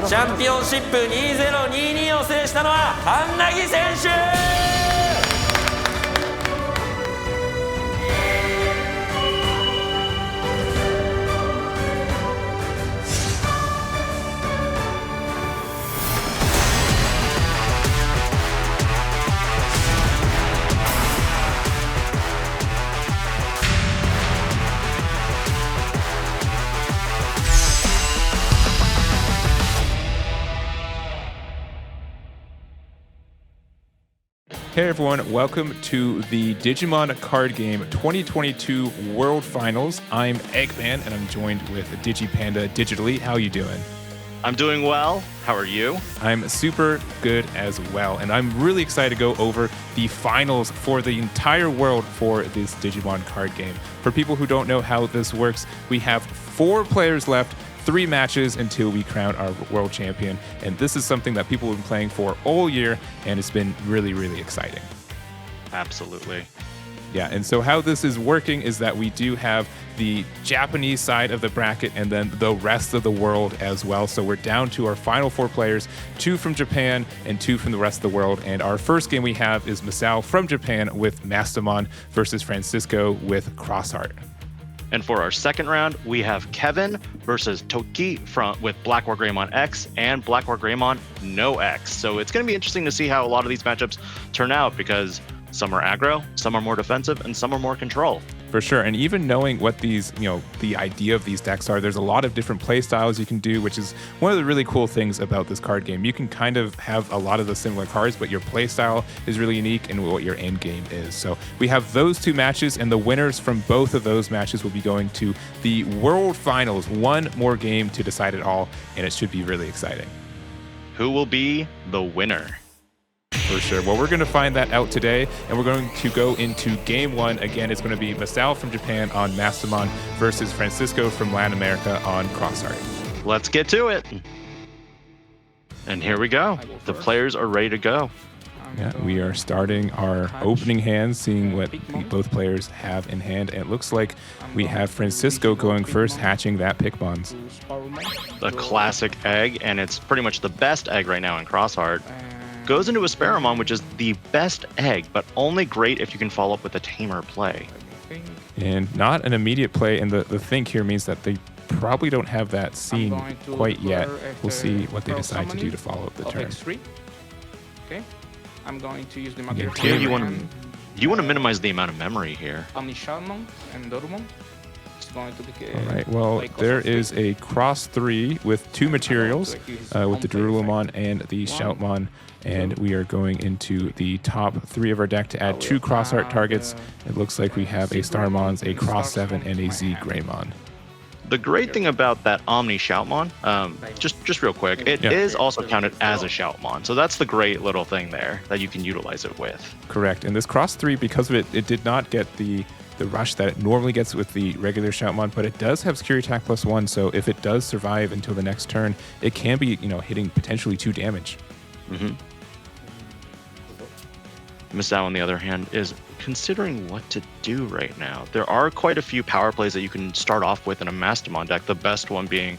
チャンピオンシップ2022を制したのは神奈木選手。Hey everyone, welcome to the Digimon card game 2022 World Finals. I'm Eggman and I'm joined with DigiPanda digitally. How are you doing? I'm doing well. How are you? I'm super good as well, and I'm really excited to go over the finals for the entire world for this Digimon card game. For people who don't know how this works, we have 4 players left, 3 matches until we crown our world champion, and this is something that people have been playing for all year, and it's been really, really exciting. Absolutely. Yeah, and so how this is working is that we do have the Japanese side of the bracket and then the rest of the world as well. So we're down to our final 4 players, 2 from Japan and 2 from the rest of the world. And our first game we have is Masao from Japan with Mastamon versus Francisco with Crossheart. And for our second round, we have Kevin versus Toki with Black War Greymon X and Black War Greymon no X. So it's going to be interesting to see how a lot of these matchups turn out because some are aggro, some are more defensive, and some are more control. For sure, and even knowing what these, the idea of these decks are, there's a lot of different play styles you can do, which is one of the really cool things about this card game. You can kind of have a lot of the similar cards, but your play style is really unique in what your end game is. So we have those 2 matches, and the winners from both of those matches will be going to the World Finals. One more game to decide it all, and it should be really exciting. Who will be the winner? For sure. Well, we're going to find that out today, and we're going to go into game 1. Again, it's going to be Masao from Japan on Mastamon versus Francisco from Latin America on Crossheart. Let's get to it. And here we go. The players are ready to go. Yeah, we are starting our opening hands, seeing what both players have in hand. And it looks like we have Francisco going first, hatching that Pikmons. The classic egg, and it's pretty much the best egg right now in Crossheart. Goes into a Sparrowmon, which is the best egg, but only great if you can follow up with a tamer play. And not an immediate play, and the think here means that they probably don't have that scene quite yet. We'll see what they decide to do to follow up the turn. Okay, I'm going to use the yeah, you want to minimize the amount of memory here. Omnisharmon and Dorumon. All right, well, there is a cross 3 with 2 materials, with the Dorumon and the Shoutmon, and we are going into the top 3 of our deck to add 2 Crossheart targets. It looks like we have a Starmons, a Cross 7, and a Z Greymon. The great thing about that Omni Shoutmon, just real quick, it is also counted as a Shoutmon, so that's the great little thing there that you can utilize it with. Correct, and this cross 3, because of it, it did not get the rush that it normally gets with the regular Shoutmon, but it does have security attack +1, so if it does survive until the next turn, it can be, hitting potentially 2 damage. Masao, on the other hand, is considering what to do right now. There are quite a few power plays that you can start off with in a Mastamon deck, the best one being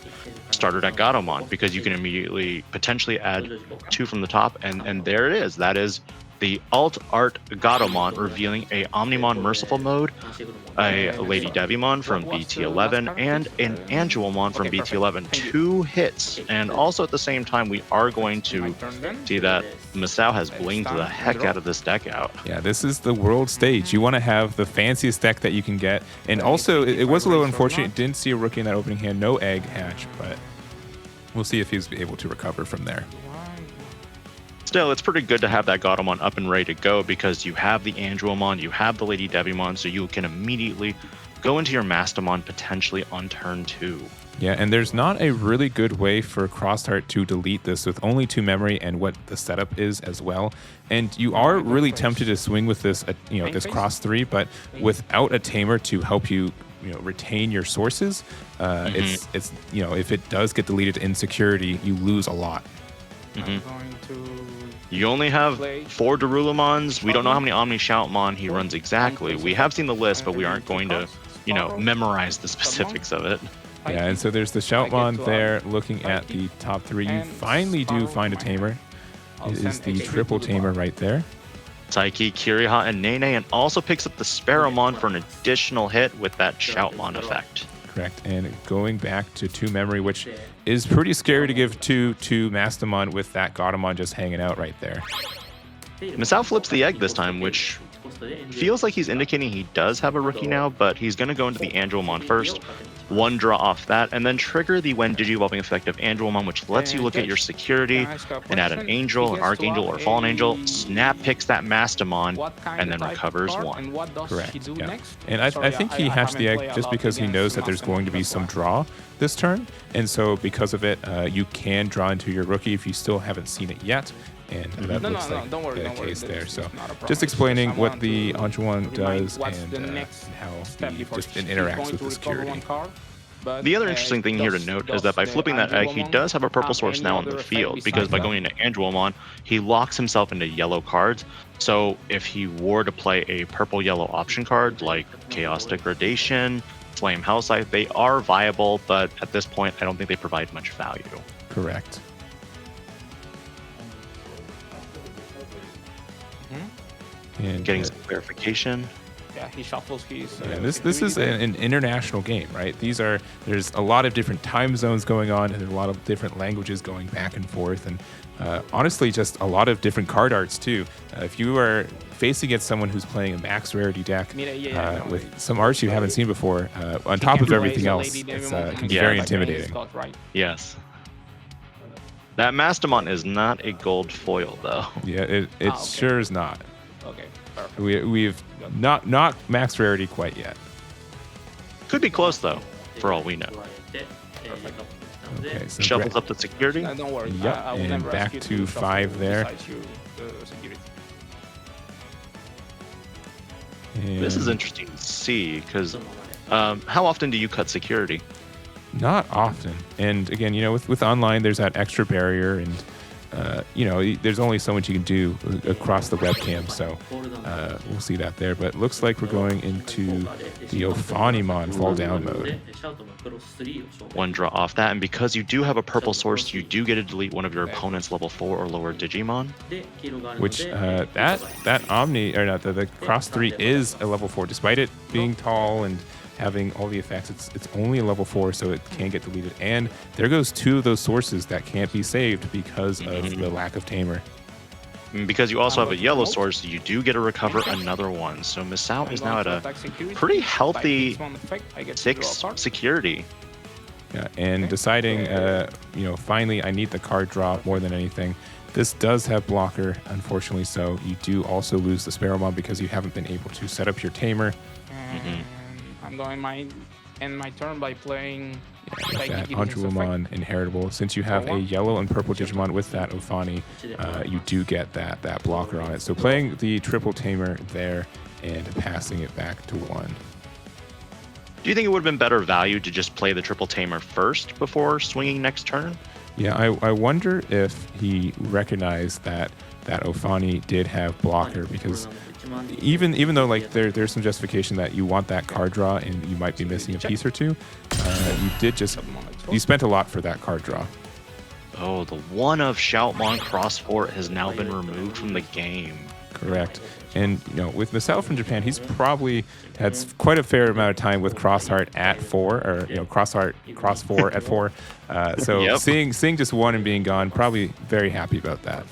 starter deck Gatomon, because you can immediately potentially add 2 from the top, and there it is. That is the Alt Art Gatomon, revealing a Omnimon Merciful mode, a Lady Devimon from BT11, and an Angelomon from BT11. 2 hits, and also at the same time, we are going to see that Masao has blinged the heck out of this deck out. Yeah, this is the world stage. You want to have the fanciest deck that you can get, and also it was a little unfortunate. Didn't see a rookie in that opening hand, no egg hatch, but we'll see if he's able to recover from there. Still, it's pretty good to have that Gatomon up and ready to go because you have the Angelomon, you have the Lady Devimon, so you can immediately go into your Mastamon potentially on turn 2. Yeah, and there's not a really good way for Crossheart to delete this with only 2 memory and what the setup is as well. And you are really tempted to swing with this, this cross 3, but without a tamer to help you, retain your sources, it's if it does get deleted in security, you lose a lot. You only have 4 Dorulumons. We don't know how many Omni Shoutmon he runs exactly. We have seen the list, but we aren't going to, memorize the specifics of it. Yeah, and so there's the Shoutmon there looking at the top 3. You finally do find a tamer. It is the triple tamer right there. Taiki, Kiriha, and Nene, and also picks up the Sparrowmon for an additional hit with that Shoutmon effect. Correct, and going back to 2 memory, which is pretty scary to give to Mastamon with that Gatomon just hanging out right there. Misao flips the egg this time, which feels like he's indicating he does have a rookie now, but he's going to go into the Angelmon first. 1 draw off that, and then trigger the when Digivolving effect of Angelmon, which lets you look at your security and add an Angel, an Archangel, or Fallen Angel. Snap picks that Mastamon, and then recovers 1. Correct, yeah. And I think he hatched the egg just because he knows that there's going to be some draw this turn, and so because of it, you can draw into your rookie if you still haven't seen it yet. And that looks like the case there. So just explaining what the Anjuan does and how he just interacts with the security. The other interesting thing here to note is that by flipping that egg, he does have a purple source now on the field, because by going into Angelmon, he locks himself into yellow cards. So if he were to play a purple-yellow option card like Chaos Degradation, Flame Hellscythe, they are viable, but at this point, I don't think they provide much value. Correct. And getting some clarification. Yeah, he shuffles his. Yeah, this is an international game, right? There's a lot of different time zones going on, and there's a lot of different languages going back and forth, and honestly, just a lot of different card arts too. If you are facing against someone who's playing a max rarity deck with some arts you haven't seen before, on top of everything else, it can be very intimidating. Yes. That Mastamon is not a gold foil, though. Yeah, it sure is not. Okay, perfect. We've not max rarity quite yet. Could be close, though, for all we know. Okay, so Shuffles up the security. Don't worry. Yep, and back to 5 there. This is interesting to see, because how often do you cut security? Not often. And again, with online, there's that extra barrier, and there's only so much you can do across the webcam, so we'll see that there. But it looks like we're going into the Ophanimon fall down mode. 1 draw off that, and because you do have a purple source, you do get to delete one of your opponent's level 4 or lower Digimon. Which that Omni, or not, the Cross 3 is a level 4, despite it being tall and having all the effects. It's only a level 4, so it can get deleted. And there goes 2 of those sources that can't be saved because of the lack of tamer. Because you also have a yellow source, you do get to recover another one. So Misao is now at a pretty healthy 6 security. Yeah, and deciding, finally I need the card draw more than anything. This does have blocker, unfortunately, so you do also lose the Sparrowmon because you haven't been able to set up your tamer. I'm going end my turn by playing that Angelmon inheritable. Since you have a yellow and purple Digimon with that Ophani, you do get that blocker on it. So playing the triple tamer there and passing it back to 1. Do you think it would have been better value to just play the triple tamer first before swinging next turn? Yeah, I wonder if he recognized that Ophani did have blocker, because even though like there's some justification that you want that card draw and you might be missing a piece or two, you spent a lot for that card draw. Oh, the 1 of Shoutmon Cross 4 has now been removed from the game. Correct. And with Misao from Japan, he's probably had quite a fair amount of time with Crossheart at 4, or Crossheart Cross 4 at 4. So Yep. seeing just 1 and being gone, probably very happy about that.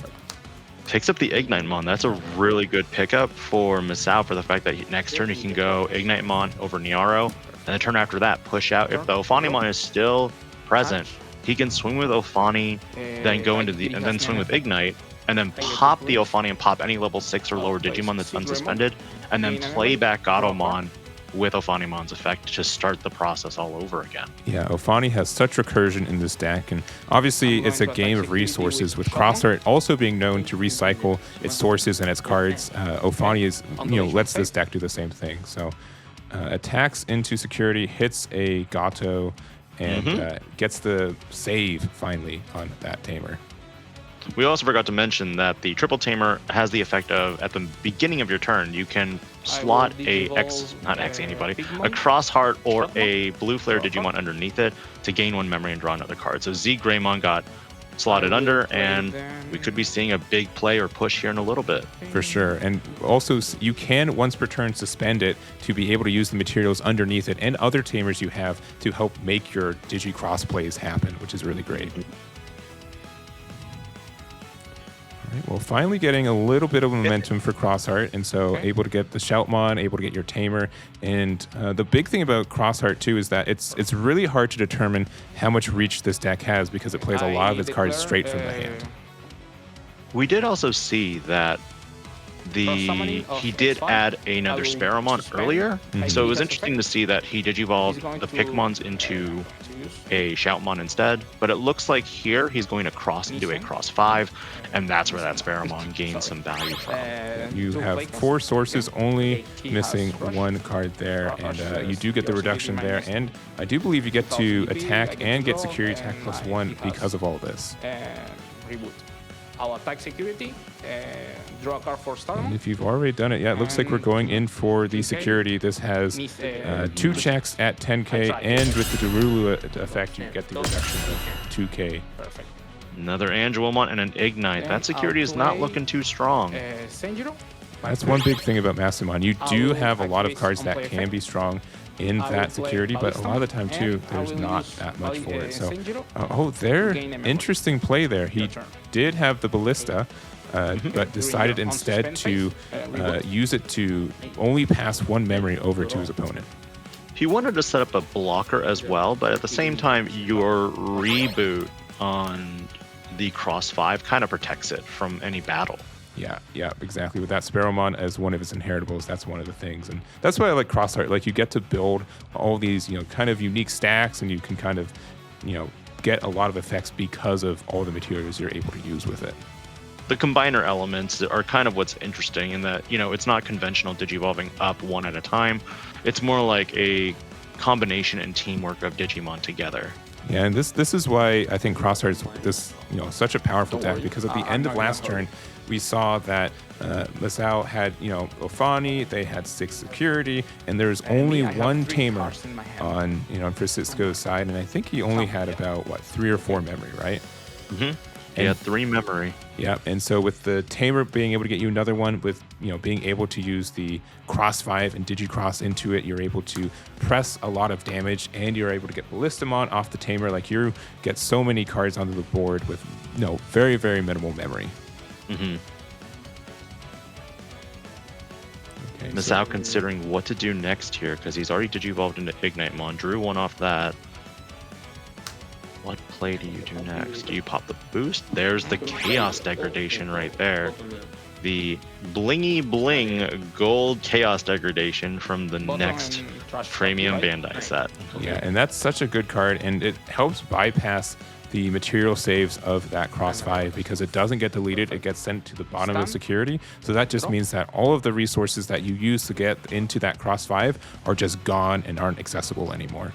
Picks up the Ignitemon. That's a really good pickup for Misao, for the fact that next turn he can go Ignitemon over Niaro, and the turn after that push out. If the Ophanimon is still present, he can swing with Ophani, then go into and then swing with Ignite, and then pop the Ophani and pop any level 6 or lower Digimon that's unsuspended, and then play back Gatomon with Ophanimon's effect to start the process all over again. Yeah, Ophani has such recursion in this deck, and obviously it's a game of resources, with Crossheart also being known to recycle its sources and its cards. Ophani is, lets this deck do the same thing. So attacks into security, hits a Gato, and gets the save finally on that tamer. We also forgot to mention that the triple tamer has the effect of, at the beginning of your turn, you can slot a a cross heart or a blue flare Digimon underneath it to gain 1 memory and draw another card. So Z Greymon got slotted under, and we could be seeing a big play or push here in a little bit. For sure. And also, you can, once per turn, suspend it to be able to use the materials underneath it and other tamers you have to help make your Digi-Cross plays happen, which is really great. All right, well, finally getting a little bit of momentum for Crossheart, and so able to get the Shoutmon, able to get your tamer. And the big thing about Crossheart, too, is that it's really hard to determine how much reach this deck has because it plays a lot of its cards straight from the hand. We did also see that he did add another Sparrowmon earlier, so it was interesting to see that he digivolved the Pikmons into a Shoutmon instead, but it looks like here he's going to cross into a cross 5, and that's where that Sparrowmon gains some value from. You have 4 sources, only missing 1 card there, and you do get the reduction there, and I do believe you get to attack and get security attack +1 because of all this. Reboot. I'll attack security, draw a card for Starmon. And if you've already done it, yeah, it looks like we're going in for the security. This has 2 checks at 10k, and with the Darulu effect, you get the reduction of 2k. Perfect. Another Angelomon and an Ignite. That security is not looking too strong. That's one big thing about Massimon. You do have a lot of cards that can be strong in that security, but a lot of the time too, there's not that much for it. So, interesting play there. He did have the Ballista, but decided instead to use it to only pass 1 memory over to his opponent. He wanted to set up a blocker as well, but at the same time, your reboot on the cross 5 kind of protects it from any battle. Yeah, exactly. With that Sparrowmon as one of his inheritables, that's one of the things. And that's why I like Crossheart. Like, you get to build all these, kind of unique stacks, and you can kind of, get a lot of effects because of all the materials you're able to use with it. The combiner elements are kind of what's interesting in that, it's not conventional digivolving up 1 at a time. It's more like a combination and teamwork of Digimon together. Yeah, and this is why I think Crossheart's such a powerful deck, because at the end of last turn, we saw that Masao had, Ofani, they had 6 security, and there's only 1 tamer on, Francisco's side, and I think he only had about, 3 or 4 memory, right? Mm-hmm. He had 3 memory. Yeah, and so with the tamer being able to get you another one, with being able to use the cross 5 and Digicross into it, you're able to press a lot of damage, and you're able to get Ballistamon off the tamer. Like, you get so many cards onto the board with very, very minimal memory. Mm-hmm. Okay, Masao considering what to do next here, because he's already digivolved into Ignitemon, drew 1 off that. What play do you do next? Do you pop the boost? There's the Chaos Degradation right there. The blingy bling gold Chaos Degradation from the next premium Bandai set. Yeah, and that's such a good card, and it helps bypass the material saves of that cross 5 because it doesn't get deleted, it gets sent to the bottom of security. So that just means that all of the resources that you use to get into that cross 5 are just gone and aren't accessible anymore.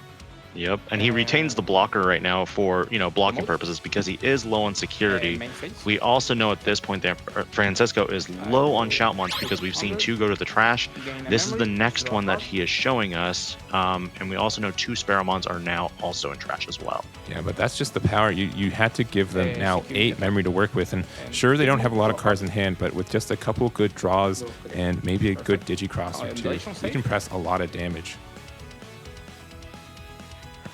Yep, and he retains the blocker right now for, blocking purposes because he is low on security. We also know at this point that Francisco is low on Shoutmons because we've seen 2 go to the trash. This is the next one that he is showing us, and we also know 2 Sparrowmons are now also in trash as well. Yeah, but that's just the power. You had to give them now 8 memory to work with, and sure, they don't have a lot of cards in hand, but with just a couple good draws and maybe a good Digicross or 2, you can press a lot of damage.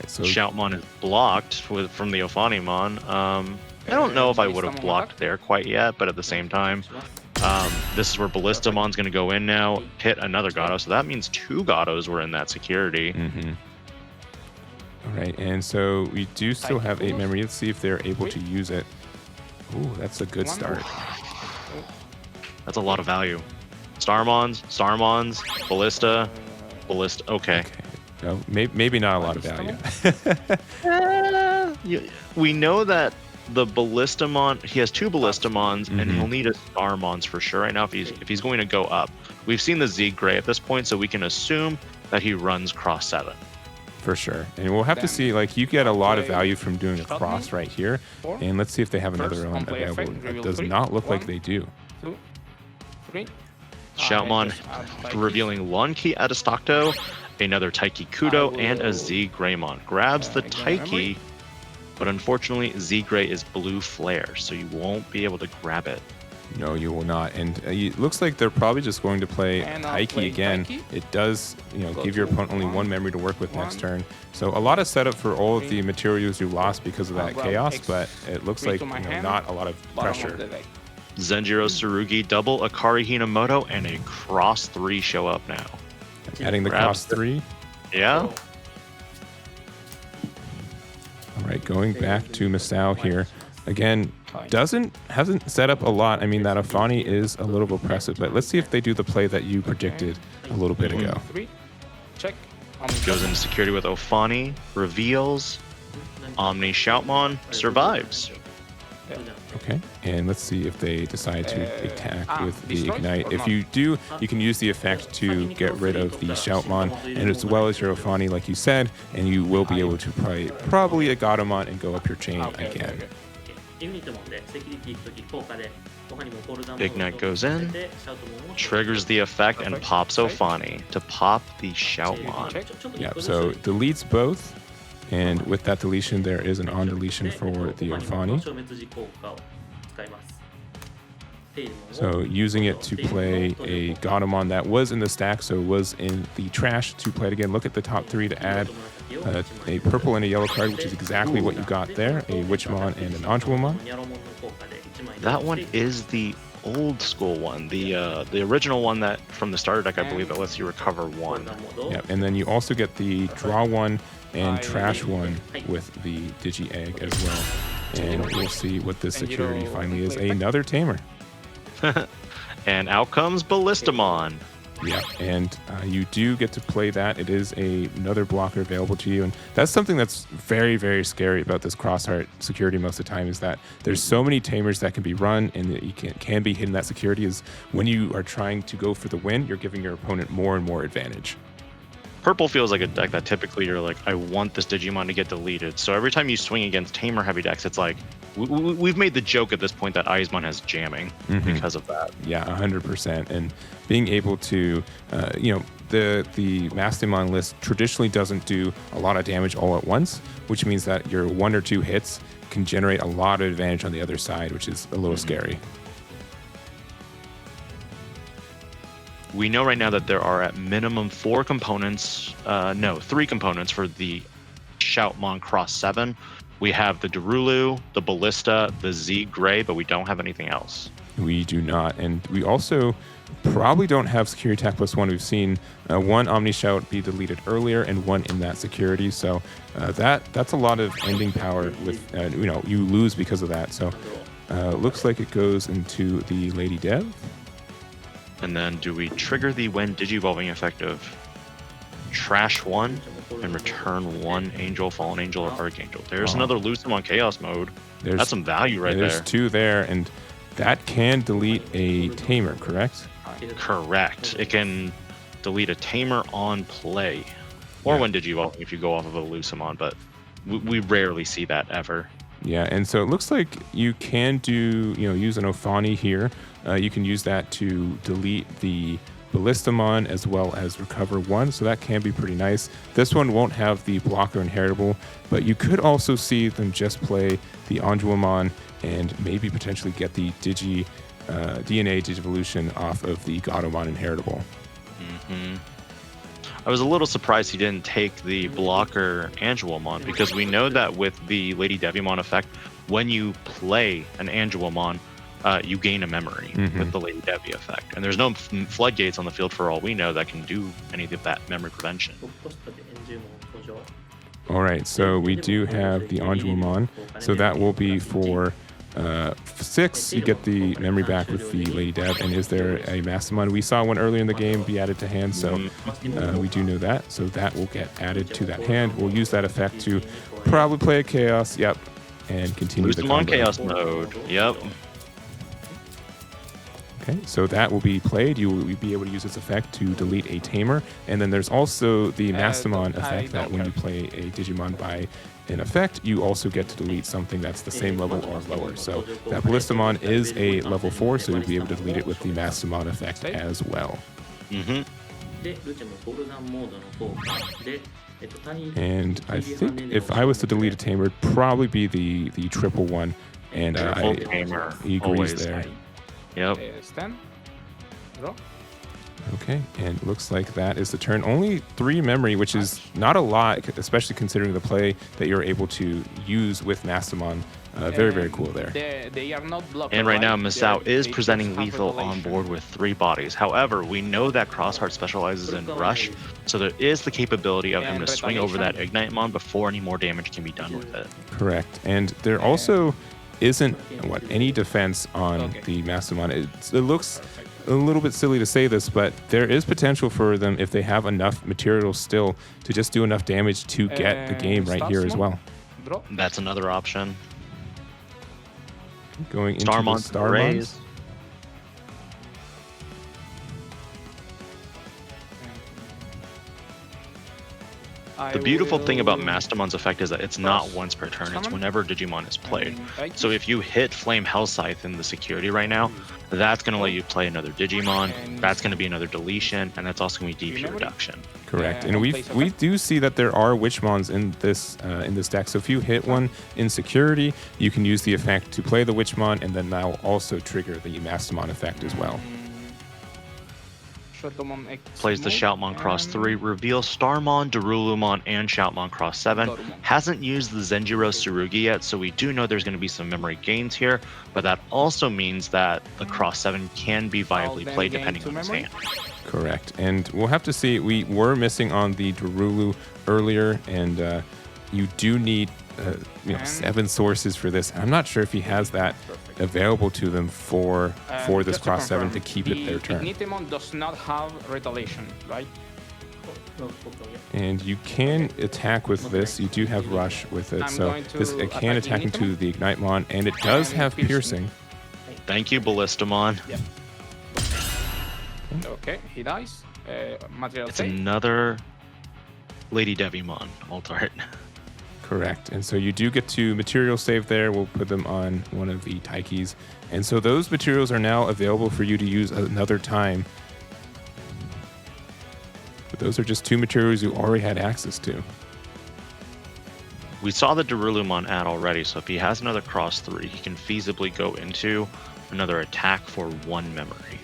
So Shoutmon is blocked from the Ophanimon. I don't know if I would have blocked there quite yet, but at the same time, this is where Ballistamon's going to go in now, hit another Gato, so that means 2 Gatos were in that security. Mm-hmm. All right, and so we do still have 8 memory. Let's see if they're able to use it. Ooh, that's a good start. That's a lot of value. Starmons, Ballista. Okay. No, maybe not a lot of value. We know that the Ballistamon, he has 2 Ballistamons, and he'll need a Starmons for sure right now if he's going to go up. We've seen the Z Gray at this point, so we can assume that he runs cross 7. For sure. And we'll have to see, like, you get a lot of value from doing a cross right here. And let's see if they have another element available. It does not look like they do. 2, 3. Shoutmon revealing one key Adestocto, another Taiki Kudo, and a Z Greymon. Grabs the Taiki, but unfortunately Z Grey is blue flare, so you won't be able to grab it. No, you will not. And it looks like they're probably just going to play Taiki again. It does, give your opponent only one memory to work with next turn. So a lot of setup for all of the materials you lost because of that chaos, but it looks like not a lot of pressure. Zenjiro Tsurugi, double Akari Hinamoto, and a cross 3 show up now. Adding the cross 3. Yeah. All right, going back to Masao here. Again, hasn't set up a lot. I mean, that Afani is a little oppressive, but let's see if they do the play that you predicted a little bit ago. Check. Goes into security with Ofani, reveals, Omni Shoutmon, survives. Okay, and let's see if they decide to attack with the Ignite. If you do, you can use the effect to get rid of the Shoutmon, and as well as your Ofani, like you said, and you will be able to play probably a Gatomon and go up your chain again. Ignite goes in, triggers the effect, and pops Ofani to pop the Shoutmon. Yeah, so deletes both, and with that deletion, there is an on deletion for the Ofani. So using it to play a Gatomon that was in the stack, so was in the trash to play it again. Look at the top 3 to add a purple and a yellow card, which is exactly what you got there, a Witchmon and an Anjumon. That one is the old school one, the original one that from the starter deck, I believe, that lets you recover 1. Yeah, and then you also get the draw 1 and trash 1 with the Digi Egg as well. And we'll see what this security finally is. Another Tamer. And out comes Ballistamon. Yeah, and you do get to play that. It is another blocker available to you, and that's something that's very, very scary about this Crossheart security most of the time, is that there's so many Tamers that can be run, and that you can be hidden. That security is when you are trying to go for the win, you're giving your opponent more and more advantage. Purple feels like a deck that typically you're like, I want this Digimon to get deleted. So every time you swing against Tamer heavy decks, it's like, we've made the joke at this point that Aizmon has jamming because of that. Yeah, 100%. And being able to, the Mastamon list traditionally doesn't do a lot of damage all at once, which means that your 1 or 2 hits can generate a lot of advantage on the other side, which is a little scary. We know right now that there are at minimum 3 components for the Shoutmon Cross 7. We have the Darulu, the Ballista, the Z Grey, but we don't have anything else. We do not. And we also probably don't have Security Attack +1. We've seen 1 Omni Shout be deleted earlier and 1 in that security. So that's a lot of ending power with, you lose because of that. So looks like it goes into the Lady Dev. And then do we trigger the when Digivolving effect of trash 1 and return 1 Angel, Fallen Angel, or Archangel? There's another Lucemon Chaos mode. That's some value right there. There's 2 there, and that can delete a Tamer, correct? Correct. It can delete a Tamer on play. Or when Digivolving if you go off of a Lucemon, but we rarely see that ever. Yeah, and so it looks like you can do, use an Ofani here. You can use that to delete the Ballistamon as well as recover 1, so that can be pretty nice. This one won't have the blocker inheritable, but you could also see them just play the Anjumon and maybe potentially get the DNA Digivolution off of the Gatomon inheritable. I was a little surprised he didn't take the blocker Angelomon, because we know that with the Lady Devimon effect, when you play an Angelomon, you gain a memory with the Lady Devi effect. And there's no floodgates on the field for all we know that can do any of that memory prevention. All right, so we do have the Anjumon, so that will be for 6, you get the memory back with the Lady Dev. And is there a Mastamon? We saw one earlier in the game be added to hand, so we do know that. So that will get added to that hand. We'll use that effect to probably play a Chaos, and continue the combo. Chaos mode, yep. Okay, so that will be played. You will be able to use this effect to delete a tamer. And then there's also the Mastamon effect that when you play a Digimon by an effect, you also get to delete something that's the same level or lower. So that Ballistamon is a level 4, so you'll be able to delete it with the Mastamon effect as well. Mm-hmm. And I think if I was to delete a tamer, it'd probably be the triple one. And Tamer, he agrees always. there. Yep. Stand. Draw. Okay, and it looks like that is the turn. Only 3 memory, which is not a lot, especially considering the play that you're able to use with Mastamon. Very, very cool there. They are not blocked. And right now, They Misao is just presenting have lethal on revelation. board with 3 bodies. However, we know that Crossheart specializes in rush, so there is the capability of him to swing over that Ignite-mon before any more damage can be done with it. Correct. And there also isn't any defense on the Mastamon. It looks a little bit silly to say this, but there is potential for them, if they have enough material still, to just do enough damage to get the game right here as well. Draw. That's another option. Going into the Starmon raise. The beautiful thing about Mastamon's effect is that it's not once per turn, it's whenever Digimon is played. So if you hit Flame Hell Scythe in the security right now, that's going to let you play another Digimon, that's going to be another deletion, and that's also going to be DP reduction. Correct. And we do see that there are Witchmons in this deck. So if you hit one in security, you can use the effect to play the Witchmon, and then that will also trigger the Mastamon effect as well. Plays the Shoutmon Cross 3, reveals Starmon, Darulumon, and Shoutmon Cross 7. Hasn't used the Zenjiro Tsurugi yet, so we do know there's going to be some memory gains here, but that also means that the Cross 7 can be viably played depending on his hand. Correct. And we'll have to see. We were missing on the Darulu earlier, and you do need 7 sources for this. I'm not sure if he has that available to them for this Cross 7 to keep it their turn. Ignite-mon does not have retaliation, right? And you can attack with this. You do have Rush with it, so it can attack into the Ignite-mon, and it does have Piercing. Thank you, Ballistamon. Yep. Okay, he dies. Material It's save. another Lady Devimon alt art. Correct. And so you do get to material save there. We'll put them on one of the Taikis. And so those materials are now available for you to use another time. But those are just 2 materials you already had access to. We saw the Darulumon ad already, so if he has another Cross 3, he can feasibly go into another attack for 1 memory.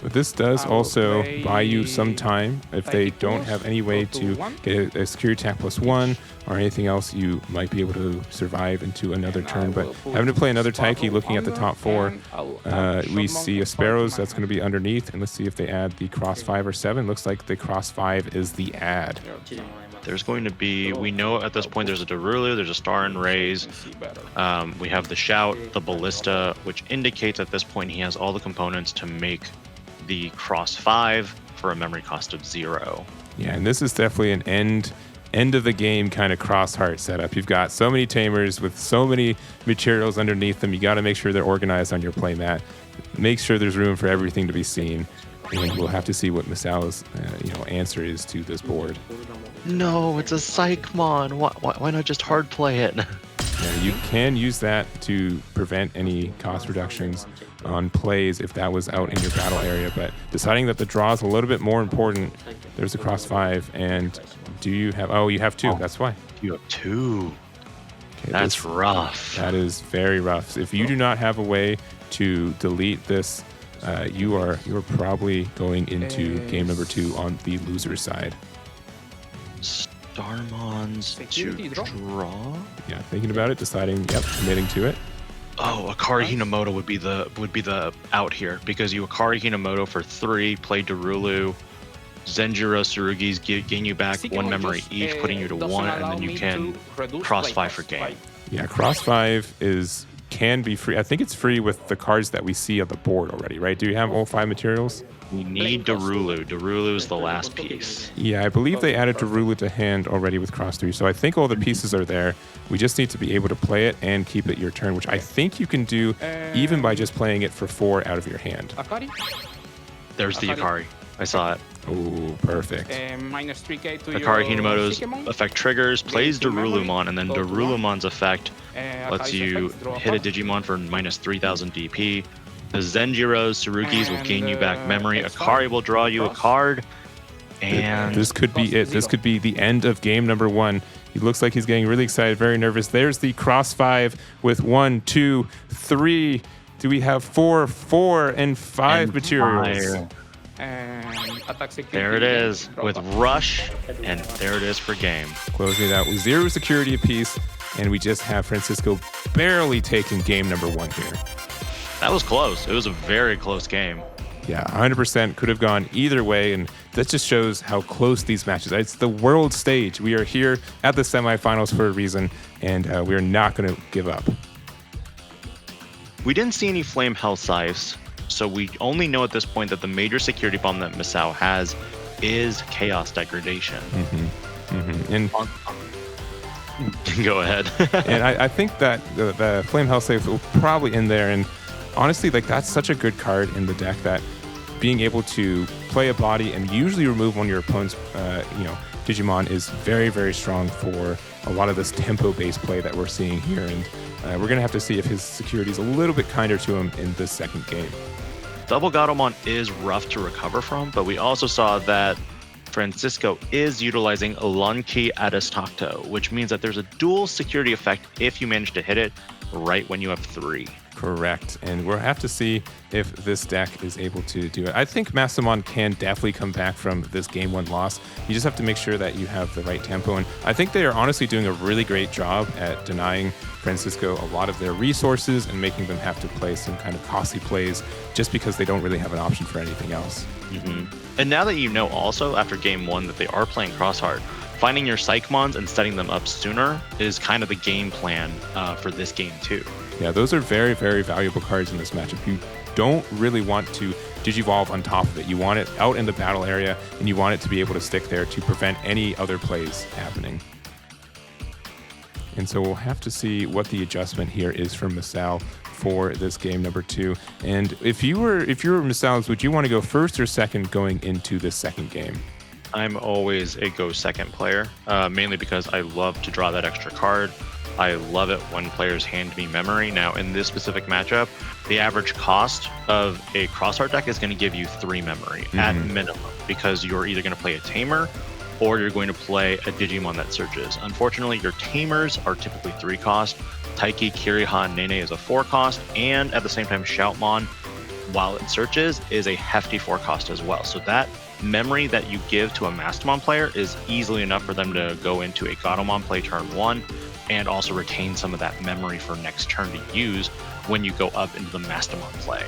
But this does also buy you some time if they don't have any way to get a security attack +1 or anything else. You might be able to survive into another turn. But having to play another Taiki, looking at the top 4, we see a Sparrows that's going to be underneath. And let's see if they add the Cross 5 or 7. Looks like the Cross 5 is the add. There's going to be, we know at this point there's a Darulu, there's a Star and Raise. We have the Shout, the Ballista, which indicates at this point he has all the components to make the Cross 5 for a memory cost of 0. Yeah, and this is definitely an end of the game kind of Crossheart setup. You've got so many tamers with so many materials underneath them. You got to make sure they're organized on your playmat. Make sure there's room for everything to be seen. And we'll have to see what Misao's answer is to this board. No, it's a Psychmon. Why not just hard play it? Yeah, you can use that to prevent any cost reductions on plays if that was out in your battle area, but deciding that the draw is a little bit more important. There's a Cross 5, and do you have... Oh, you have 2. That's why. You have 2. Okay, That's rough. That is very rough. If you do not have a way to delete this, you are probably going into game number 2 on the loser side. Starmons to draw? Yeah, thinking about it, deciding, committing to it. Oh, Akari Hinamoto would be the out here, because you Akari Hinamoto for 3, play Darulu, Zenjiro Tsurugi's gain you back 1 memory each, putting you to 1, and then you can Cross 5 for game. Yeah, Cross 5 can be free. I think it's free with the cards that we see on the board already, right? Do you have all 5 materials? We need Darulu. Darulu is the last piece. Yeah, I believe they added Darulu to hand already with cross 3, so I think all the pieces are there. We just need to be able to play it and keep it your turn, which I think you can do even by just playing it for 4 out of your hand. Akari? There's the Akari. I saw it. Oh, perfect. Minus 3k to Akari your Hinamoto's Shikemon. effect triggers, plays Gain 2 memory, Darulumon, and then go to 1. Darulumon's effect lets Akari's you effects, draw hit a card. Digimon for minus 3000 DP. The Zenjiro's, Tsurugi's will gain you back And, memory. X Akari will draw you a cross. card. And This could be it. This could be the end of game number 1. He looks like he's getting really excited, very nervous. There's the cross 5 with 1, 2, 3. Do we have 4, 4, and 5 materials? fire. And attack security. There it is Draw with card. Rush, and there it is for game. Closing it out with 0 security apiece, and we just have Francisco barely taking game number 1 here. That was close. It was a very close game. Yeah, 100% could have gone either way, and that just shows how close these matches are. It's the world stage. We are here at the semifinals for a reason, and we're not going to give up. We didn't see any Flame Hell Scythes, so we only know at this point that the major security bomb that Misao has is Chaos Degradation. And Go ahead. and I think that the Flame Hell Save will probably in there, and honestly, like that's such a good card in the deck that being able to play a body and usually remove one of your opponent's, Digimon is very, very strong for a lot of this tempo-based play that we're seeing here, and we're gonna have to see if his security is a little bit kinder to him in this second game. Double Gatomon is rough to recover from, but we also saw that Francisco is utilizing Lanki Adestacto, which means that there's a dual security effect if you manage to hit it right when you have 3. Correct, and we'll have to see if this deck is able to do it. I think Masamon can definitely come back from this game 1 loss. You just have to make sure that you have the right tempo, and I think they are honestly doing a really great job at denying Francisco a lot of their resources and making them have to play some kind of costly plays just because they don't really have an option for anything else. And now that you know also after game 1 that they are playing Crossheart, finding your Psychmons and setting them up sooner is kind of the game plan for this game too. Yeah, those are very, very valuable cards in this matchup. You don't really want to Digivolve on top of it. You want it out in the battle area, and you want it to be able to stick there to prevent any other plays happening. And so we'll have to see what the adjustment here is from Misao for this game number 2. And if you were Misao, would you want to go first or second going into this second game? I'm always a go second player, mainly because I love to draw that extra card. I love it when players hand me memory. Now, in this specific matchup, the average cost of a Crossheart deck is going to give you 3 memory at minimum, because you're either going to play a Tamer or you're going to play a Digimon that searches. Unfortunately, your Tamers are typically 3 cost. Taiki, Kiriha, and Nene is a 4 cost, and at the same time, Shoutmon, while it searches, is a hefty 4 cost as well. So that memory that you give to a Mastamon player is easily enough for them to go into a Gatomon play turn 1 and also retain some of that memory for next turn to use when you go up into the Mastamon play.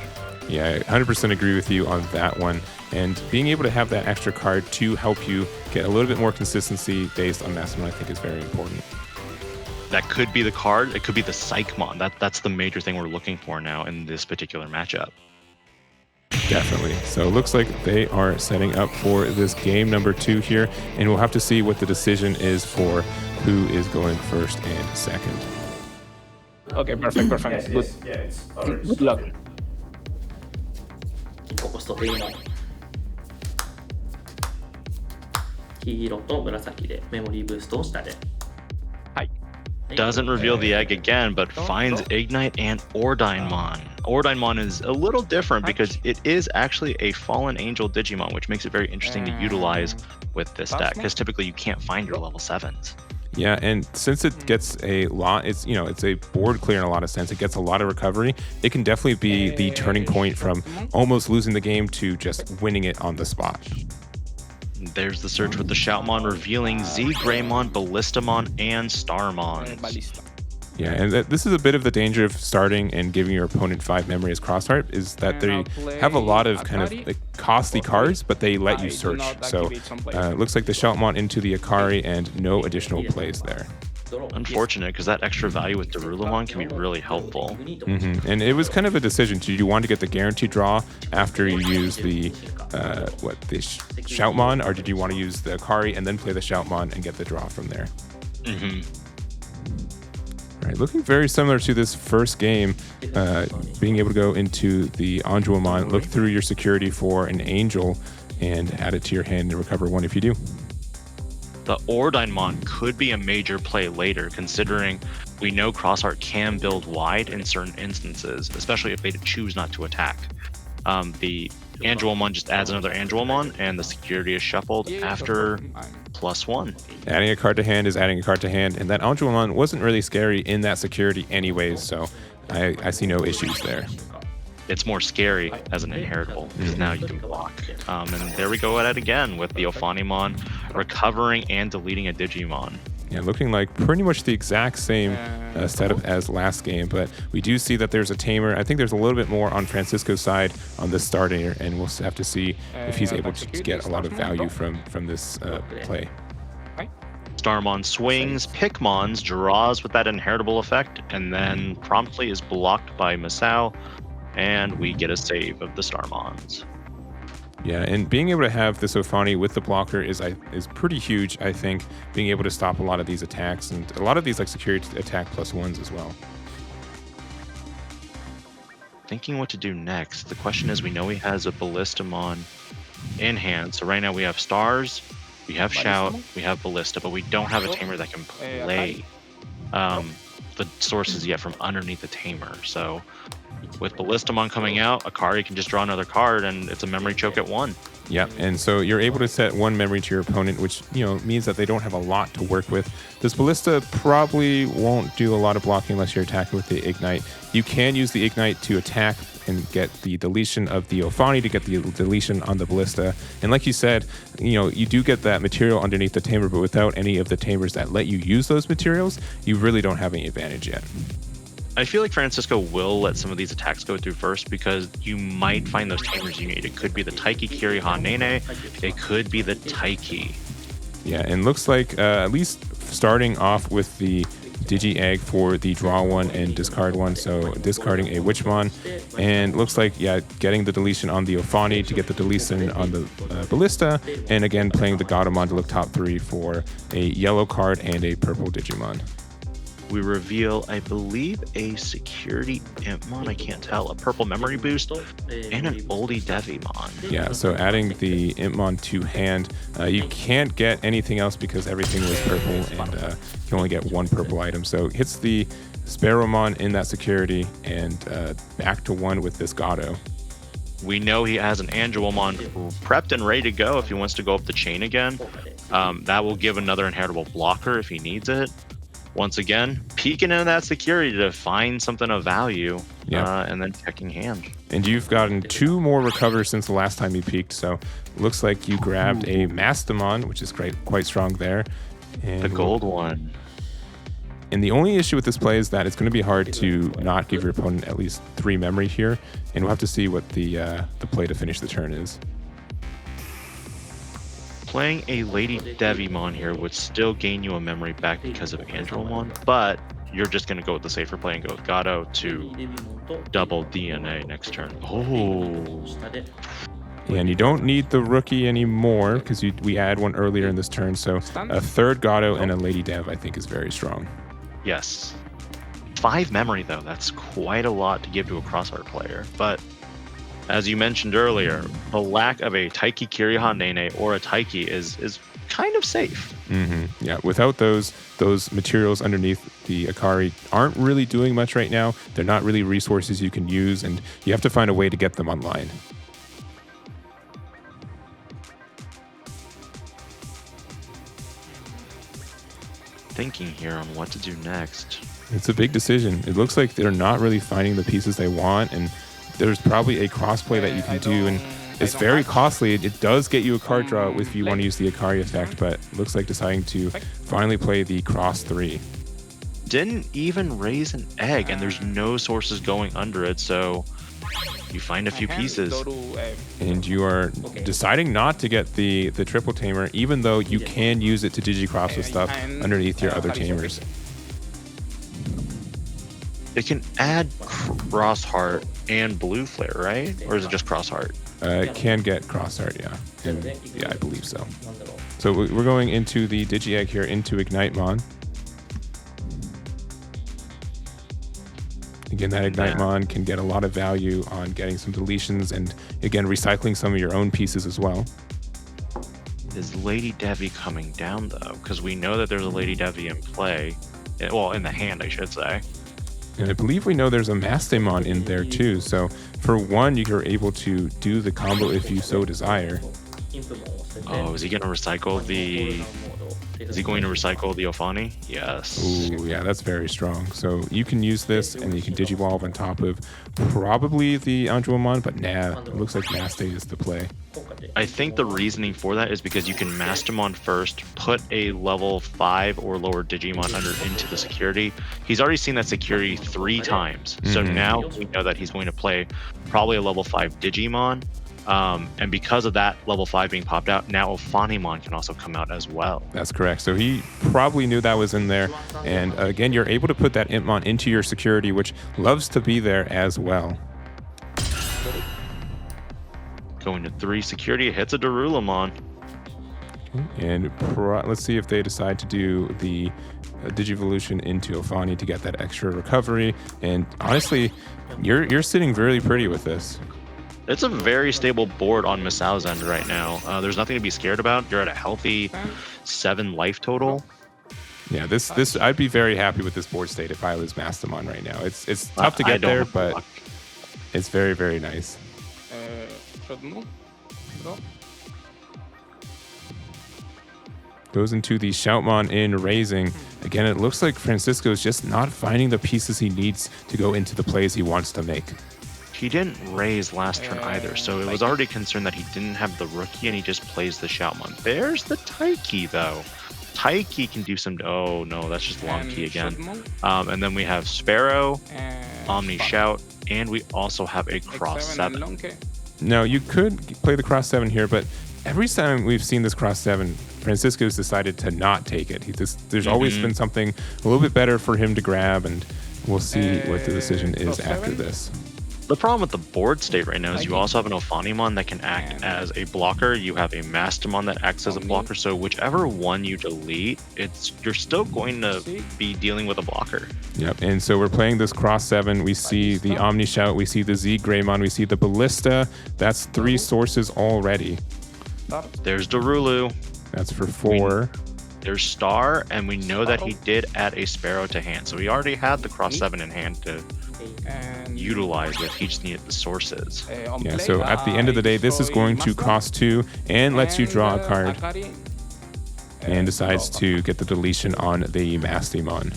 Yeah, I 100% agree with you on that one. And being able to have that extra card to help you get a little bit more consistency based on Mastamon, I think is very important. That could be the card. It could be the Psychmon. That's the major thing we're looking for now in this particular matchup. Definitely. So it looks like they are setting up for this game number 2 here, and we'll have to see what the decision is for who is going first and second. Okay, perfect. Good. Good luck. ココストデイモン黄色と紫でメモリーブーストを下で Doesn't reveal the egg again, but finds Ignite and Ordinemon. Ordinemon is a little different because it is actually a Fallen Angel Digimon, which makes it very interesting to utilize with this deck, because typically you can't find your level 7s. Yeah, and since it gets a lot, it's a board clear in a lot of sense. It gets a lot of recovery. It can definitely be the turning point from almost losing the game to just winning it on the spot. There's the search with the Shoutmon revealing Z, Greymon, Ballistamon, and Starmon. Ballista. Yeah, and this is a bit of the danger of starting and giving your opponent 5 memory as Crossheart, is that they have a lot of kind of like costly cards, but they let you search. So it looks like the Shoutmon into the Akari and no additional plays there. unfortunate because that extra value with Darulumon can be really helpful. And it was kind of a decision. Did you want to get the guaranteed draw after you use the Shoutmon, or did you want to use the Akari and then play the Shoutmon and get the draw from there? All right, looking very similar to this first game, being able to go into the Anjuamon, look through your security for an Angel, and add it to your hand and recover one if you do. The Ordainemon could be a major play later, considering we know Crossheart can build wide in certain instances, especially if they choose not to attack. The Anjuamon just adds another Anjuamon, and the security is shuffled after +1. Adding a card to hand is adding a card to hand, and that Anjuamon wasn't really scary in that security anyways, so I see no issues there. It's more scary as an inheritable because now you can block. And there we go at it again with the Ophanimon recovering and deleting a Digimon. Yeah, looking like pretty much the exact same setup as last game, but we do see that there's a tamer. I think there's a little bit more on Francisco's side on this starter, and we'll have to see if he's able to get a lot of value from this play. Starmon swings, Pikmons draws with that inheritable effect, and then promptly is blocked by Misao, and we get a save of the Starmons. Yeah, and being able to have this Ophani with the blocker is pretty huge, I think, being able to stop a lot of these attacks, and a lot of these like security attack +1s as well. Thinking what to do next. The question is, we know he has a Ballistamon in hand, so right now we have Stars, we have Shout, we have Ballista, but we don't have a tamer that can play the sources yet from underneath the tamer. So with Ballistamon coming out, Akari can just draw another card, and it's a memory choke at 1. Yeah, and so you're able to set 1 memory to your opponent, which means that they don't have a lot to work with. This Ballista probably won't do a lot of blocking unless you're attacking with the Ignite. You can use the Ignite to attack and get the deletion of the Ophani to get the deletion on the Ballista. And like you said, you do get that material underneath the tamer, but without any of the tamers that let you use those materials, you really don't have any advantage yet. I feel like Francisco will let some of these attacks go through first because you might find those tamers you need. It could be the Taiki Kiri Hanene, it could be the Taiki. Yeah, and looks like at least starting off with the Digi Egg for the draw one and discard one, so discarding a Witchmon, and looks like, yeah, getting the deletion on the Ophani to get the deletion on the Ballista, and again playing the Gatomon to look top 3 for a yellow card and a purple Digimon. We reveal, I believe, a security Impmon, I can't tell, a purple memory boost, and an oldie Devimon. Yeah, so adding the Impmon to hand, you can't get anything else because everything was purple, and you can only get 1 purple item. So hits the Sparrowmon in that security, and back to 1 with this Gato. We know he has an Anjuamon prepped and ready to go if he wants to go up the chain again. That will give another inheritable blocker if he needs it. Once again, peeking into that security to find something of value, and then checking hand. And you've gotten 2 more recovers since the last time you peeked, so looks like you grabbed a Mastamon, which is quite strong there. And the gold one. And the only issue with this play is that it's going to be hard to not give your opponent at least 3 memory here, and we'll have to see what the play to finish the turn is. Playing a Lady Devimon here would still gain you a memory back because of Angelmon, but you're just going to go with the safer play and go with Gato to double DNA next turn. Oh. Yeah, and you don't need the rookie anymore because we add 1 earlier in this turn, so a 3rd Gato and a Lady Dev I think is very strong. Yes. 5 memory though, that's quite a lot to give to a Crossheart player, but as you mentioned earlier, the lack of a Taiki Kiriha Nene or a Taiki is kind of safe. Yeah, without those materials underneath the Akari aren't really doing much right now. They're not really resources you can use, and you have to find a way to get them online. Thinking here on what to do next. It's a big decision. It looks like they're not really finding the pieces they want, and there's probably a crossplay that you can do, and it's very costly. It does get you a card draw if you want to use the Akari effect, but it looks like deciding to finally play the cross 3. Didn't even raise an egg, and there's no sources going under it, so you find a few pieces. And you are deciding not to get the triple tamer, even though you can use it to digicross with stuff underneath your other tamers. It can add Cross Heart and Blue Flare, right? Or is it just Cross Heart? It can get Cross Heart, yeah. And, yeah, I believe so. So we're going into the Digi-Egg here into Ignitemon. Again, that Ignitemon can get a lot of value on getting some deletions and, again, recycling some of your own pieces as well. Is Lady Devi coming down, though? Because we know that there's a Lady Devi in play. Well, in the hand, I should say. And I believe we know there's a Mastemon in there, too. So for one, you're able to do the combo if you so desire. Oh, is he going to recycle the... Is he going to recycle the Ophani? Yes. Ooh, yeah, that's very strong. So you can use this, and you can Digivolve on top of probably the Anjuamon, but nah, it looks like Maste is the play. I think the reasoning for that is because you can Master him on first, put a level 5 or lower Digimon into the security. He's already seen that security 3 times. So now we know that he's going to play probably a level 5 Digimon. And because of that level 5 being popped out, now Ophanimon can also come out as well. That's correct. So he probably knew that was in there. And again, you're able to put that Impmon into your security, which loves to be there as well. Going to 3 security, hits a Darulamon. And let's see if they decide to do the Digivolution into Ophani to get that extra recovery. And honestly, you're sitting really pretty with this. It's a very stable board on Misao's end right now. There's nothing to be scared about. You're at a healthy 7 life total. Yeah, this I'd be very happy with this board state if I was Mastemon right now. It's tough to get there, but it's very, very nice. Goes into the Shoutmon in Raising. Again, it looks like Francisco is just not finding the pieces he needs to go into the plays he wants to make. He didn't raise last turn either, so it was already concerned that he didn't have the rookie and he just plays the Shoutmon. There's the Taiki, though. Taiki can do some... Oh, no, that's just Long Key again. And then we have Sparrow, Omni Shout, and we also have a Cross 7. Now, you could play the Cross 7 here, but every time we've seen this Cross 7, Francisco's decided to not take it. There's always been something a little bit better for him to grab, and we'll see what the decision is after this. The problem with the board state right now is you also have an Ophanimon that can act as a blocker. You have a Mastemon that acts as a blocker. So whichever one you delete, you're still going to be dealing with a blocker. Yep, and so we're playing this Cross 7. We see the Omni Shout, we see the Z Greymon, we see the Ballista. That's 3 sources already. There's Darulu. That's for 4. There's Star, and we know that he did add a Sparrow to hand. So he already had the Cross 7 in hand to utilize if he just needed the sources. Yeah, so at the end of the day, this is going to cost 2 and lets you draw a card and decides to get the deletion on the Mastemon.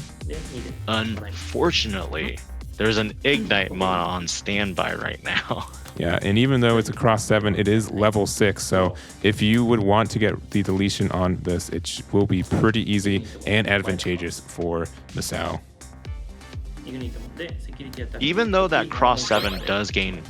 Unfortunately, there's an Ignitemon on standby right now. Yeah, and even though it's a Cross 7, it is level 6, so if you would want to get the deletion on this, it will be pretty easy and advantageous for Misao. Even though that Cross 7 does gain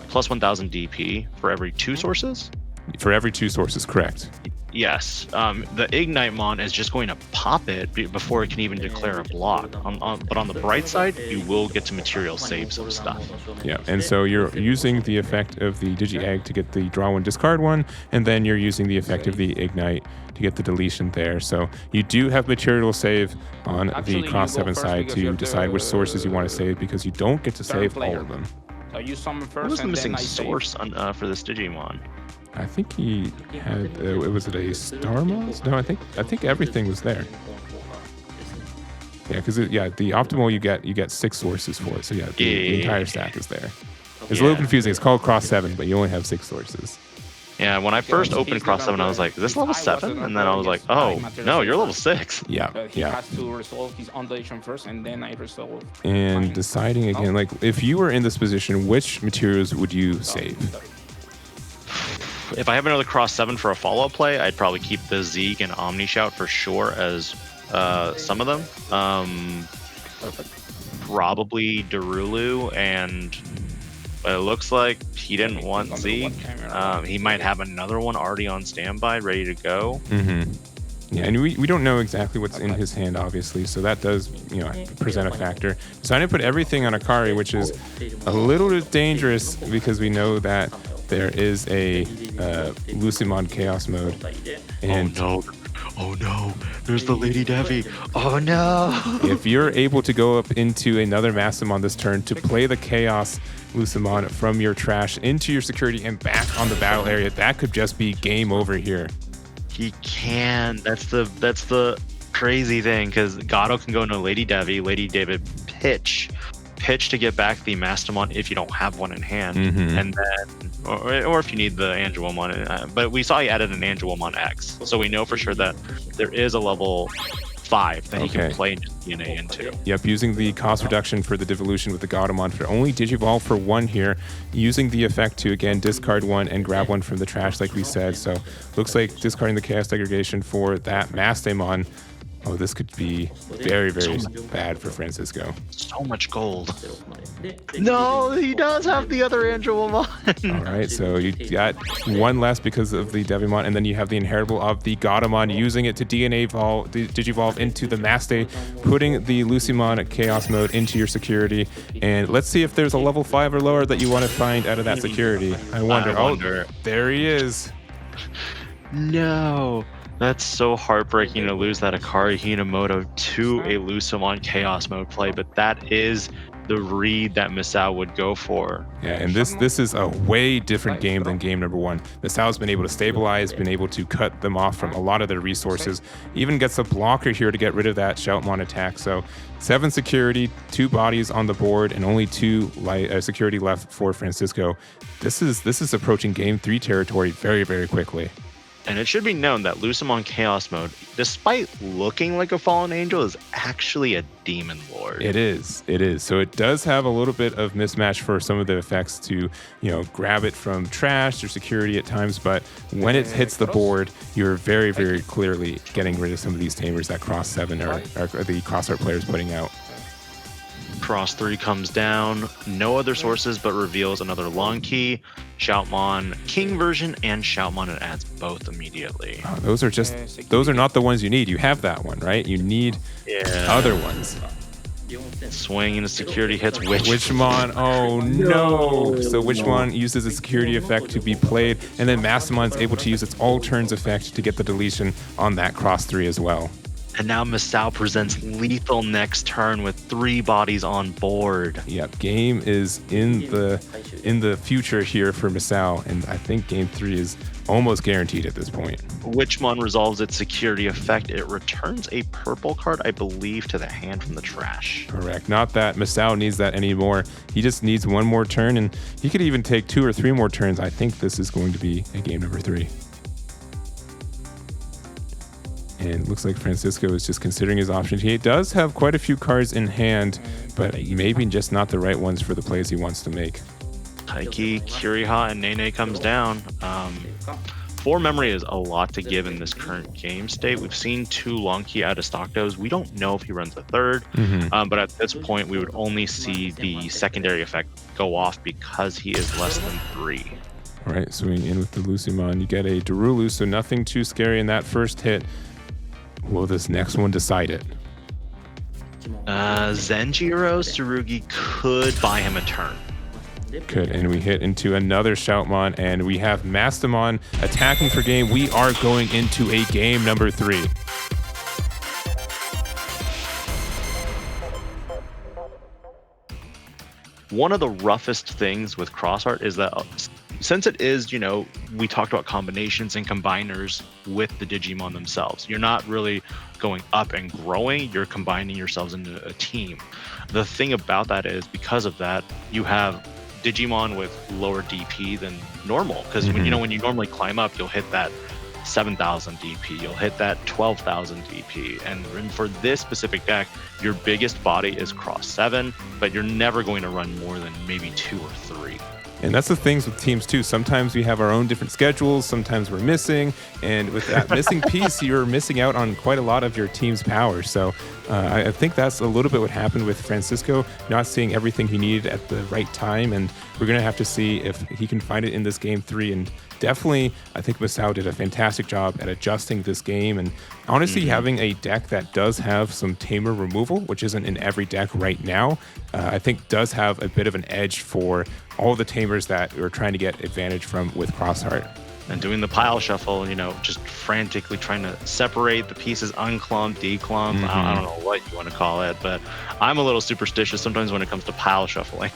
plus 1000 DP for every 2 sources? For every 2 sources, correct. Yes, the Ignitemon is just going to pop it before it can even declare a block. But on the bright side, you will get to material save some stuff. Yeah, and so you're using the effect of the Digi-Egg to get the draw 1, discard 1, and then you're using the effect of the Ignite to get the deletion there. So you do have material save on the Cross 7 side to decide which sources you want to save, because you don't get to save all of them. So you summon first. What was the and then missing I source for this Digimon? I think he had, was it a Starmos? No, I think everything was there. Yeah, because the optimal you get 6 sources for it. So yeah, the entire stack is there. It's a little confusing. It's called Cross 7, but you only have 6 sources. Yeah, when I first opened Cross 7, I was like, is this level 7? And then I was like, oh, no, you're level 6. Yeah, He has to resolve his undeletion first, and then I resolve. And deciding again, like, if you were in this position, which materials would you save? If I have another Cross 7 for a follow-up play, I'd probably keep the Zeeg and Omni Shout for sure as some of them. Probably Darulu, and it looks like he didn't want Zeeg. He might have another one already on standby, ready to go. Yeah, and we don't know exactly what's in his hand, obviously, so that does, present a factor. So I'm going to put everything on Akari, which is a little bit dangerous because we know that there is a Lucimon Chaos mode. And Oh no, there's the Lady Devi. Oh no. if you're able to go up into another Mastamon this turn to play the Chaos Lucimon from your trash into your security and back on the battle area, that could just be game over here. He can. That's the crazy thing, because Gato can go into Lady Devi, Lady David pitch to get back the Mastamon if you don't have one in hand, and then or if you need the Angelomon. But we saw he added an Angelomon X, so we know for sure that there is a level 5 that he can play DNA into. Yep, using the cost reduction for the devolution with the Gatomon for only Digivolve for 1 here, using the effect to again discard 1 and grab 1 from the trash like we said. So looks like discarding the Chaos Degradation for that Mastamon. Oh, this could be very, very bad for Francisco. So much gold. No, he does have the other Angelomon. All right, so you got 1 less because of the Devimon, and then you have the inheritable of the Gatomon, using it to Digivolve into the Maste, putting the Lucimon Chaos mode into your security. And let's see if there's a level 5 or lower that you want to find out of that security. I wonder. Oh, there he is. No. That's so heartbreaking to lose that Akari Hinamoto to a Lucimon Chaos mode play, but that is the read that Misao would go for. Yeah, and this is a way different game than game number 1. Misao's been able to stabilize, been able to cut them off from a lot of their resources, even gets a blocker here to get rid of that Shoutmon attack. So 7 security, 2 bodies on the board, and only 2 security left for Francisco. This is approaching game 3 territory very, very quickly. And it should be known that Lucimon Chaos mode, despite looking like a fallen angel, is actually a demon lord. It is. So it does have a little bit of mismatch for some of the effects to, grab it from trash or security at times. But when it hits the board, you're very, very clearly getting rid of some of these tamers that Cross 7 or the Crossart players putting out. Cross 3 comes down, no other sources, but reveals another long key, Shoutmon King version, and Shoutmon, and adds both immediately. Oh, those are not the ones you need. You have that one, right? You need other ones. Swing into security hits Witchmon. Oh no! So Witchmon uses a security effect to be played, and then Mastamon's able to use its all turns effect to get the deletion on that Cross 3 as well. And now Misao presents lethal next turn with 3 bodies on board. Yep, game is in the future here for Misao, and I think game 3 is almost guaranteed at this point. Witchmon resolves its security effect. It returns a purple card, I believe, to the hand from the trash. Correct. Not that Misao needs that anymore. He just needs 1 more turn, and he could even take 2 or 3 more turns. I think this is going to be a game number 3. And it looks like Francisco is just considering his options. He does have quite a few cards in hand, but maybe just not the right ones for the plays he wants to make. Taiki, Kiriha, and Nene comes down. 4 memory is a lot to give in this current game state. We've seen 2 long key out of stock does. We don't know if he runs a 3rd, but at this point, we would only see the secondary effect go off because he is less than 3. All right, swinging in with the Lucimon. You get a Darulu, so nothing too scary in that first hit. Will this next one decide it? Zenjiro Tsurugi could buy him a turn. Could, and we hit into another Shoutmon, and we have Mastamon attacking for game. We are going into a game number 3. One of the roughest things with Crossart is that since it is, we talked about combinations and combiners with the Digimon themselves. You're not really going up and growing, you're combining yourselves into a team. The thing about that is, because of that, you have Digimon with lower DP than normal. Because when you normally climb up, you'll hit that 7,000 DP, you'll hit that 12,000 DP. And for this specific deck, your biggest body is Cross 7, but you're never going to run more than maybe 2 or 3. And that's the things with teams too. Sometimes we have our own different schedules. Sometimes we're missing. And with that missing piece, you're missing out on quite a lot of your team's power. So I think that's a little bit what happened with Francisco, not seeing everything he needed at the right time. And we're going to have to see if he can find it in this game 3. And definitely, I think Masao did a fantastic job at adjusting this game. And honestly, having a deck that does have some tamer removal, which isn't in every deck right now, I think does have a bit of an edge for all the tamers that we're trying to get advantage from with Crossheart. And doing the pile shuffle, just frantically trying to separate the pieces, unclump, declump. I don't know what you want to call it, but I'm a little superstitious sometimes when it comes to pile shuffling.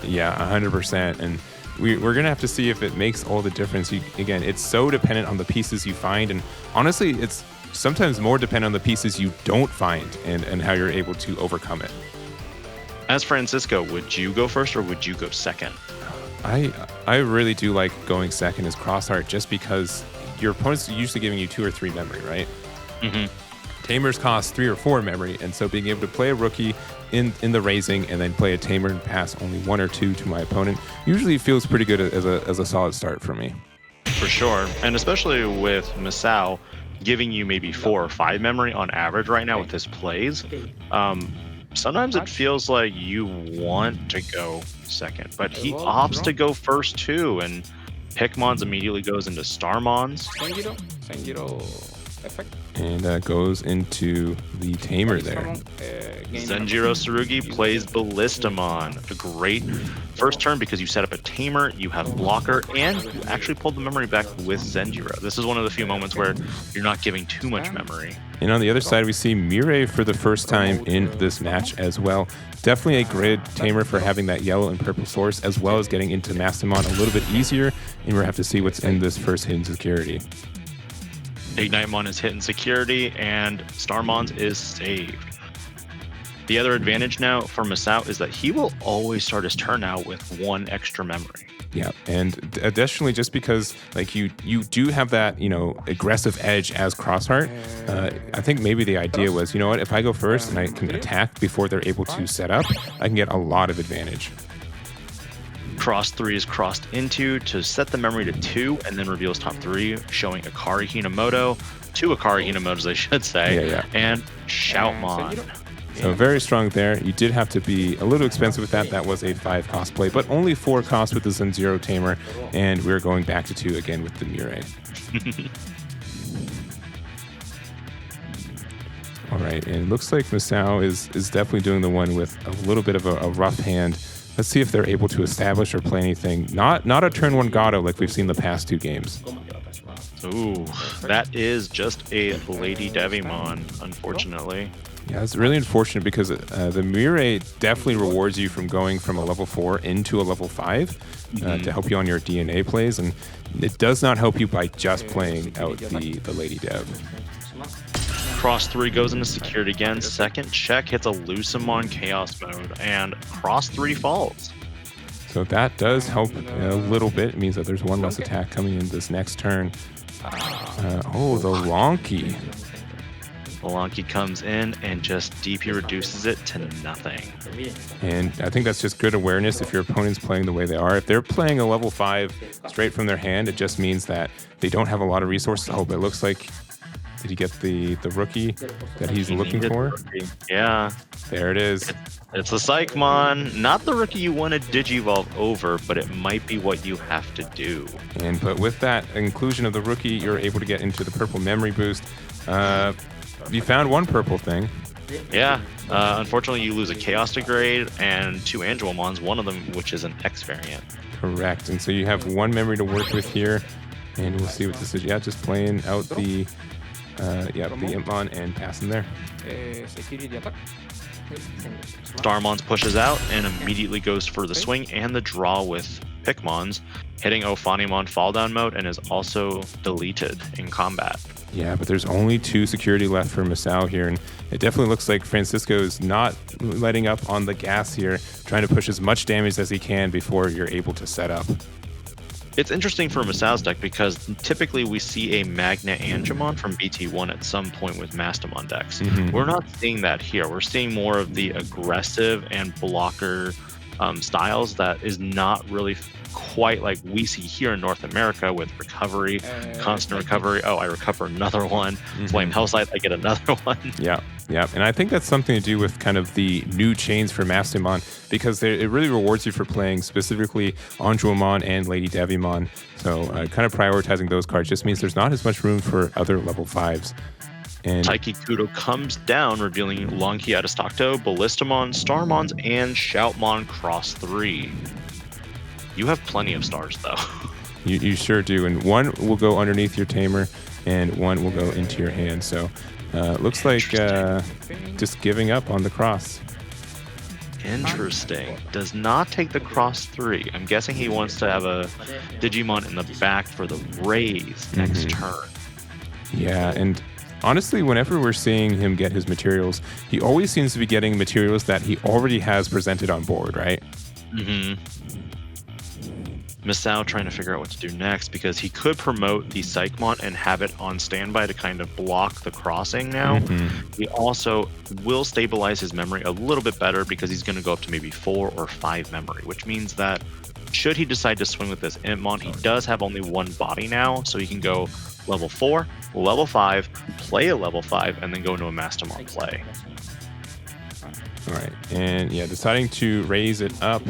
Yeah, 100%. And we're going to have to see if it makes all the difference. Again, it's so dependent on the pieces you find. And honestly, it's sometimes more dependent on the pieces you don't find and how you're able to overcome it. As Francisco, would you go first or would you go second? I really do like going second as Crossheart just because your opponent's usually giving you 2 or 3 memory, right? Tamers cost 3 or 4 memory, and so being able to play a rookie in the raising and then play a tamer and pass only 1 or 2 to my opponent usually feels pretty good as a solid start for me. For sure, and especially with Masao giving you maybe 4 or 5 memory on average right now with his plays. Sometimes it feels like you want to go second, but he opts to go first too, and Pikmons immediately goes into Starmons. Senjiro effect. And goes into the tamer there. Zenjiro Tsurugi plays Ballistamon. A great first turn because you set up a tamer, you have blocker, and you actually pulled the memory back with Zenjiro. This is one of the few moments where you're not giving too much memory. And on the other side, we see Mirai for the first time in this match as well. Definitely a great tamer for having that yellow and purple source, as well as getting into Mastamon a little bit easier. And we'll have to see what's in this first hidden security. Ignitemon is hidden security, and Starmons is saved. The other advantage now for Masao is that he will always start his turn out with 1 extra memory. Yeah, and additionally, just because you do have that aggressive edge as Crossheart, I think maybe the idea was, if I go first and I can attack before they're able to set up, I can get a lot of advantage. Cross 3 is crossed into to set the memory to 2 and then reveals top 3, showing Akari Hinamoto, 2 Akari Hinamotos, I should say, and Shoutmon. So very strong there. You did have to be a little expensive with that. That was a 5 cost play, but only 4 cost with the Zen-Zero Tamer, and we're going back to 2 again with the Mirai. All right, and it looks like Masao is definitely doing the one with a little bit of a rough hand. Let's see if they're able to establish or play anything. Not a turn 1 Gato like we've seen the past 2 games. Ooh, that is just a Lady Devimon, unfortunately. Yeah, it's really unfortunate because the Mirai definitely rewards you from going from a level 4 into a level 5 to help you on your DNA plays, and it does not help you by just playing out the Lady Dev. Cross 3 goes into security again. Second check hits a Lucemon Chaos mode, and Cross 3 falls. So that does help a little bit. It means that there's 1 less attack coming in this next turn. The Lonky. The Lonky comes in and just DP reduces it to nothing. And I think that's just good awareness if your opponent's playing the way they are. If they're playing a level 5 straight from their hand, it just means that they don't have a lot of resources. Oh, but it looks like... Did he get the rookie that he's looking for? Yeah. There it is. It's the Psychmon. Not the rookie you want to Digivolve over, but it might be what you have to do. But with that inclusion of the rookie, you're able to get into the purple memory boost. You found 1 purple thing. Yeah. Unfortunately, you lose a Chaos Degrade and 2 Angelmons, one of them which is an X variant. Correct. And so you have 1 memory to work with here. And we'll see what this is. Yeah, just playing out the Impmon and passing there. Starmons pushes out and immediately goes for the swing and the draw with Pikmons, hitting Ophanimon fall down mode, and is also deleted in combat. Yeah, but there's only 2 security left for Masao here, and it definitely looks like Francisco is not letting up on the gas here, trying to push as much damage as he can before you're able to set up. It's interesting for Masao's deck because typically we see a Magna Angemon from BT1 at some point with Mastamon decks. We're not seeing that here. We're seeing more of the aggressive and blocker styles that is not really quite like we see here in North America with recovery, constant recovery. Oh, I recover another one. Flame Hellscythe, I get another one. Yeah, yeah. And I think that's something to do with kind of the new chains for Mastamon, because it really rewards you for playing specifically Anjuamon and Lady Devimon. So kind of prioritizing those cards just means there's not as much room for other level 5s. And Taiki Kudo comes down, revealing Lonki Aristocto, Ballistamon, Starmons, and Shoutmon Cross 3. You have plenty of stars, though. You sure do. And one will go underneath your tamer, and one will go into your hand. So looks like just giving up on the cross. Interesting. Does not take the Cross 3. I'm guessing he wants to have a Digimon in the back for the raise next turn. Yeah, and honestly, whenever we're seeing him get his materials, he always seems to be getting materials that he already has presented on board, right? Misao trying to figure out what to do next, because he could promote the Psychmon and have it on standby to kind of block the crossing now. He also will stabilize his memory a little bit better because he's going to go up to maybe 4 or 5 memory, which means that should he decide to swing with this Impmon, he does have only one body now, so he can go level 4, level 5, play a level 5, and then go into a Mastamon play. All right, and yeah, deciding to raise it up.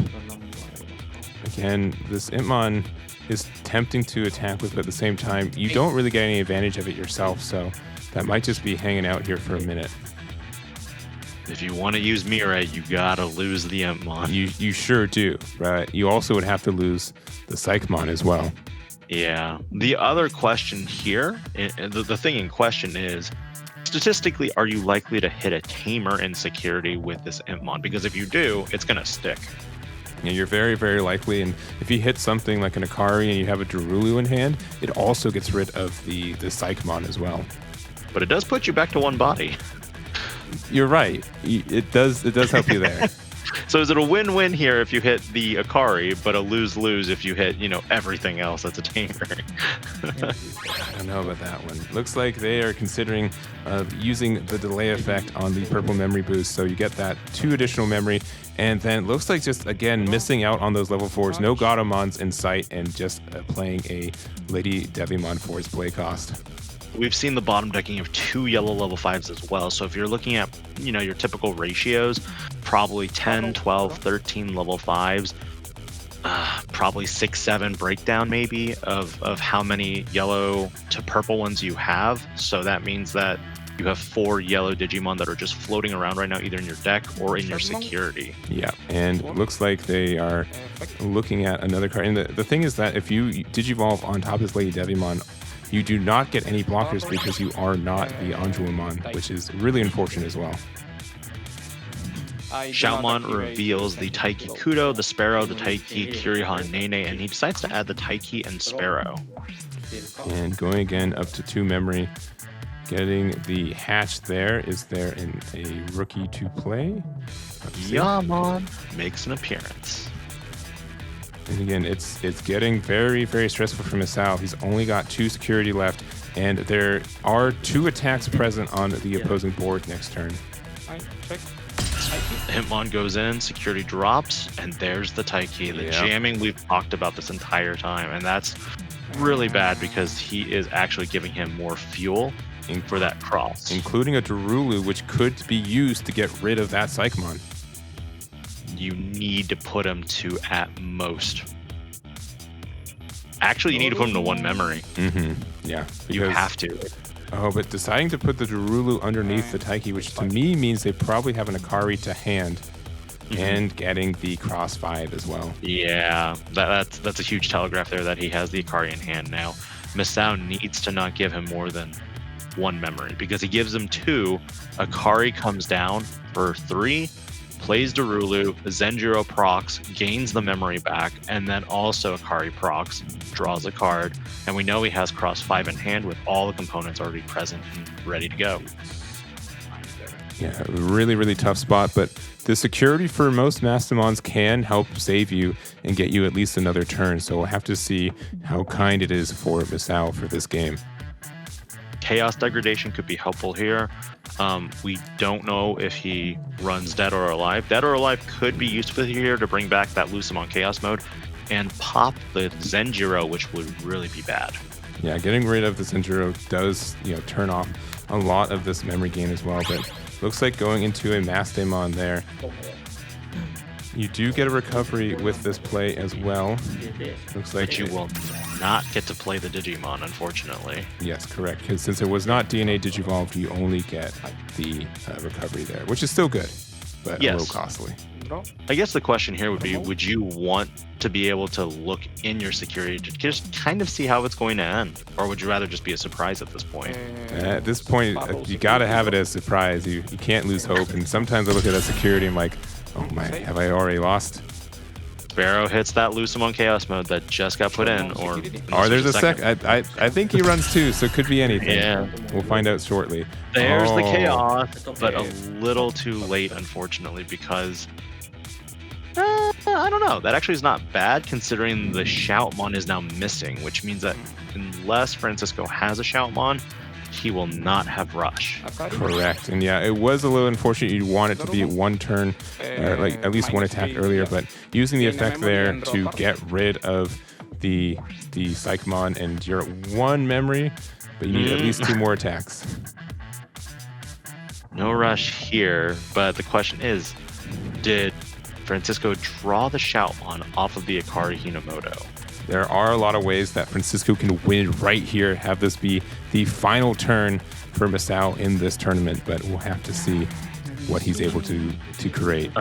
Again, this Impmon is tempting to attack with, but at the same time, you don't really get any advantage of it yourself, so that might just be hanging out here for a minute. If you want to use Mirai, you gotta lose the Impmon. You sure do, right? You also would have to lose the Psychmon as well. Yeah. The other question here, the thing in question is, statistically, are you likely to hit a tamer in security with this Impmon? Because if you do, it's gonna stick. Yeah, you're very, very likely, and if you hit something like an Akari and you have a Darulu in hand, it also gets rid of the Psychmon as well. But it does put you back to one body. You're right. It does help you there. So is it a win-win here if you hit the Akari, but a lose-lose if you hit, everything else that's a tamer? I don't know about that one. Looks like they are considering using the delay effect on the purple memory boost, so you get that 2 additional memory, and then looks like just, again, missing out on those level 4s. No Gatomons in sight, and just playing a Lady Devimon for his play cost. We've seen the bottom decking of 2 yellow level 5s as well. So if you're looking at, your typical ratios, probably 10, 12, 13 level 5s, probably 6, 7 breakdown maybe of how many yellow to purple ones you have. So that means that you have 4 yellow Digimon that are just floating around right now, either in your deck or in your security. Yeah, and looks like they are looking at another card. And the thing is that if you Digivolve on top of this Lady Devimon, you do not get any blockers because you are not the Anjuamon, which is really unfortunate as well. Shoutmon reveals the Taiki Kudo, the Sparrow, the Taiki, Kiriha, and Nene, and he decides to add the Taiki and Sparrow. And going again up to 2 memory, getting the hatch there. Is there a rookie to play? Yamon makes an appearance. And again, it's getting very, very stressful for Misao. He's only got 2 security left, and there are 2 attacks present on the opposing board next turn. Hitmon goes in, security drops, and there's the Taiki. The jamming, we've talked about this entire time, and that's really bad because he is actually giving him more fuel for that cross. Including a Darulu, which could be used to get rid of that Psychmon. You need to put him to at most. Actually, you need to put him to 1 memory. Yeah. You have to. Oh, but deciding to put the Darulu underneath the Taiki, which to me means they probably have an Akari to hand, and getting the cross 5 as well. Yeah, that's a huge telegraph there that he has the Akari in hand now. Misao needs to not give him more than 1 memory, because he gives him 2. Akari comes down for 3. Plays Darulu, Zenjiro procs, gains the memory back, and then also Akari procs, draws a card, and we know he has cross 5 in hand with all the components already present and ready to go. Yeah, really, really tough spot, but the security for most Mastamons can help save you and get you at least another turn, so we'll have to see how kind it is for Misao for this game. Chaos Degradation could be helpful here. We don't know if he runs Dead or Alive. Dead or Alive could be useful here to bring back that Lucemon Chaos mode and pop the Zenjiro, which would really be bad. Yeah, getting rid of the Zenjiro does, turn off a lot of this memory gain as well, but looks like going into a Mastemon there. You do get a recovery with this play as well. Looks like But you will not get to play the Digimon, unfortunately. Yes, correct. Because since it was not DNA Digivolved, you only get the recovery there, which is still good, but a little costly. I guess the question here would be, would you want to be able to look in your security to just kind of see how it's going to end? Or would you rather just be a surprise at this point? At this point, you got to have it as a surprise. You can't lose hope. And sometimes I look at that security and I'm like, oh my, have I already lost? Sparrow hits that Lucemon Chaos mode that just got put in, or there's a second. I think he runs too, so it could be anything. Yeah. We'll find out shortly. There's the Chaos, but a little too late, unfortunately, because I don't know. That actually is not bad, considering the Shoutmon is now missing, which means that unless Francisco has a Shoutmon, he will not have Rush. Correct. And yeah, it was a little unfortunate. You'd want it to be one turn, like at least one attack earlier, but using the effect there to get rid of the Psychmon, and you're at 1 memory, but you need at least 2 more attacks. No Rush here, but the question is, did Francisco draw the Shoutmon off of the Akari Hinomoto? There are a lot of ways that Francisco can win right here, have this be the final turn for Masao in this tournament, but we'll have to see what he's able to create.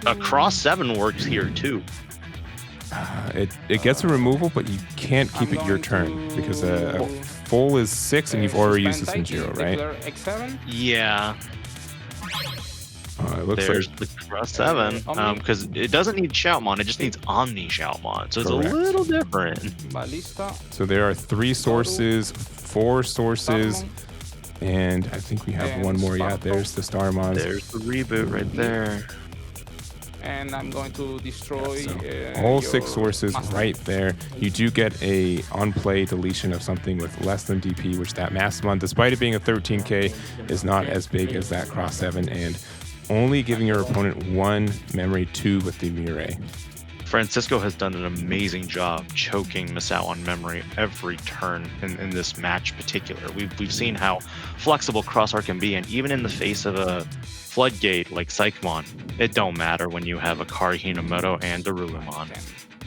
A cross 7 works here too. It gets a removal, but you can't keep it your turn because a full is 6 and you've already used the Zenjiro, right? Yeah. It looks There's like the cross 7, because it doesn't need Shoutmon, it just needs Omni Shoutmon, so it's a little different. So there are 3 sources, 4 sources, and I think we have one more. Yeah, there's the Starmons. There's the reboot right there. And I'm going to destroy all 6 sources right there. You do get a on-play deletion of something with less than DP, which that Mastemon, despite it being a 13k, is not as big as that cross 7, and only giving your opponent 1 memory 2 with the Mirai. Francisco has done an amazing job choking Masao on memory every turn in this match particular. We've seen how flexible Crossart can be, and even in the face of a floodgate like Psychmon, it don't matter when you have Akari Hinomoto and Darulumon.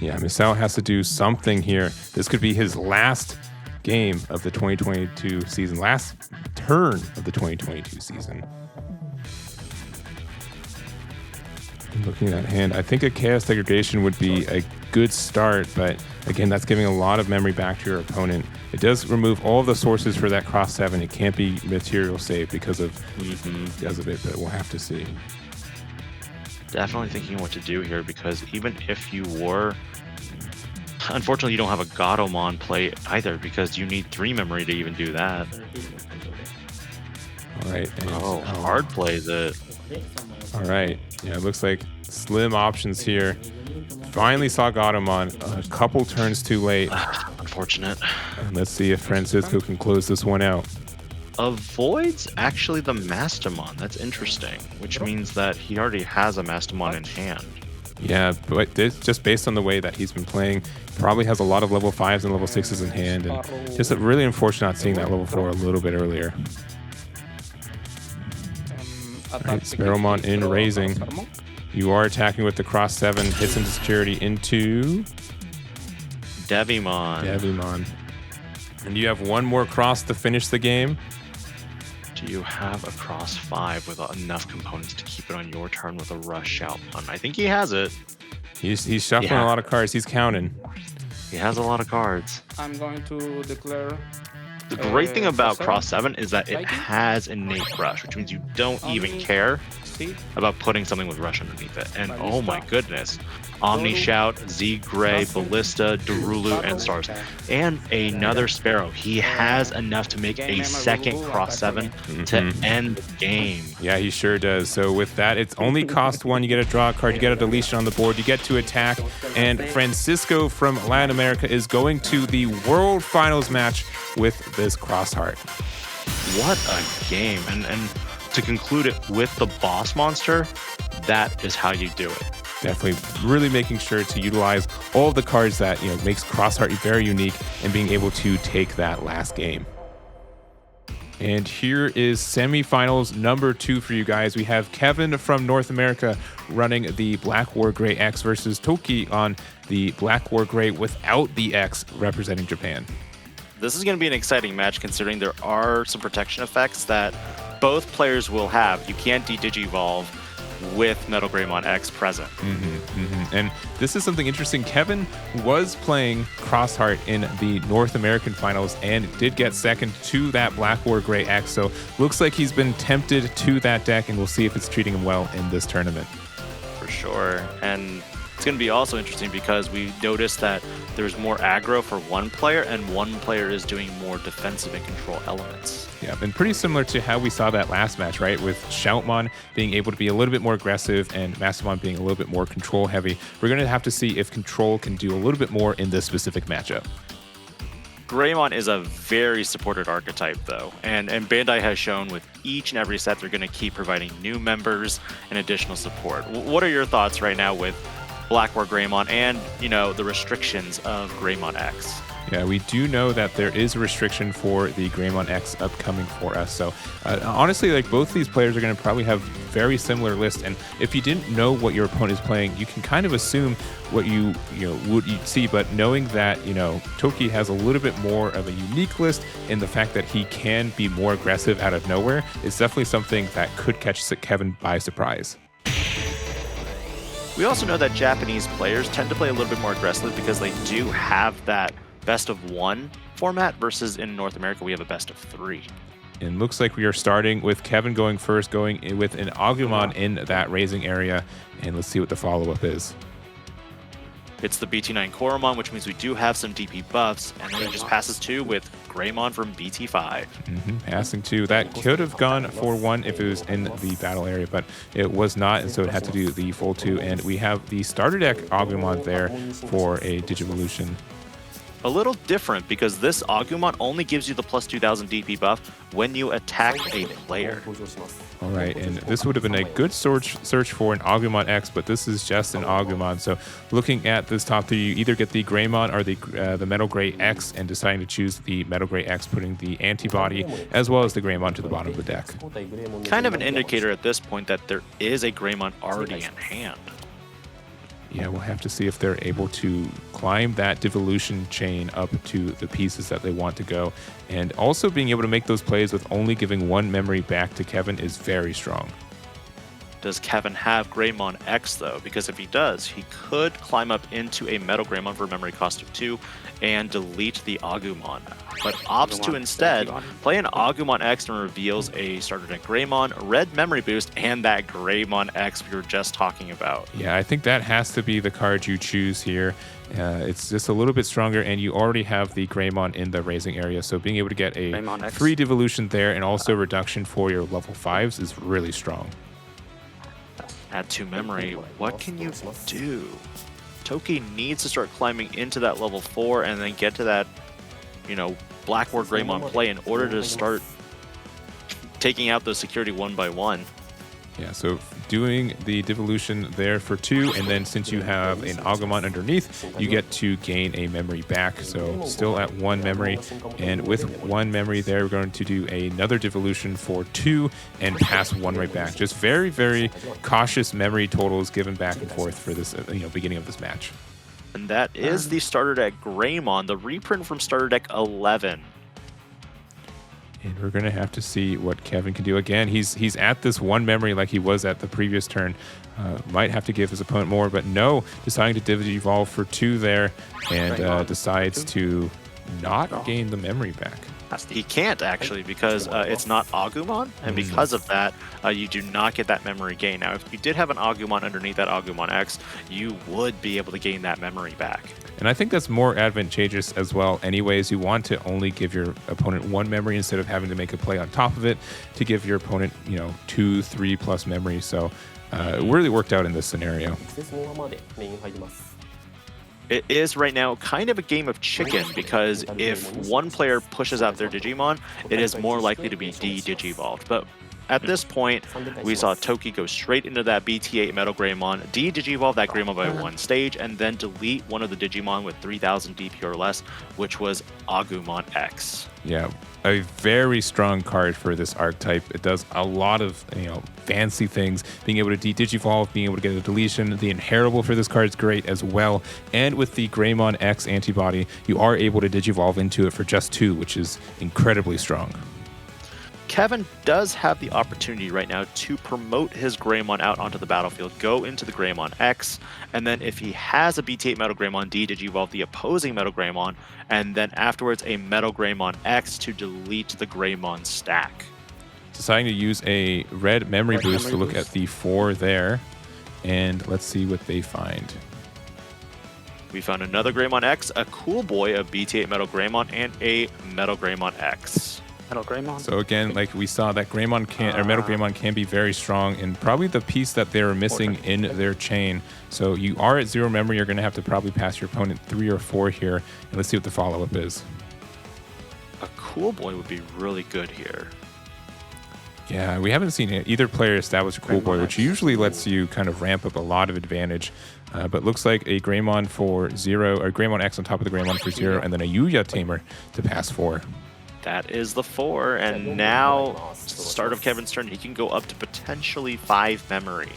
Yeah, Masao has to do something here. This could be his last game of the 2022 season, last turn of the 2022 season. Looking at that hand, I think a Chaos Degradation would be a good start, but again, that's giving a lot of memory back to your opponent. It does remove all of the sources for that cross 7. It can't be material save because of it, but we'll have to see. Definitely thinking what to do here, because even if you were... Unfortunately, you don't have a Gatomon play either, because you need 3 memory to even do that. All right. Hard plays it. All right. Yeah, it looks like slim options here. Finally saw Gatomon a couple turns too late. Unfortunate. And let's see if Francisco can close this one out. Avoids actually the Mastemon. That's interesting, which means that he already has a Mastemon in hand. Yeah, but this, just based on the way that he's been playing, probably has a lot of level 5s and level 6s in hand, and just really unfortunate not seeing that level 4 a little bit earlier. All right, Sparrowmon in raising. You are attacking with the cross 7, hits into security into Devimon. And you have 1 more cross to finish the game. Do you have a cross 5 with enough components to keep it on your turn with a rush Shoutmon? I think he has it. He's shuffling a lot of cards. He's counting. He has a lot of cards. I'm going to declare... The great thing about Cross 7 is that it has innate Rush, which means you don't even care about putting something with Rush underneath it. And oh my goodness, Omni Shout, Z Gray, Ballista, Darulu, and Stars. And another Sparrow. He has enough to make a second Cross 7 to end the game. Yeah, he sure does. So with that, it's only cost 1. You get a draw card, you get a deletion on the board, you get to attack. And Francisco from Latin America is going to the World Finals match with this Crossheart. What a game. And to conclude it with the boss monster, that is how you do it. Definitely really making sure to utilize all of the cards that, makes Crossheart very unique and being able to take that last game. And here is semifinals number 2 for you guys. We have Kevin from North America running the Black War Gray X versus Toki on the Black War Gray without the X representing Japan. This is going to be an exciting match considering there are some protection effects that both players will have. You can't de-digivolve with Metal Greymon X present. And this is something interesting. Kevin was playing Crossheart in the North American finals and did get second to that Black War Gray X. So looks like he's been tempted to that deck, and we'll see if it's treating him well in this tournament. For sure. And it's going to be also interesting because we noticed that there's more aggro for one player and one player is doing more defensive and control elements. Yeah, and pretty similar to how we saw that last match, right? With Shoutmon being able to be a little bit more aggressive and Mastermon being a little bit more control heavy. We're going to have to see if control can do a little bit more in this specific matchup. Greymon is a very supported archetype though, and Bandai has shown with each and every set they're going to keep providing new members and additional support. What are your thoughts right now with Black War Greymon and, the restrictions of Greymon X? Yeah, we do know that there is a restriction for the Greymon X upcoming for us. So honestly, both these players are going to probably have very similar lists. And if you didn't know what your opponent is playing, you can kind of assume what you'd see. But knowing that, Toki has a little bit more of a unique list in the fact that he can be more aggressive out of nowhere is definitely something that could catch Kevin by surprise. We also know that Japanese players tend to play a little bit more aggressively because they do have that best of 1 format versus in North America we have a best of 3. And looks like we are starting with Kevin going first, going with an Agumon in that raising area. And let's see what the follow-up is. It's the BT9 Koromon, which means we do have some DP buffs, and then it just passes 2 with Greymon from BT5. Passing 2. That could have gone for 1 if it was in the battle area, but it was not, and so it had to do the full 2. And we have the starter deck Agumon there for a Digivolution. A little different because this Agumon only gives you the plus 2000 DP buff when you attack a player. All right, and this would have been a good search for an Agumon X, but this is just an Agumon. So looking at this top 3, you either get the Greymon or the Metal Gray X, and deciding to choose the Metal Gray X, putting the antibody as well as the Greymon to the bottom of the deck. Kind of an indicator at this point that there is a Greymon already in hand. Yeah, we'll have to see if they're able to climb that devolution chain up to the pieces that they want to go. And also being able to make those plays with only giving 1 memory back to Kevin is very strong. Does Kevin have Greymon X though? Because if he does, he could climb up into a Metal Greymon for a memory cost of 2 and delete the Agumon. But opts to instead play an Agumon X and reveals a starter deck Greymon, red memory boost, and that Greymon X we were just talking about. Yeah, I think that has to be the card you choose here. It's just a little bit stronger, and you already have the Greymon in the raising area, so being able to get a free devolution there and also reduction for your level 5s is really strong. Add 2 memory, what can you do? Toki needs to start climbing into that level 4 and then get to that, Black War Greymon play in order to start taking out those security 1 by 1. Yeah, so doing the devolution there for 2, and then since you have an Agumon underneath, you get to gain a memory back. So still at 1 memory, and with 1 memory there, we're going to do another devolution for 2 and pass 1 right back. Just very, very cautious memory totals given back and forth for this, beginning of this match. And that is the starter deck Greymon, the reprint from starter deck 11. And we're going to have to see what Kevin can do. Again, he's at this 1 memory like he was at the previous turn. Might have to give his opponent more, but no, deciding to Digivolve for 2 there, and decides to not gain the memory back. He can't actually because it's not Agumon, and because of that, you do not get that memory gain. Now, if you did have an Agumon underneath that Agumon X, you would be able to gain that memory back. And I think that's more advantageous as well. Anyways, you want to only give your opponent 1 memory instead of having to make a play on top of it to give your opponent, 2, 3 plus memory. So it really worked out in this scenario. It is right now kind of a game of chicken because if one player pushes out their Digimon, it is more likely to be de-digivolved. But at this point, we saw Toki go straight into that BT8 Metal Greymon, de-Digivolve that Greymon by one stage, and then delete one of the Digimon with 3000 DP or less, which was Agumon X. Yeah, a very strong card for this archetype. It does a lot of fancy things. Being able to de-Digivolve, being able to get a deletion. The inheritable for this card is great as well. And with the Greymon X antibody, you are able to Digivolve into it for just 2, which is incredibly strong. Kevin does have the opportunity right now to promote his Greymon out onto the battlefield, go into the Greymon X, and then if he has a BT8 Metal Greymon, de-Digivolve the opposing Metal Greymon, and then afterwards a Metal Greymon X to delete the Greymon stack. Deciding to use a red memory boost to look at the 4 there, and let's see what they find. We found another Greymon X, a cool boy of BT8 Metal Greymon, and a Metal Greymon X. Metal Greymon. So again, like we saw, that Greymon Metal Greymon can be very strong, and probably the piece that they're missing in their chain. So you are at 0 memory. You're going to have to probably pass your opponent 3 or 4 here, and let's see what the follow-up is. A cool boy would be really good here. Yeah, we haven't seen either player establish a cool boy, which usually lets you kind of ramp up a lot of advantage. But looks like a Greymon for 0, or Greymon X on top of the Greymon for 0, and then a Yuya tamer to pass 4. That is the 4, and now, start of Kevin's turn, he can go up to potentially 5 memory.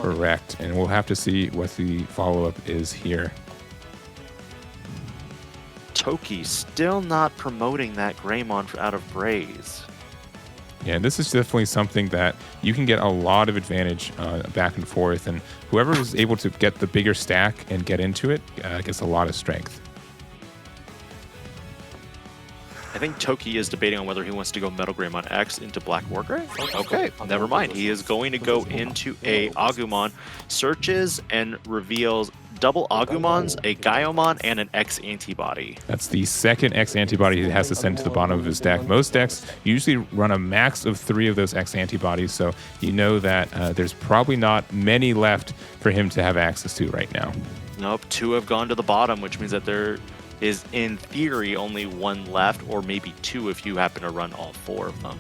Correct, and we'll have to see what the follow-up is here. Toki still not promoting that Greymon out of Braze. Yeah, this is definitely something that you can get a lot of advantage back and forth, and whoever is able to get the bigger stack and get into it gets a lot of strength. I think Toki is debating on whether he wants to go Metal Greymon X into Black Wargrave. Okay, never mind. He is going to go into a Agumon, searches and reveals double Agumons, a Gaiomon, and an X antibody. That's the second X antibody he has to send to the bottom of his deck. Most decks usually run a max of 3 of those X antibodies, so you know that there's probably not many left for him to have access to right now. Nope, 2 have gone to the bottom, which means that there is, in theory, only 1 left, or maybe 2 if you happen to run all 4 of them.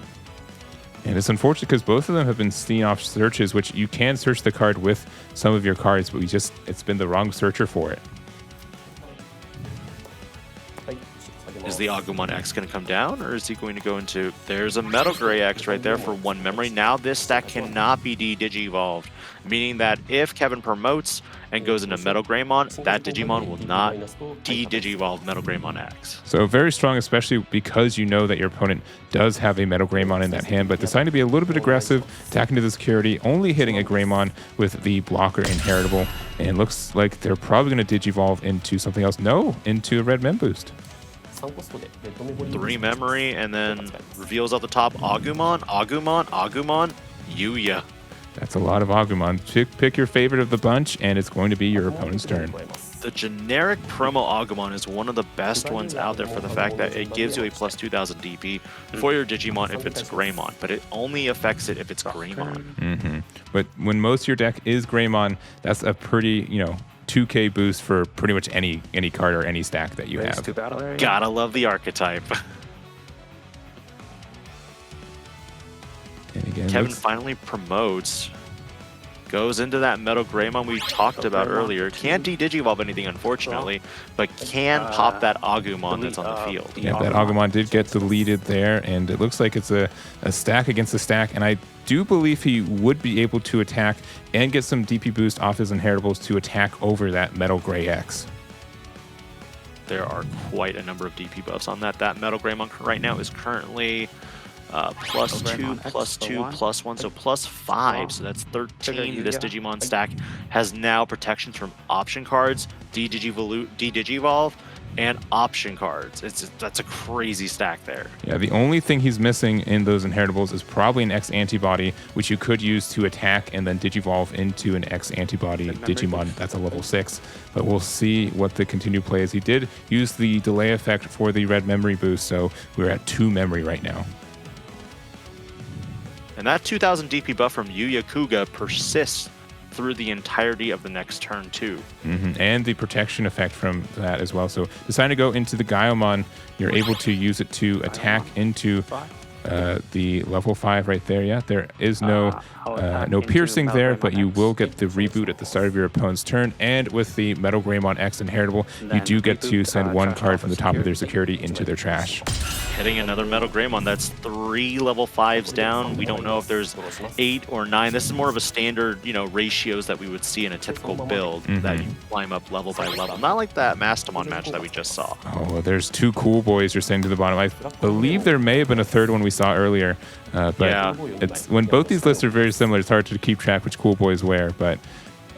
And it's unfortunate because both of them have been seen off searches, which you can search the card with some of your cards, but it's been the wrong searcher for it. Is the Agumon X going to come down, or is he going to go into... There's a Metal Gray X right there for 1 memory. Now this stack cannot be de-Digivolved, meaning that if Kevin promotes and goes into Metal Greymon, that Digimon will not de-Digivolve Metal Greymon X. So very strong, especially because you know that your opponent does have a Metal Greymon in that hand, but deciding to be a little bit aggressive, attacking to the security, only hitting a Greymon with the blocker inheritable, and looks like they're probably going to Digivolve into something else. No, into a red Mem Boost. 3 memory, and then reveals at the top Agumon, Yuya. That's a lot of Agumon. Pick your favorite of the bunch, and it's going to be your opponent's turn. The generic promo Agumon is one of the best ones out there for the fact that it gives you a plus 2000 DP for your Digimon if it's Greymon, but it only affects it if it's Greymon. But when most of your deck is Greymon, that's a pretty, 2k boost for pretty much any card or any stack that you have. Gotta love the archetype. And again, Kevin finally promotes, goes into that Metal Greymon we talked about earlier. Can't de-Digivolve anything, unfortunately, but can pop that Agumon that's on the field. Yeah, that Agumon did get deleted there, and it looks like it's a stack against a stack, and I do believe he would be able to attack and get some DP boost off his inheritables to attack over that Metal Gray X. There are quite a number of DP buffs on that. That Metal Greymon right now is currently plus 2, plus 2, plus 1, so plus 5, so that's 13. This Digimon stack has now protections from option cards, de-Digivolve, and option cards. That's a crazy stack there. Yeah, the only thing he's missing in those inheritables is probably an X antibody, which you could use to attack and then Digivolve into an X antibody Digimon. That's a level 6. But we'll see what the continued play is. He did use the delay effect for the red memory boost, so we're at 2 memory right now. And that 2000 DP buff from Yuya Kuga persists through the entirety of the next turn too. And the protection effect from that as well. So deciding to go into the Gaiomon, you're able to use it to attack into the level 5 right there. Yeah, there is no piercing there, but you will get the reboot at the start of your opponent's turn. And with the Metal Greymon X inheritable, you do get to send one card from the top of their security into their trash. Hitting another Metal Greymon. That's 3 level 5s down. We don't know if there's 8 or 9. This is more of a standard, ratios that we would see in a typical build that you climb up level by level. Not like that Mastamon match that we just saw. Oh, there's 2 cool boys you're saying to the bottom. I believe there may have been a third one we saw earlier, but it's when both these lists are very similar, it's hard to keep track which cool boys where. But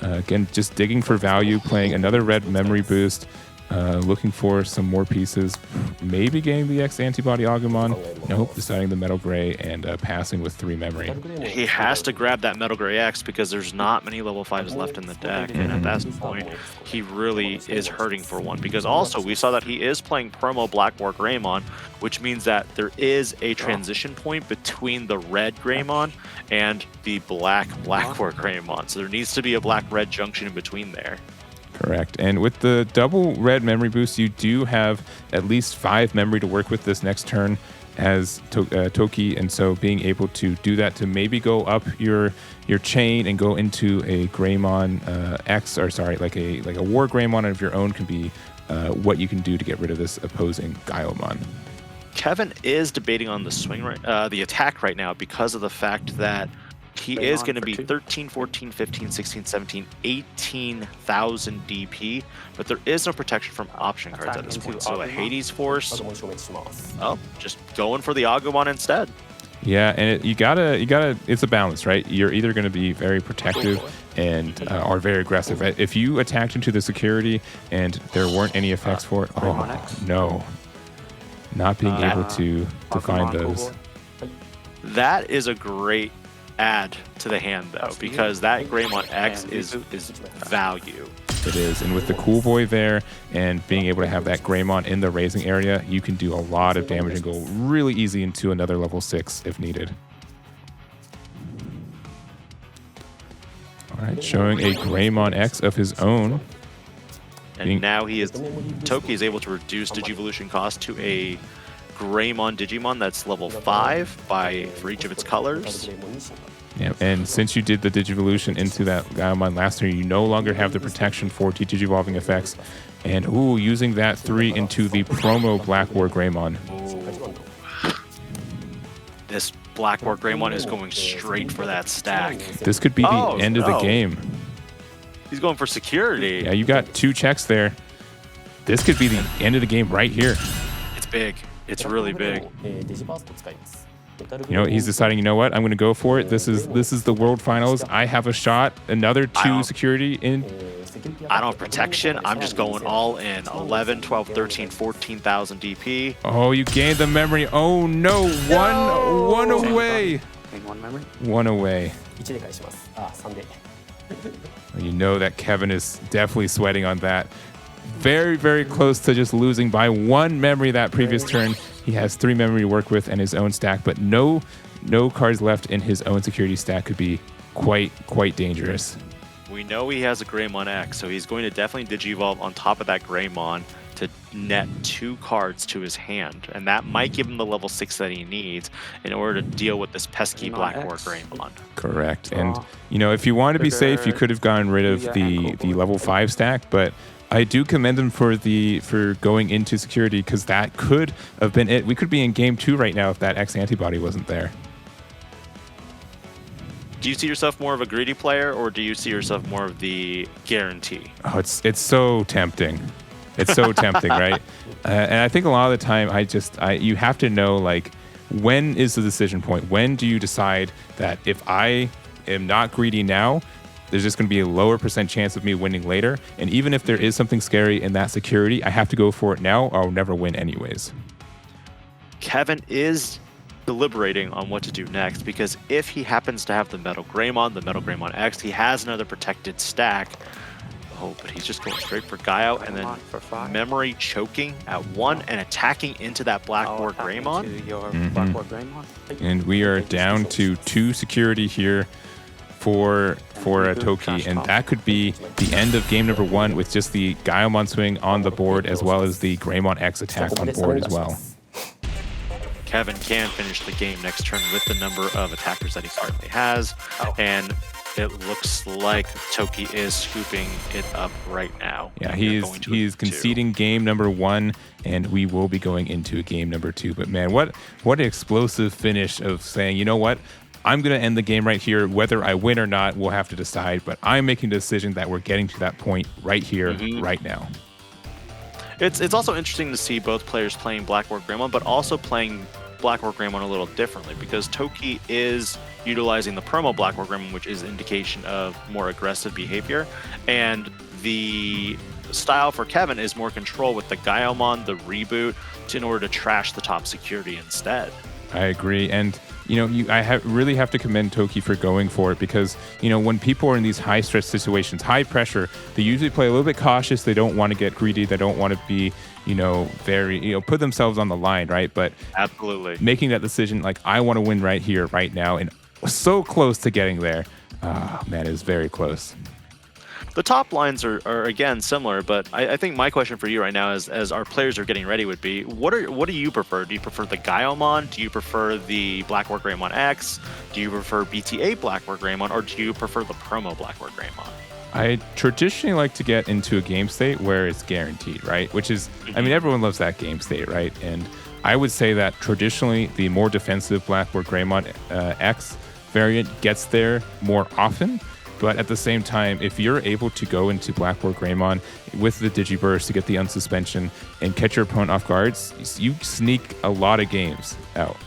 again, just digging for value, playing another red memory boost. Looking for some more pieces, maybe getting the X antibody Agumon. Nope, deciding the Metal Gray and passing with 3 memory. He has to grab that Metal Gray X because there's not many level 5s left in the deck, and at that point, he really is hurting for one. Because also, we saw that he is playing promo Black War Greymon, which means that there is a transition point between the red Greymon and the black War Greymon. So there needs to be a black-red junction in between there. Correct. And with the double red memory boost, you do have at least 5 memory to work with this next turn as Toki, and so being able to do that to maybe go up your chain and go into a Greymon X, or sorry, like a War Greymon of your own can be what you can do to get rid of this opposing Gaiomon. Kevin is debating on the swing the attack right now because of the fact that he is going to be 13, 14, 15, 16, 17, 18,000 DP, but there is no protection from option cards at this point. So a Hades Force, just going for the Agumon instead. Yeah, and you gotta, it's a balance, right? You're either going to be very protective and or very aggressive. If you attacked into the security and there weren't any effects for it, no. Not being able to find those. That is a great add to the hand, though, because that Greymon X is value. It is, and with the cool boy there and being able to have that Greymon in the raising area, you can do a lot of damage and go really easy into another level 6 if needed. All right, showing a Greymon X of his own. And now Toki is able to reduce Digivolution cost to a Greymon Digimon that's level 5 for each of its colors. Yeah, and since you did the Digivolution into that Gaiomon last turn, you no longer have the protection for Digivolving effects. And using that 3 into the promo Black War Greymon. This Black War Greymon is going straight for that stack. This could be the end of the game. He's going for security. Yeah, you got 2 checks there. This could be the end of the game right here. It's big. It's really big. He's deciding, what? I'm going to go for it. This is the World Finals. I have a shot. Another 2 security in. I don't have protection. I'm just going all in. 11, 12, 13, 14,000 DP. Oh, you gained the memory. Oh, no. One away. One away. You know that Kevin is definitely sweating on that. Very, very close to just losing by 1 memory that previous turn. He has 3 memory to work with and his own stack, but no cards left in his own security stack could be quite dangerous. We know he has a Greymon X, so he's going to definitely Digivolve on top of that Greymon to net 2 cards to his hand, and that might give him the level 6 that he needs in order to deal with this pesky Black War Greymon. Correct. And if you wanted to be safe, you could have gotten rid of the level 5 stack, but I do commend him for going into security, because that could have been it. We could be in game 2 right now if that X antibody wasn't there. Do you see yourself more of a greedy player, or do you see yourself more of the guarantee? Oh, it's so tempting. It's so tempting, right? And I think a lot of the time, you have to know, when is the decision point? When do you decide that if I am not greedy now, there's just going to be a lower % chance of me winning later? And even if there is something scary in that security, I have to go for it now, or I'll never win anyways. Kevin is deliberating on what to do next, because if he happens to have the Metal Greymon X, he has another protected stack. Oh, but he's just going straight for Gaio, and then memory choking at 1 and attacking into that Black War Greymon. And we are down to 2 security here for Toki, and that could be the end of game number 1 with just the Gaiomon swing on the board, as well as the Greymon X attack on board as well. Kevin can finish the game next turn with the number of attackers that he currently has. And it looks like Toki is scooping it up right now. Yeah, he's conceding game number 1, and we will be going into game number 2. But man, what an explosive finish of saying, you know what? I'm going to end the game right here. Whether I win or not, we'll have to decide. But I'm making the decision that we're getting to that point right here, right now. It's also interesting to see both players playing Black War Greymon, but also playing Black War Greymon a little differently, because Toki is utilizing the promo Black War Greymon, which is indication of more aggressive behavior, and the style for Kevin is more control with the Gaiomon, the reboot, in order to trash the top security instead. I agree, and I really have to commend Toki for going for it, because when people are in these high stress situations, high pressure, they usually play a little bit cautious. They don't want to get greedy. They don't want to be very put themselves on the line, right? But absolutely making that decision, like, I want to win right here, right now, and so close to getting there. Man, it was very close. The top lines are again similar, but I think my question for you right now, as our players are getting ready, would be what do you prefer? Do you prefer the Gaiomon? Do you prefer the Black War Greymon X? Do you prefer BTA Black War Greymon, or do you prefer the promo Black War Greymon? I traditionally like to get into a game state where it's guaranteed, right? Which is, I mean, everyone loves that game state, right? And I would say that traditionally the more defensive Black War Greymon X variant gets there more often. But at the same time, if you're able to go into Black War Greymon with the Digiburst to get the unsuspension and catch your opponent off guards, you sneak a lot of games out.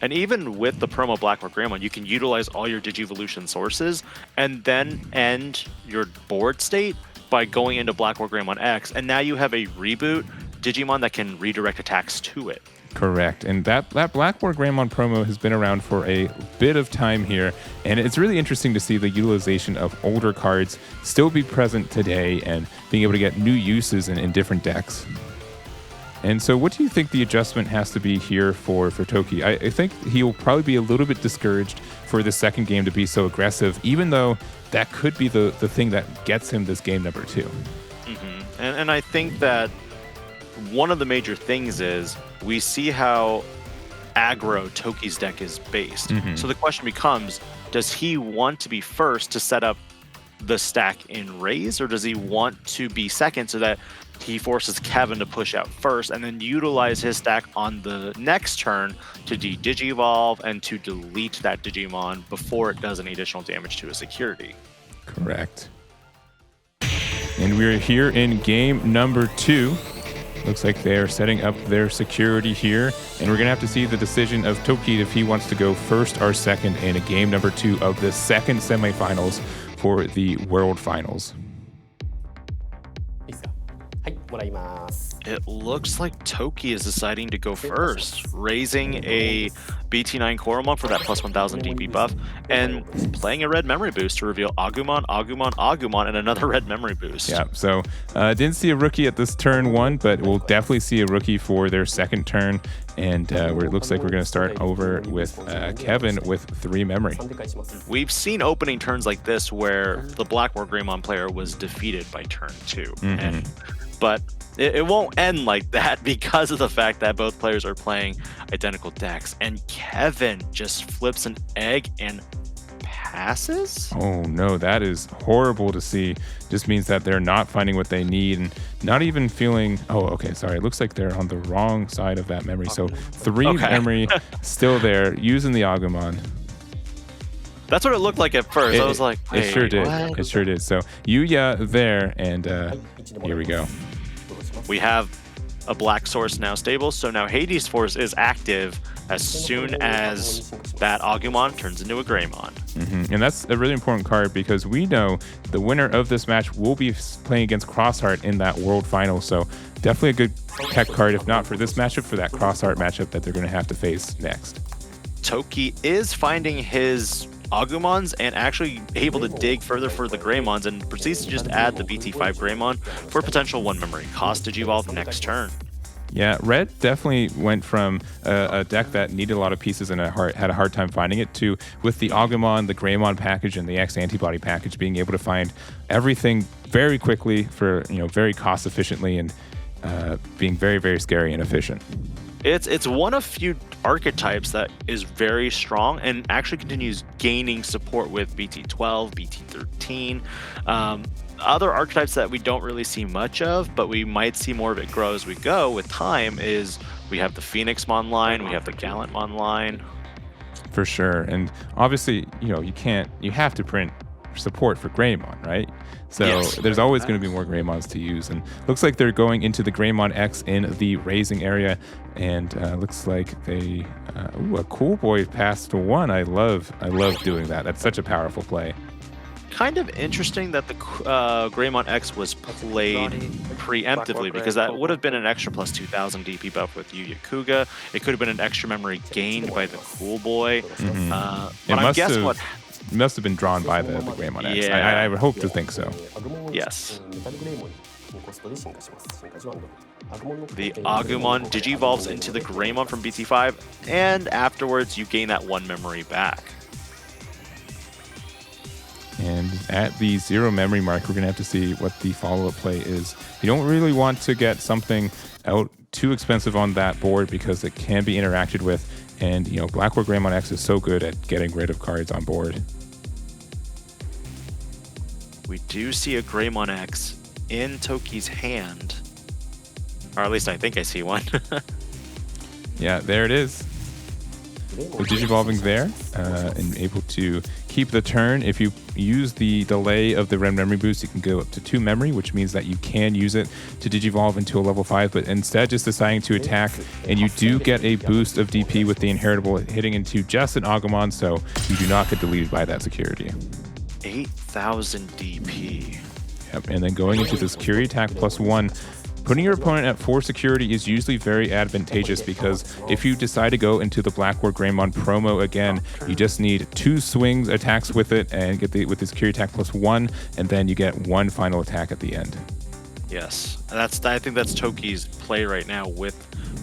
And even with the promo Black War Greymon, you can utilize all your Digivolution sources and then end your board state by going into Black War Greymon X. And now you have a reboot Digimon that can redirect attacks to it. Correct. And that Black War Greymon promo has been around for a bit of time here, and it's really interesting to see the utilization of older cards still be present today and being able to get new uses in different decks. And so what do you think the adjustment has to be here for Toki? I think he'll probably be a little bit discouraged for the second game to be so aggressive, even though that could be the thing that gets him this game number 2. And I think that one of the major things is we see how aggro Toki's deck is based. So the question becomes, does he want to be first to set up the stack in raise, or does he want to be second so that he forces Kevin to push out first and then utilize his stack on the next turn to de-digivolve and to delete that Digimon before it does any additional damage to his security? Correct. And we're here in game number 2. Looks like they're setting up their security here, and we're going to have to see the decision of Toki if he wants to go first or second in a game number 2 of the second semifinals for the World Finals. It looks like Toki is deciding to go first, raising a BT9 Koromon for that plus 1000 DP buff, and playing a red memory boost to reveal Agumon, Agumon, Agumon, and another red memory boost. Yeah, so didn't see a rookie at this turn 1, but we'll definitely see a rookie for their second turn, and where it looks like we're going to start over with Kevin with 3 memory. We've seen opening turns like this where the Black War Greymon player was defeated by turn 2. But it won't end like that because of the fact that both players are playing identical decks. And Kevin just flips an egg and passes? Oh no, that is horrible to see. Just means that they're not finding what they need and not even feeling... Oh, okay, sorry. It looks like they're on the wrong side of that memory. So 3 memory still there, using the Agumon. That's what it looked like at first. I was like, it sure did. What? It sure did. So Yuya there, and here we go. We have a black source now stable, so now Hades Force is active as soon as that Agumon turns into a Greymon. And that's a really important card because we know the winner of this match will be playing against Crossheart in that World Final, so definitely a good tech card, if not for this matchup, for that Crossheart matchup that they're going to have to face next. Toki is finding his Agumons and actually able to dig further for the Greymons and proceeds to just add the BT5 Greymon for potential 1 memory cost Digivolve next turn. Yeah, Red definitely went from a deck that needed a lot of pieces and had a hard time finding it to, with the Agumon, the Greymon package, and the X antibody package, being able to find everything very quickly for very cost efficiently and being very, very scary and efficient. It's one of few archetypes that is very strong and actually continues gaining support with BT12, BT13. Other archetypes that we don't really see much of, but we might see more of it grow as we go with time is we have the Phoenixmon line, we have the Gallantmon line. For sure. And obviously, you have to print support for Greymon, right? So Yes. there's always going to be more Greymons to use. And looks like they're going into the Greymon X in the raising area. And looks like they, a cool boy pass to 1. I love doing that. That's such a powerful play. Kind of interesting that the Greymon X was played preemptively, because that would have been an extra plus 2000 DP buff with Yu Yakuga. It could have been an extra memory gained by the cool boy. But I guess what... It must have been drawn by the Greymon X. Yeah. I would hope to think so. Yes. The Agumon digivolves into the Greymon from BT5, and afterwards you gain that 1 memory back. And at the 0 memory mark, we're going to have to see what the follow-up play is. You don't really want to get something out too expensive on that board because it can be interacted with. And, Blackboard Greymon X is so good at getting rid of cards on board. We do see a Greymon X in Toki's hand. Or at least I think I see one. Yeah, there it is. So digivolving there and able to keep the turn. If you use the delay of the Ren memory boost, you can go up to 2 memory, which means that you can use it to digivolve into a level 5, but instead just deciding to attack, and you do get a boost of DP with the inheritable hitting into just an Agumon, so you do not get deleted by that security. 8,000 DP. Yep, and then going into the security attack plus 1, putting your opponent at 4 security is usually very advantageous, because if you decide to go into the Blackboard Greymon promo again, you just need 2 swings attacks with it and get with the security attack plus 1, and then you get 1 final attack at the end. Yes, I think that's Toki's play right now with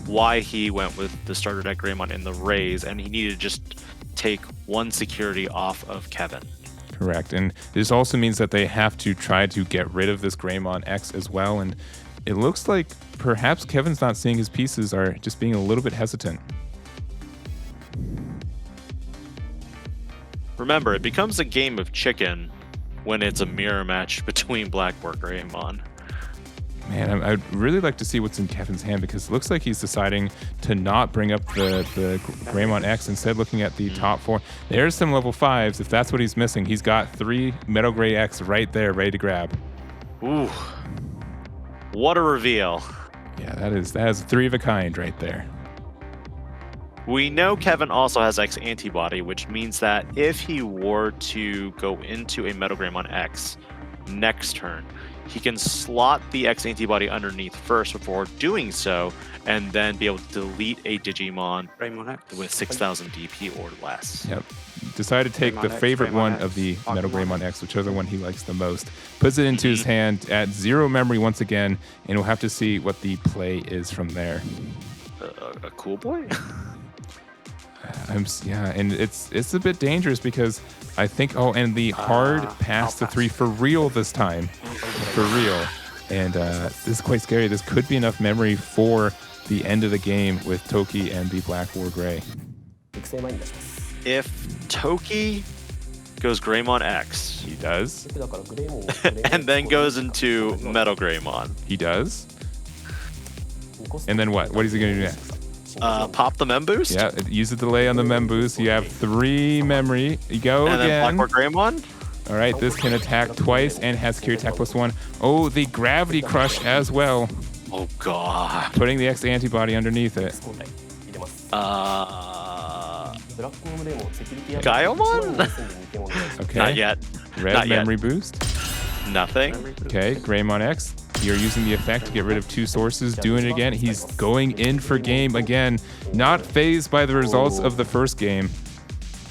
why he went with the starter deck Greymon in the raise, and he needed to just take 1 security off of Kevin. Correct, and this also means that they have to try to get rid of this Greymon X as well, and it looks like perhaps Kevin's not seeing his pieces, are just being a little bit hesitant. Remember, it becomes a game of chicken when it's a mirror match between Blackboard Greymon. Man, I'd really like to see what's in Kevin's hand, because it looks like he's deciding to not bring up the Greymon X, instead looking at the top 4. There's some level 5s. If that's what he's missing, he's got 3 Metal Gray X right there, ready to grab. Ooh. What a reveal. Yeah, that is 3 of a kind right there. We know Kevin also has X antibody, which means that if he were to go into a Metal Greymon X next turn, he can slot the X antibody underneath first before doing so, and then be able to delete a Digimon with 6,000 DP or less. Yep. Decided to take Greymon the X, favorite Greymon one X, of the Metal Agumon. Greymon X, whichever one he likes the most. Puts it into his hand at 0 memory once again, and we'll have to see what the play is from there. A cool boy? And it's a bit dangerous, because I think, and the hard pass to 3 for real this time. For real. And this is quite scary. This could be enough memory for the end of the game with Toki and the Black War Gray. If Toki goes Greymon X, He does. and then goes into Metal Greymon, He does. And then what? What is he going to do next? pop the mem boost. Yeah, use the delay on the mem boost. You have 3 memory. You go And then again. Blackboard Greymon. All right, this can attack twice and has security attack plus 1. Oh, the Gravity Crush as well. Oh god. Putting the X antibody underneath it. Gaiomon? Okay. Not yet. Red Not yet. memory boost. Nothing. Okay, Greymon X. You're using the effect to get rid of 2 sources. Doing it again. He's going in for game again. Not phased by the results of the first game.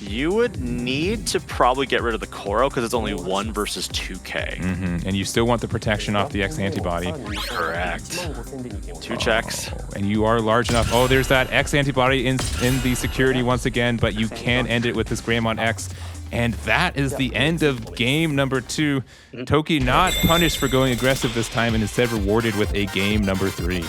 You would need to probably get rid of the Koro because it's only 1 versus 2k. And you still want the protection off the X antibody. Correct. 2 checks. And you are large enough. Oh, there's that X antibody in the security once again, but you can end it with this Greymon X. And that is the end of game number 2. Toki not punished for going aggressive this time, and instead rewarded with a game number 3.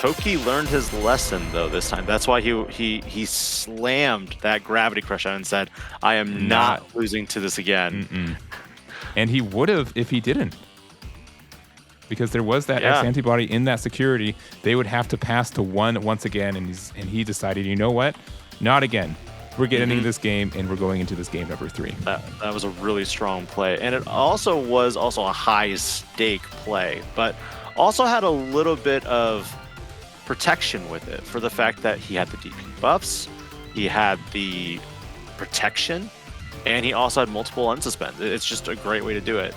Toki learned his lesson though this time. That's why he slammed that Gravity Crush out and said, "I am not losing to this again." And he would have if he didn't. Because there was that X antibody in that security, they would have to pass to 1 once again, and he decided, you know what? Not again. We're getting into this game, and we're going into this game number 3. That was a really strong play, and it also was a high stake play, but also had a little bit of protection with it for the fact that he had the DP buffs, he had the protection, and he also had multiple unsuspend. It's just a great way to do it.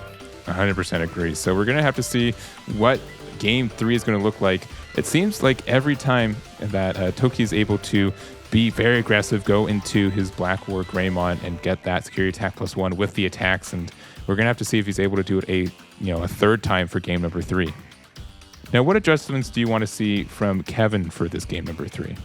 100% agree. So we're going to have to see what game 3 is going to look like. It seems like every time that Toki is able to be very aggressive, go into his Black War Greymon and get that security attack +1 with the attacks, and we're going to have to see if he's able to do it a third time for game number 3. Now, what adjustments do you want to see from Kevin for this game number 3?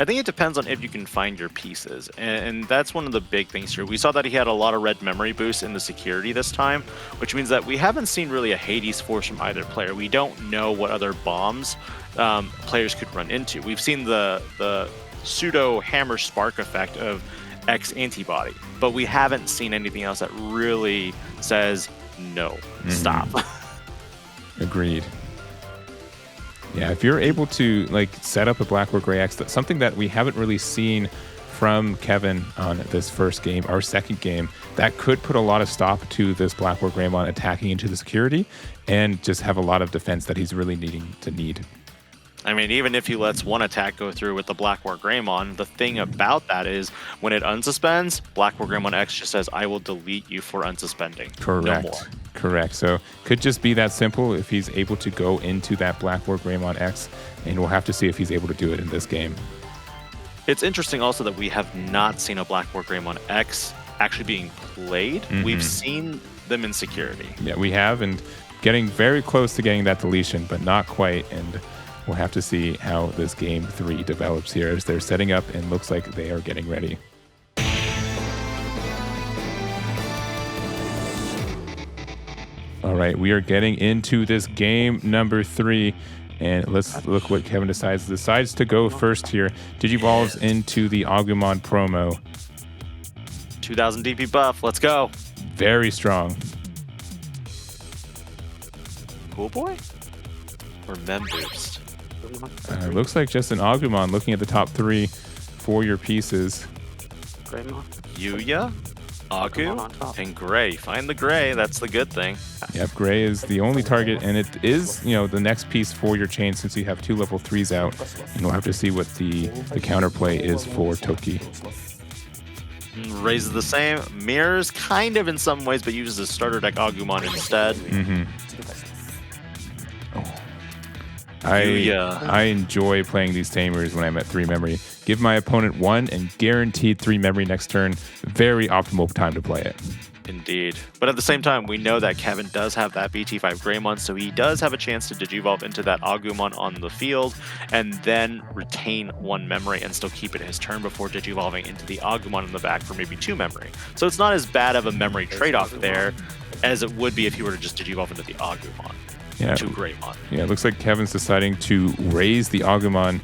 I think it depends on if you can find your pieces, and that's one of the big things here. We saw that he had a lot of red memory boosts in the security this time, which means that we haven't seen really a Hades force from either player. We don't know what other bombs players could run into. We've seen the pseudo hammer spark effect of X antibody, but we haven't seen anything else that really says no, stop. Agreed. Yeah, if you're able to set up a Black War Grey X, that's something that we haven't really seen from Kevin on this first game, our second game, that could put a lot of stop to this Black War Greymon attacking into the security and just have a lot of defense that he's really need. I mean, even if he lets one attack go through with the Black War Greymon, the thing about that is when it unsuspends, Black War Greymon X just says, I will delete you for unsuspending. Correct. No more. Correct. So could just be that simple if he's able to go into that Black War Greymon X, and we'll have to see if he's able to do it in this game. It's interesting also that we have not seen a Black War Greymon X actually being played. We've seen them in security. Yeah, we have, and getting very close to getting that deletion, but not quite, and we'll have to see how this game 3 develops here as they're setting up and looks like they are getting ready. All right, we are getting into this game number 3, and let's look what Kevin decides to go first here. Digivolves into the Agumon promo. 2000 DP buff, let's go. Very strong. Cool boy? Or Mem Boost? Looks like just an Agumon looking at the top 3 for your pieces. Yuya, Agu, and Gray. Find the Gray, that's the good thing. Yep, Gray is the only target, and it is, the next piece for your chain since you have 2 level 3s out, and we'll have to see what the counterplay is for Toki. Raises the same, mirrors kind of in some ways, but uses a starter deck Agumon instead. I enjoy playing these tamers when I'm at 3 memory. Give my opponent 1 and guaranteed 3 memory next turn. Very optimal time to play it. Indeed. But at the same time, we know that Kevin does have that BT5 Greymon, so he does have a chance to Digivolve into that Agumon on the field and then retain 1 memory and still keep it his turn before Digivolving into the Agumon in the back for maybe 2 memory. So it's not as bad of a memory trade-off there as it would be if he were to just Digivolve into the Agumon. Yeah, To Greymon. Yeah, it looks like Kevin's deciding to raise the Agumon.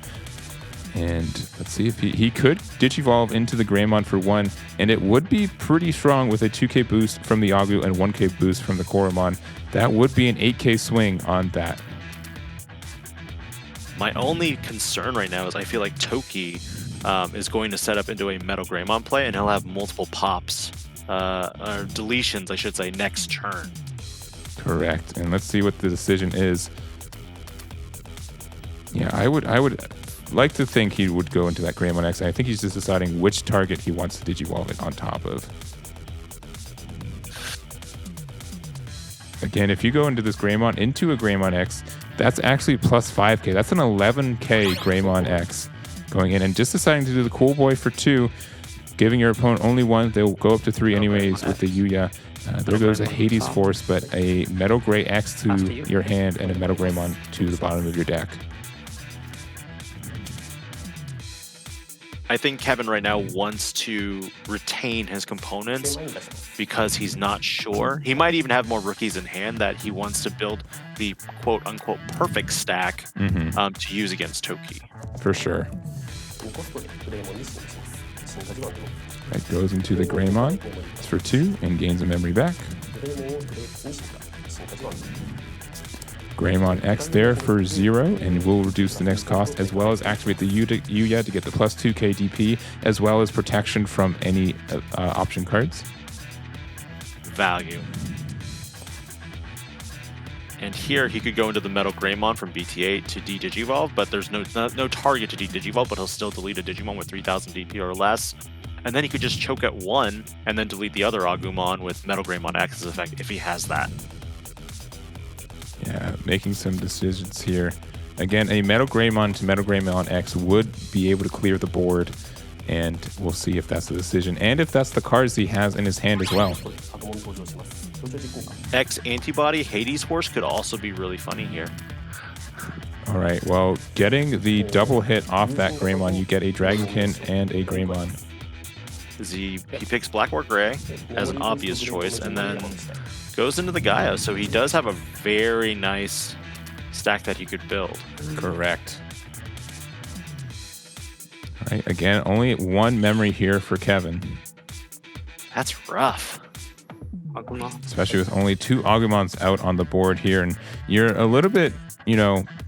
And let's see if he could Digivolve into the Greymon for 1. And it would be pretty strong with a 2k boost from the Agu and 1k boost from the Koromon. That would be an 8k swing on that. My only concern right now is I feel like Toki is going to set up into a Metal Greymon play, and he'll have multiple pops, or deletions, I should say, next turn. Correct. And let's see what the decision is. Yeah, I would like to think he would go into that Greymon X. I think he's just deciding which target he wants to Digivolve it on top of. Again, if you go into this Greymon into a Greymon X, that's actually plus 5k. That's an 11k Greymon X going in. And just deciding to do the Cool Boy for 2, giving your opponent only 1. They'll go up to 3 anyways with the Yuya. There goes a Hades Force, but a Metal Grey X to your hand and a Metal Greymon to the bottom of your deck. I think Kevin right now wants to retain his components because he's not sure. He might even have more rookies in hand that he wants to build the quote-unquote perfect stack to use against Toki. For sure. Right, goes into the Greymon. It's for 2 and gains a memory back. Greymon X there for 0 and will reduce the next cost, as well as activate the Yuya to get the plus 2k DP, as well as protection from any option cards. Value. And here he could go into the Metal Greymon from BT8 to de-Digivolve, but there's no target to de-Digivolve, but he'll still delete a Digimon with 3000 DP or less. And then he could just choke at 1 and then delete the other Agumon with Metal Greymon X's effect if he has that. Yeah, making some decisions here. Again, a Metal Greymon to Metal Greymon X would be able to clear the board, and we'll see if that's the decision, and if that's the cards he has in his hand as well. X Antibody Hades Horse could also be really funny here. All right, well, getting the double hit off that Greymon, you get a Dragonkin and a Greymon. He picks Black or Gray as an obvious choice, and then goes into the Gaia, so he does have a very nice stack that he could build. Correct. All right, again, only 1 memory here for Kevin. That's rough. Especially with only 2 Agumons out on the board here, and you're a little bit,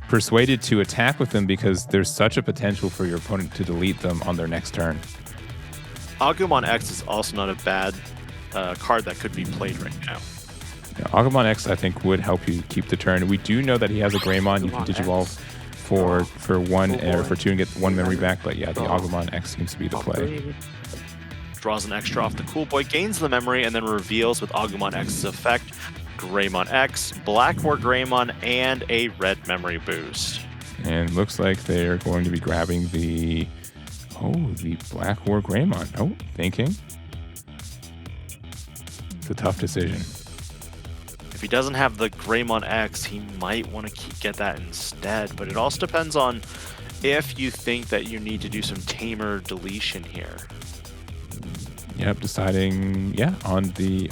persuaded to attack with them because there's such a potential for your opponent to delete them on their next turn. Agumon X is also not a bad card that could be played right now. Yeah, Agumon X, I think, would help you keep the turn. We do know that he has a Greymon. You can Digivolve for 1 or for 2 and get 1 memory back, but yeah, the Agumon X seems to be the play. Draws an extra off the Cool Boy, gains the memory, and then reveals with Agumon X's effect, Greymon X, Black or Greymon, and a red memory boost. And looks like they're going to be grabbing the Black War Greymon. Oh, thinking. It's a tough decision. If he doesn't have the Greymon X, he might want to get that instead, but it also depends on if you think that you need to do some tamer deletion here. Yep, deciding, on the...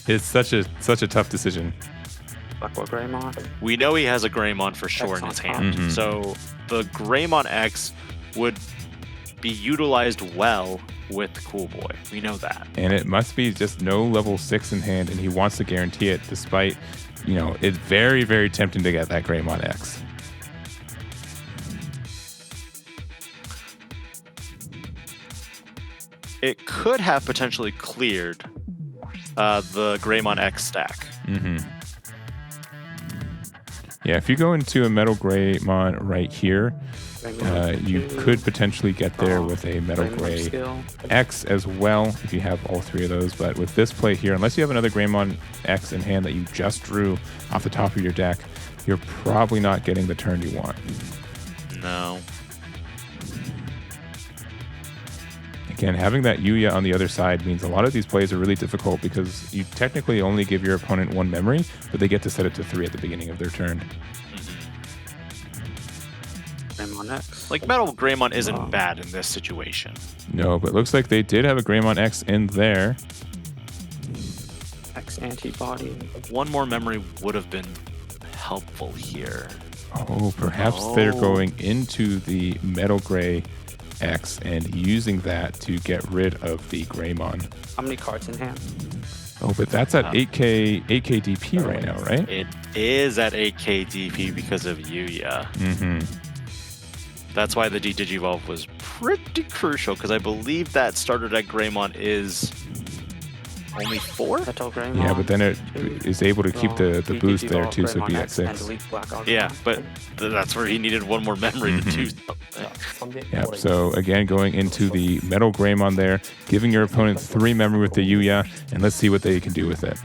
it's such a tough decision. Black or Greymon. We know he has a Greymon for sure in his hand, so the Greymon X would be utilized well with Cool Boy. We know that. And it must be just no level 6 in hand, and he wants to guarantee it despite, it's very, very tempting to get that Greymon X. It could have potentially cleared the Greymon X stack. Yeah, if you go into a Metal Greymon right here, you could potentially get there with a Metal Grey X as well, if you have all 3 of those. But with this play here, unless you have another Greymon X in hand that you just drew off the top of your deck, you're probably not getting the turn you want. No. Again, having that Yuya on the other side means a lot of these plays are really difficult because you technically only give your opponent 1 memory, but they get to set it to 3 at the beginning of their turn. Greymon X. Like, Metal Greymon isn't bad in this situation. No, but it looks like they did have a Greymon X in there. X Antibody. 1 more memory would have been helpful here. Oh, perhaps they're going into the Metal Grey X and using that to get rid of the Greymon. How many cards in hand? Oh, but that's at 8k DP right now, right? It is at 8k DP because of Yuya. That's why the de-Digivolve was pretty crucial, because I believe that starter deck Greymon is only 4? Yeah, but then it is able to keep the boost there too, so it'd be at 6. Yeah, but that's where he needed 1 more memory to do something. Yep, so again, going into the Metal Greymon there, giving your opponent 3 memory with the Yuya, and let's see what they can do with it.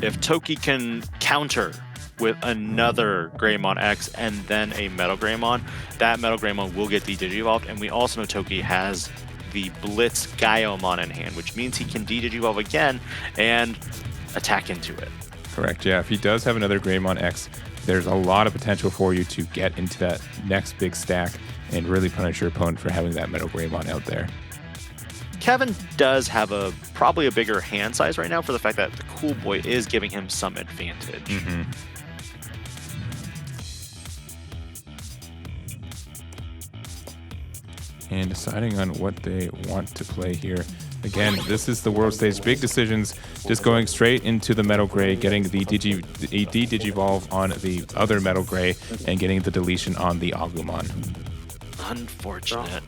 If Toki can counter with another Greymon X and then a Metal Greymon, that Metal Greymon will get de-Digivolved, and we also know Toki has the Blitz Gaiomon in hand, which means he can de-Digivolve again and attack into it. Correct, yeah. If he does have another Greymon X, there's a lot of potential for you to get into that next big stack and really punish your opponent for having that Metal Greymon out there. Kevin does have probably a bigger hand size right now for the fact that the Cool Boy is giving him some advantage. Mm-hmm. And deciding on what they want to play here. Again, this is the world stage. Big decisions, just going straight into the Metal Gray, getting the Digivolve on the other Metal Gray, and getting the deletion on the Agumon. Unfortunate.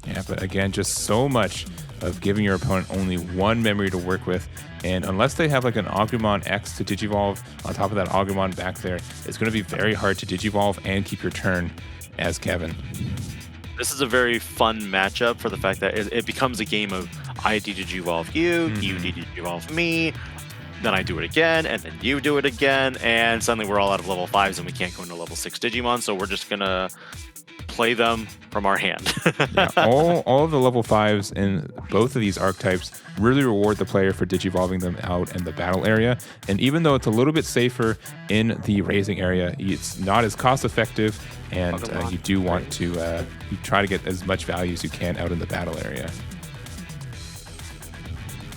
Yeah, but again, just so much of giving your opponent only one memory to work with. And unless they have like an Agumon X to Digivolve on top of that Agumon back there, it's going to be very hard to Digivolve and keep your turn as Kevin. This is a very fun matchup for the fact that it becomes a game of I Digivolve you, you Digivolve me, then I do it again, and then you do it again, and suddenly we're all out of level 5s and we can't go into level 6 Digimon, so we're just gonna play them from our hand. Yeah, all of the level 5s in both of these archetypes really reward the player for digivolving them out in the battle area. And even though it's a little bit safer in the raising area, it's not as cost effective, and you do want to you try to get as much value as you can out in the battle area.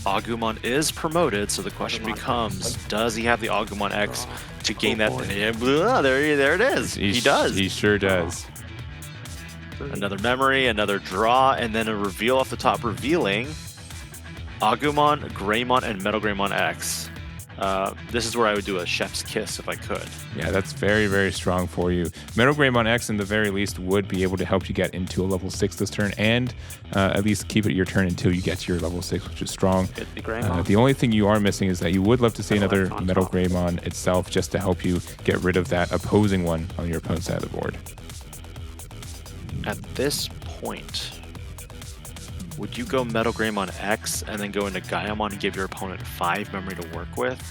Agumon is promoted, so the question becomes, does he have the Agumon X to gain that? There it is. He does. He sure does. Another memory, another draw, and then a reveal off the top revealing Agumon, Greymon, and Metal Greymon X. This is where I would do a chef's kiss if I could. Yeah, that's very, very strong for you. Metal Greymon X, in the very least, would be able to help you get into a level 6 this turn, and at least keep it your turn until you get to your level 6, which is strong. The only thing you are missing is that you would love to see another Metal Greymon itself, just to help you get rid of that opposing one on your opponent's side of the board. At this point, would you go Metal Greymon X and then go into Gaiamon and give your opponent 5 memory to work with?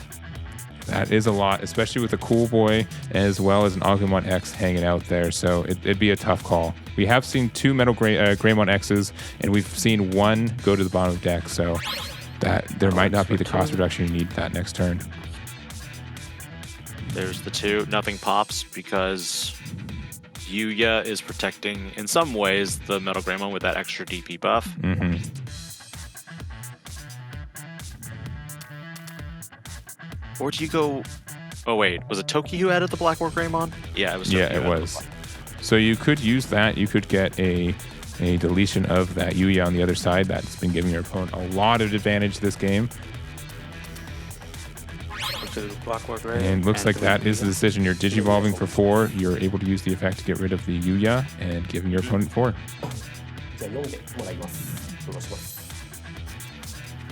That is a lot, especially with a Cool Boy as well as an Agumon X hanging out there, so it'd be a tough call. We have seen 2 Metal Greymon X's, and we've seen 1 go to the bottom of the deck, so that there might not be the cost reduction you need that next turn. There's the 2. Nothing pops because Yuya is protecting, in some ways, the Metal Greymon with that extra DP buff. Mm-hmm. Or do you go... Oh wait, was it Toki who added the Black War Greymon? Yeah, it was Toki. Yeah, it was. So you could use that. You could get a deletion of that Yuya on the other side. That's been giving your opponent a lot of advantage this game. And looks like that is the decision. You're digivolving for 4. You're able to use the effect to get rid of the Yuya and giving your opponent 4.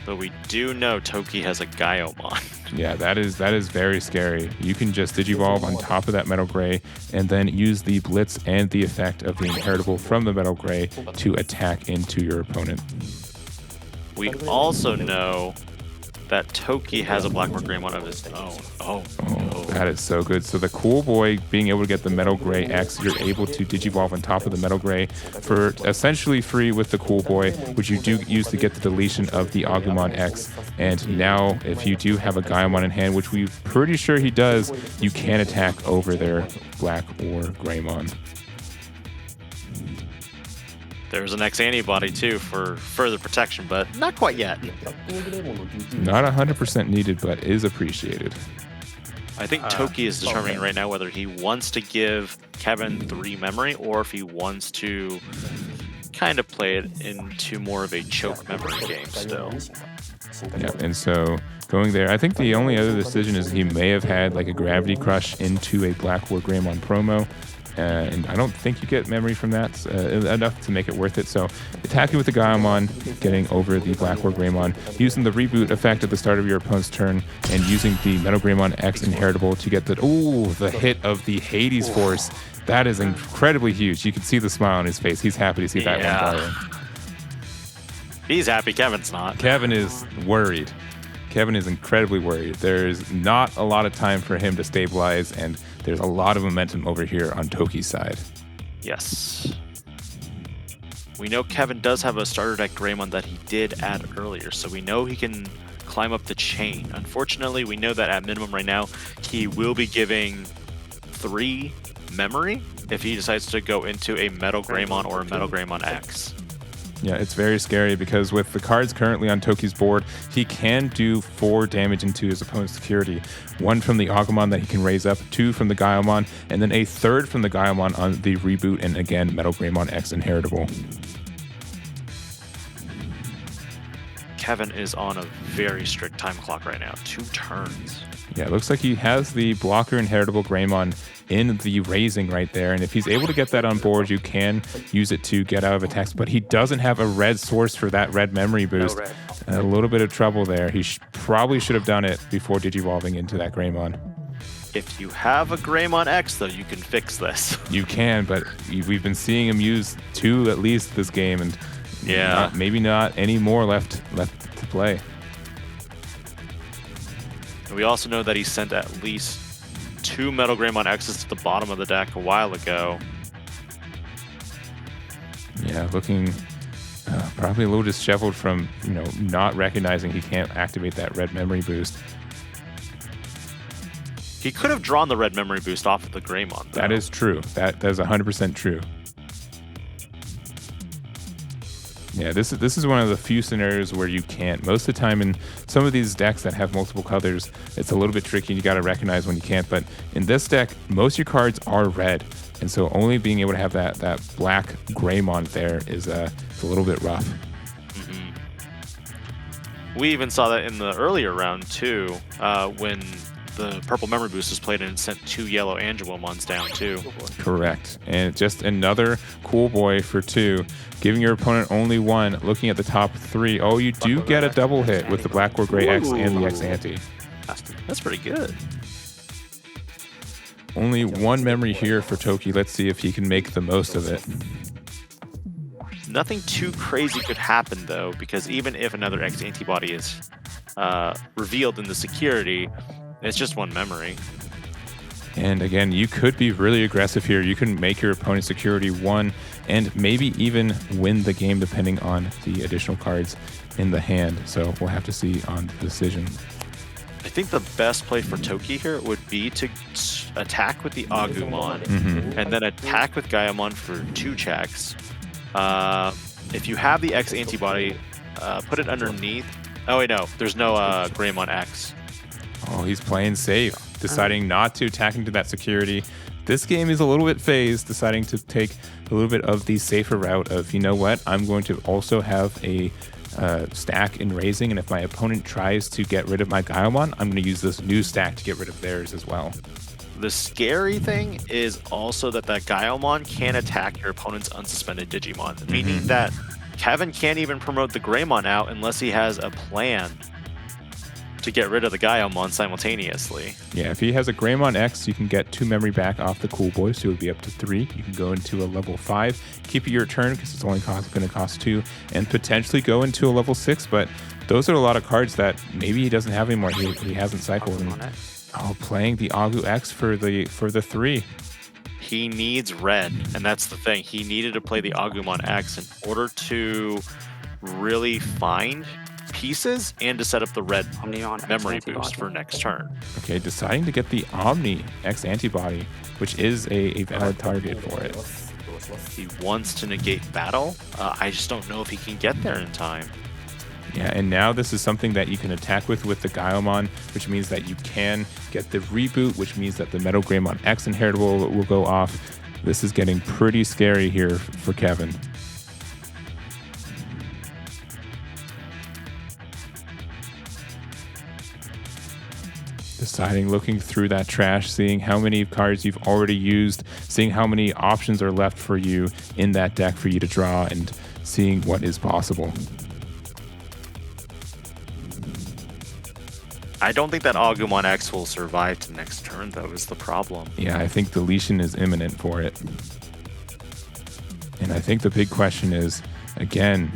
But we do know Toki has a Gaiomon. Yeah, that is very scary. You can just digivolve on top of that Metal Gray and then use the Blitz and the effect of the inheritable from the Metal Gray to attack into your opponent. We also know that Toki has a Black War Greymon of his own. Oh, that is so good. So the Cool Boy being able to get the Metal Gray X, you're able to digivolve on top of the Metal Gray for essentially free with the Cool Boy, which you do use to get the deletion of the Agumon X. And now, if you do have a Gaiamon in hand, which we're pretty sure he does, you can attack over their Black or Greymon. There's an X antibody too for further protection, but not quite yet. Not 100% needed, but is appreciated. I think Toki is determining right now whether he wants to give Kevin 3 memory or if he wants to kind of play it into more of a choke memory game still. Yeah, and so going there, I think the only other decision is he may have had like a Gravity Crush into a Black War Greymon promo. And I don't think you get memory from that enough to make it worth it. So attacking with the Gaiamon, getting over the Black War Greymon, using the reboot effect at the start of your opponent's turn, and using the Metal Greymon X inheritable to get the hit of the Hades Force. That is incredibly huge. You can see the smile on his face. He's happy to see that one going. He's happy. Kevin's not. Kevin is worried. Kevin is incredibly worried. There's not a lot of time for him to stabilize, and there's a lot of momentum over here on Toki's side. Yes. We know Kevin does have a starter deck Greymon that he did add earlier, so we know he can climb up the chain. Unfortunately, we know that at minimum right now, he will be giving 3 memory if he decides to go into a Metal Greymon or a Metal Greymon X. Yeah, it's very scary because with the cards currently on Toki's board, he can do 4 damage into his opponent's security. 1 from the Agumon that he can raise up, 2 from the Gaiomon, and then a 3rd from the Gaiomon on the reboot, and again, Metal Greymon X inheritable. Kevin is on a very strict time clock right now, 2 turns. Yeah, it looks like he has the blocker inheritable Greymon in the raising right there, and if he's able to get that on board, you can use it to get out of attacks, but he doesn't have a red source for that red memory boost. red. A little bit of trouble there. He probably should have done it before digivolving into that Greymon. If you have a Greymon X, though, you can fix this. You can, but we've been seeing him use 2 at least this game, and Yeah. maybe not any more left to play. We also know that he sent at least 2 Metal Greymon X's to the bottom of the deck a while ago. Yeah, looking probably a little disheveled from, not recognizing he can't activate that red memory boost. He could have drawn the red memory boost off of the Greymon, though. That is true. That is 100% true. Yeah, this is one of the few scenarios where you can't. Most of the time in some of these decks that have multiple colors, it's a little bit tricky and you got to recognize when you can't. But in this deck, most of your cards are red. And so only being able to have that black Greymon there is a little bit rough. We even saw that in the earlier round, too, when the purple memory boost was played and it sent 2 yellow Angelomons down, too. Correct. And just another cool boy for 2. Giving your opponent only 1. Looking at the top 3. Oh, you do get a double hit with the black or gray X and the X ante. That's pretty good. Only 1 memory here for Toki. Let's see if he can make the most of it. Nothing too crazy could happen, though, because even if another X antibody is revealed in the security, it's just 1 memory. And again, you could be really aggressive here. You can make your opponent's security 1 and maybe even win the game depending on the additional cards in the hand. So we'll have to see on the decision. I think the best play for Toki here would be to attack with the Agumon and then attack with Gaiomon for 2 checks. If you have the X antibody, put it underneath. Oh wait, no, there's no Greymon X. Oh, he's playing safe, deciding not to attack into that security. This game is a little bit phased, deciding to take a little bit of the safer route of, you know what, I'm going to also have a stack in raising, and if my opponent tries to get rid of my Gaiomon, I'm going to use this new stack to get rid of theirs as well. The scary thing is also that Gaiomon can attack your opponent's unsuspended Digimon, meaning that Kevin can't even promote the Greymon out unless he has a plan to get rid of the Gaiomon simultaneously. Yeah, if he has a Greymon X, you can get 2 memory back off the Cool Boy, so it would be up to 3. You can go into a level 5, keep it your turn because it's only going to cost 2, and potentially go into a level 6, but those are a lot of cards that maybe he doesn't have anymore. He hasn't cycled them. Oh, playing the Agu X for the 3. He needs red, and that's the thing. He needed to play the Agumon X in order to really find pieces and to set up the red memory boost for next turn. Okay, deciding to get the Omni X antibody, which is a valid target for it. He wants to negate battle. I just don't know if he can get there in time. Yeah, and now this is something that you can attack with the Gaiomon, which means that you can get the reboot, which means that the Metal Greymon X inheritable will go off. This is getting pretty scary here for Kevin. Deciding, looking through that trash, seeing how many cards you've already used, seeing how many options are left for you in that deck for you to draw, and seeing what is possible. I don't think that Agumon X will survive to next turn, though, is the problem. Yeah, I think deletion is imminent for it. And I think the big question is, again,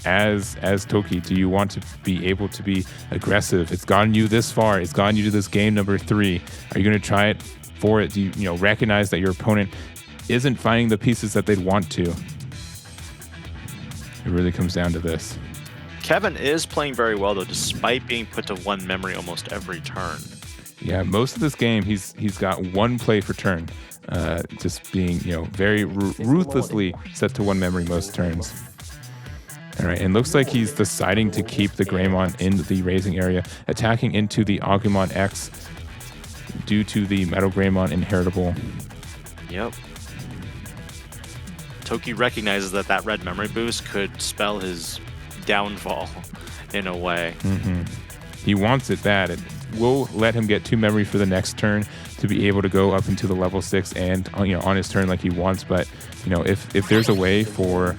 as Toki, do you want to be able to be aggressive? It's gotten you this far. It's gotten you to this game number 3. Are you going to try it for it? Do you recognize that your opponent isn't finding the pieces that they'd want to? It really comes down to this. Kevin is playing very well, though, despite being put to 1 memory almost every turn. Yeah, most of this game, he's got one play per turn, just being, very ruthlessly set to one memory most turns. All right, and looks like he's deciding to keep the Greymon in the raising area, attacking into the Agumon X due to the Metal Greymon inheritable. Yep. Toki recognizes that red memory boost could spell his downfall in a way. Mm-hmm. He wants it bad. It will let him get 2 memory for the next turn to be able to go up into the level 6 and on his turn like he wants. But if there's a way for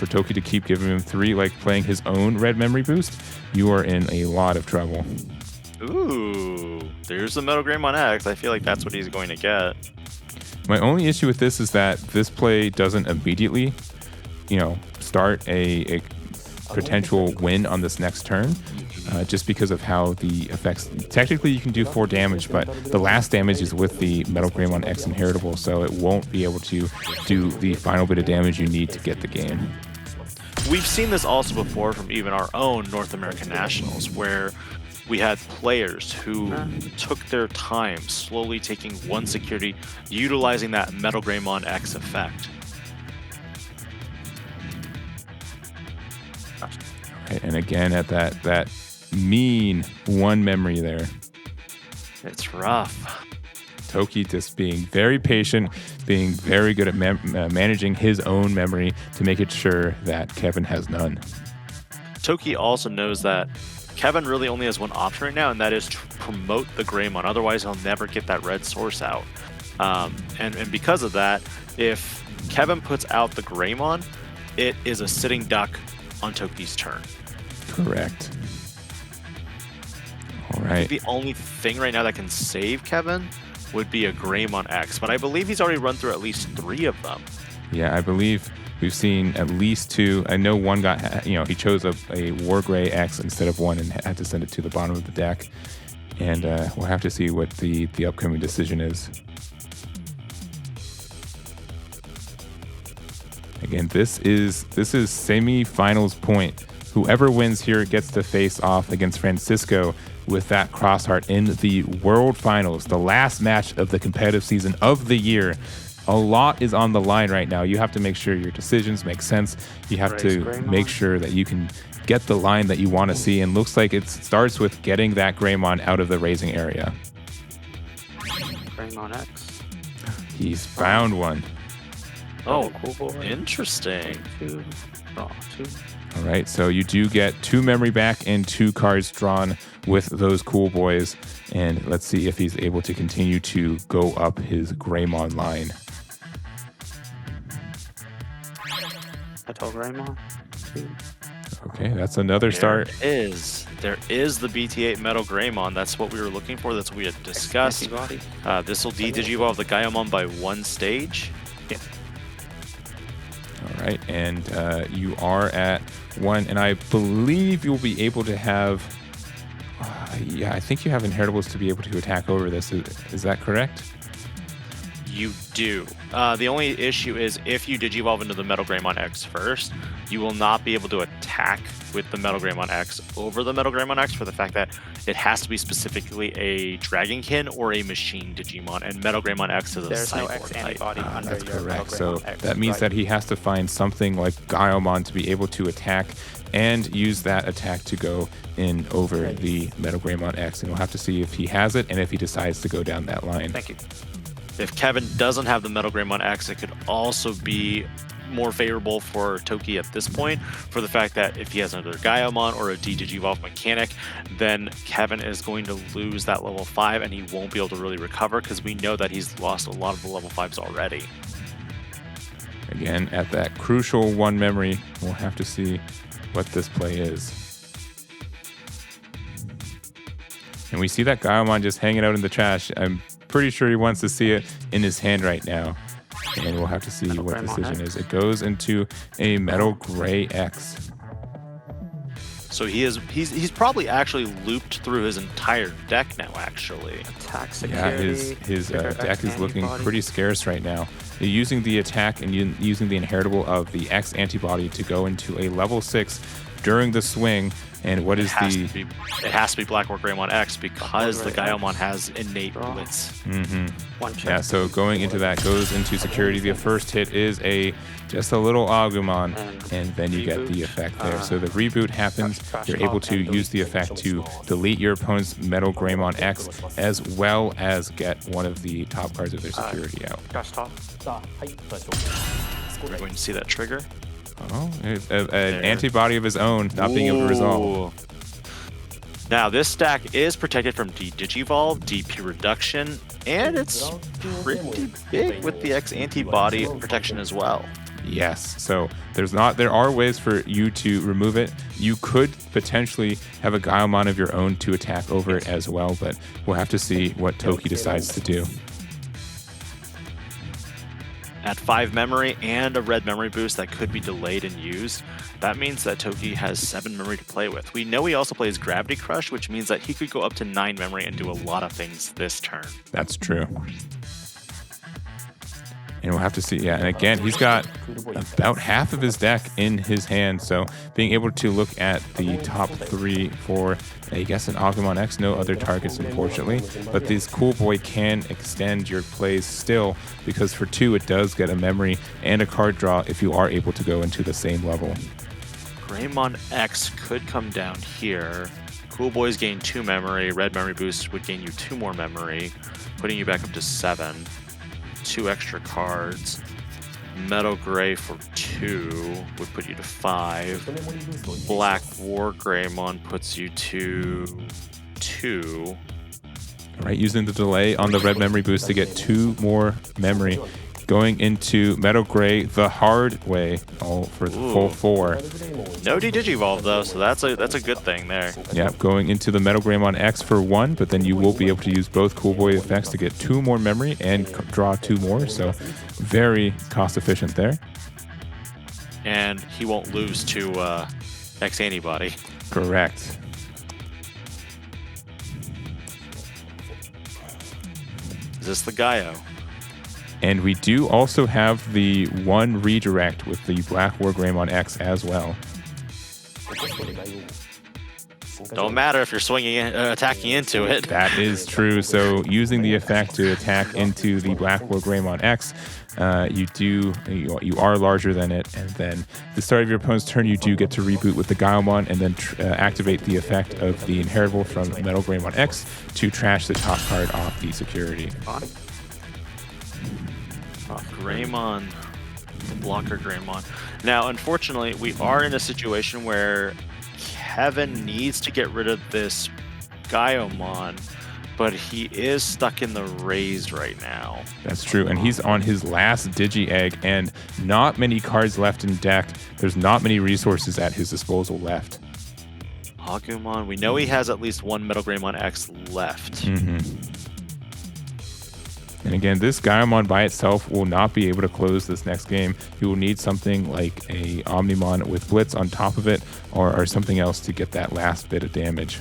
Toki to keep giving him 3, like playing his own red memory boost, you are in a lot of trouble. Ooh, there's the Metal Greymon X. I feel like that's what he's going to get. My only issue with this is that this play doesn't immediately, start a potential win on this next turn, just because of how the effects. Technically, you can do 4 damage, but the last damage is with the Metal Greymon X inheritable, so it won't be able to do the final bit of damage you need to get the game. We've seen this also before from even our own North American Nationals, where we had players who took their time, slowly taking one security, utilizing that Metal Greymon X effect. Right, and again, at that mean 1 memory there. It's rough. Toki just being very patient, being very good at managing his own memory to make it sure that Kevin has none. Toki also knows that Kevin really only has one option right now, and that is to promote the Greymon. Otherwise, he'll never get that red source out. And because of that, if Kevin puts out the Greymon, it is a sitting duck on Toki's turn. Correct. All I right. think the only thing right now that can save Kevin would be a Greymon X, but I believe he's already run through at least 3 of them. Yeah, I believe we've seen at least 2. I know one got, he chose a War Gray X instead of 1 and had to send it to the bottom of the deck. And we'll have to see what the upcoming decision is. Again, this is semi-finals point. Whoever wins here gets to face off against Francisco with that Crossheart in the World Finals, the last match of the competitive season of the year. A lot is on the line right now. You have to make sure your decisions make sense. You have to make sure that you can get the line that you want to see. And looks like it starts with getting that Greymon out of the raising area. Greymon X. He's found one. Oh, cool boy. Interesting. 2. Draw 2. All right, so you do get 2 memory back and 2 cards drawn with those cool boys. And let's see if he's able to continue to go up his Greymon line. I told Greymon. 2. Okay, that's another start. There is the BT8 Metal Greymon. That's what we were looking for. That's what we had discussed. Antibody. This will de-digivolve the Gaiamon by 1 stage. Yeah. All right, and you are at 1, and I believe you'll be able to have. Yeah, I think you have inheritables to be able to attack over this. Is that correct? You do. The only issue is if you digivolve into the Metal Greymon X first, you will not be able to attack with the Metal Greymon X over the Metal Greymon X for the fact that it has to be specifically a Dragonkin or a Machine Digimon, and Metal Greymon X is a There's no Cyborg X type. antibody under That's your correct. Metal So Greymon X, that means right? that he has to find something like Gaiamon to be able to attack and use that attack to go in over the Metal Greymon X. And we'll have to see if he has it and if he decides to go down that line. Thank you. If Kevin doesn't have the Metal Greymon X, it could also be more favorable for Toki at this point for the fact that if he has another Gaiamon or a de-digivolve mechanic, then Kevin is going to lose that level 5 and he won't be able to really recover because we know that he's lost a lot of the level 5s already. Again, at that crucial 1 memory, we'll have to see what this play is. And we see that Gaiamon just hanging out in the trash. I'm pretty sure he wants to see it in his hand right now. And we'll have to see what the decision is. It goes into a Metal Gray X. So he's probably actually looped through his entire deck now, actually. Attack Yeah, security. his bigger deck X is looking antibody. pretty scarce right now. You're using the attack and using the inheritable of the X antibody to go into a level 6 during the swing And what is the... It has to be Black War Greymon X because the Gaiomon has innate blitz. Yeah, so going into that goes into security. The first hit is just a little Agumon, and then you get the effect there. So the reboot happens. You're able to use the effect to delete your opponent's Metal Greymon X, as well as get one of the top cards of their security out. We're going to see that trigger. Oh, an antibody of his own, not being able to resolve. Now, this stack is protected from Digivolve, DP reduction, and it's pretty big with the X antibody protection as well. Yes, so there are ways for you to remove it. You could potentially have a Gaiomon of your own to attack over it as well, but we'll have to see what Toki decides to do. At 5 memory and a red memory boost that could be delayed and used, that means that Toki has 7 memory to play with. We know he also plays Gravity Crush, which means that he could go up to 9 memory and do a lot of things this turn. That's true. And we'll have to see. Yeah, and again, he's got about half of his deck in his hand, so being able to look at the top 3 for, I guess, an Agumon X, no other targets, unfortunately. But this Cool Boy can extend your plays still, because for 2, it does get a memory and a card draw if you are able to go into the same level. Greymon X could come down here. Cool Boys gain 2 memory. Red memory boost would gain you 2 more memory, putting you back up to 7. 2 extra cards. Metal Gray for 2 would put you to 5. Black War Greymon puts you to 2. Right, using the delay on the red memory boost to get 2 more memory. Going into Metal Gray the hard way, for the full 4. No Digivolve though, so that's a good thing there. Yep, going into the Metal Greymon X for 1, but then you will be able to use both Cool Boy effects to get 2 more memory and draw 2 more, so very cost efficient there. And he won't lose to X Antibody. Correct. Is this the Gaio? And we do also have the 1 redirect with the Black War Greymon X as well. Don't matter if you're swinging, attacking into it. That is true. So using the effect to attack into the Black War Greymon X, you are larger than it, and then at the start of your opponent's turn, you do get to reboot with the Gaiomon and then activate the effect of the Inheritable from Metal Greymon X to trash the top card off the security. Greymon, the blocker Greymon. Now, unfortunately, we are in a situation where Kevin needs to get rid of this Gaiomon, but he is stuck in the raised right now. That's true, and he's on his last Digi-Egg, and not many cards left in deck. There's not many resources at his disposal left. Agumon, we know he has at least 1 Metal Greymon X left. And again, this Gaiomon by itself will not be able to close this next game. You will need something like a Omnimon with Blitz on top of it, or something else to get that last bit of damage.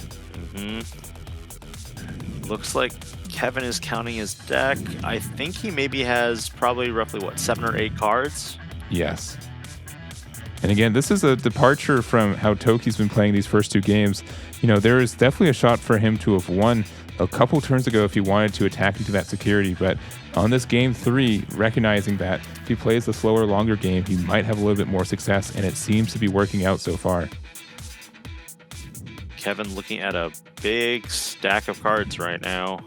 Looks like Kevin is counting his deck. I think he maybe has probably roughly, 7 or 8 cards? Yes. And again, this is a departure from how Toki's been playing these first 2 games. You know, there is definitely a shot for him to have won a couple turns ago if he wanted to attack into that security, but on this game 3, recognizing that if he plays the slower, longer game, he might have a little bit more success, and it seems to be working out so far. Kevin looking at a big stack of cards right now.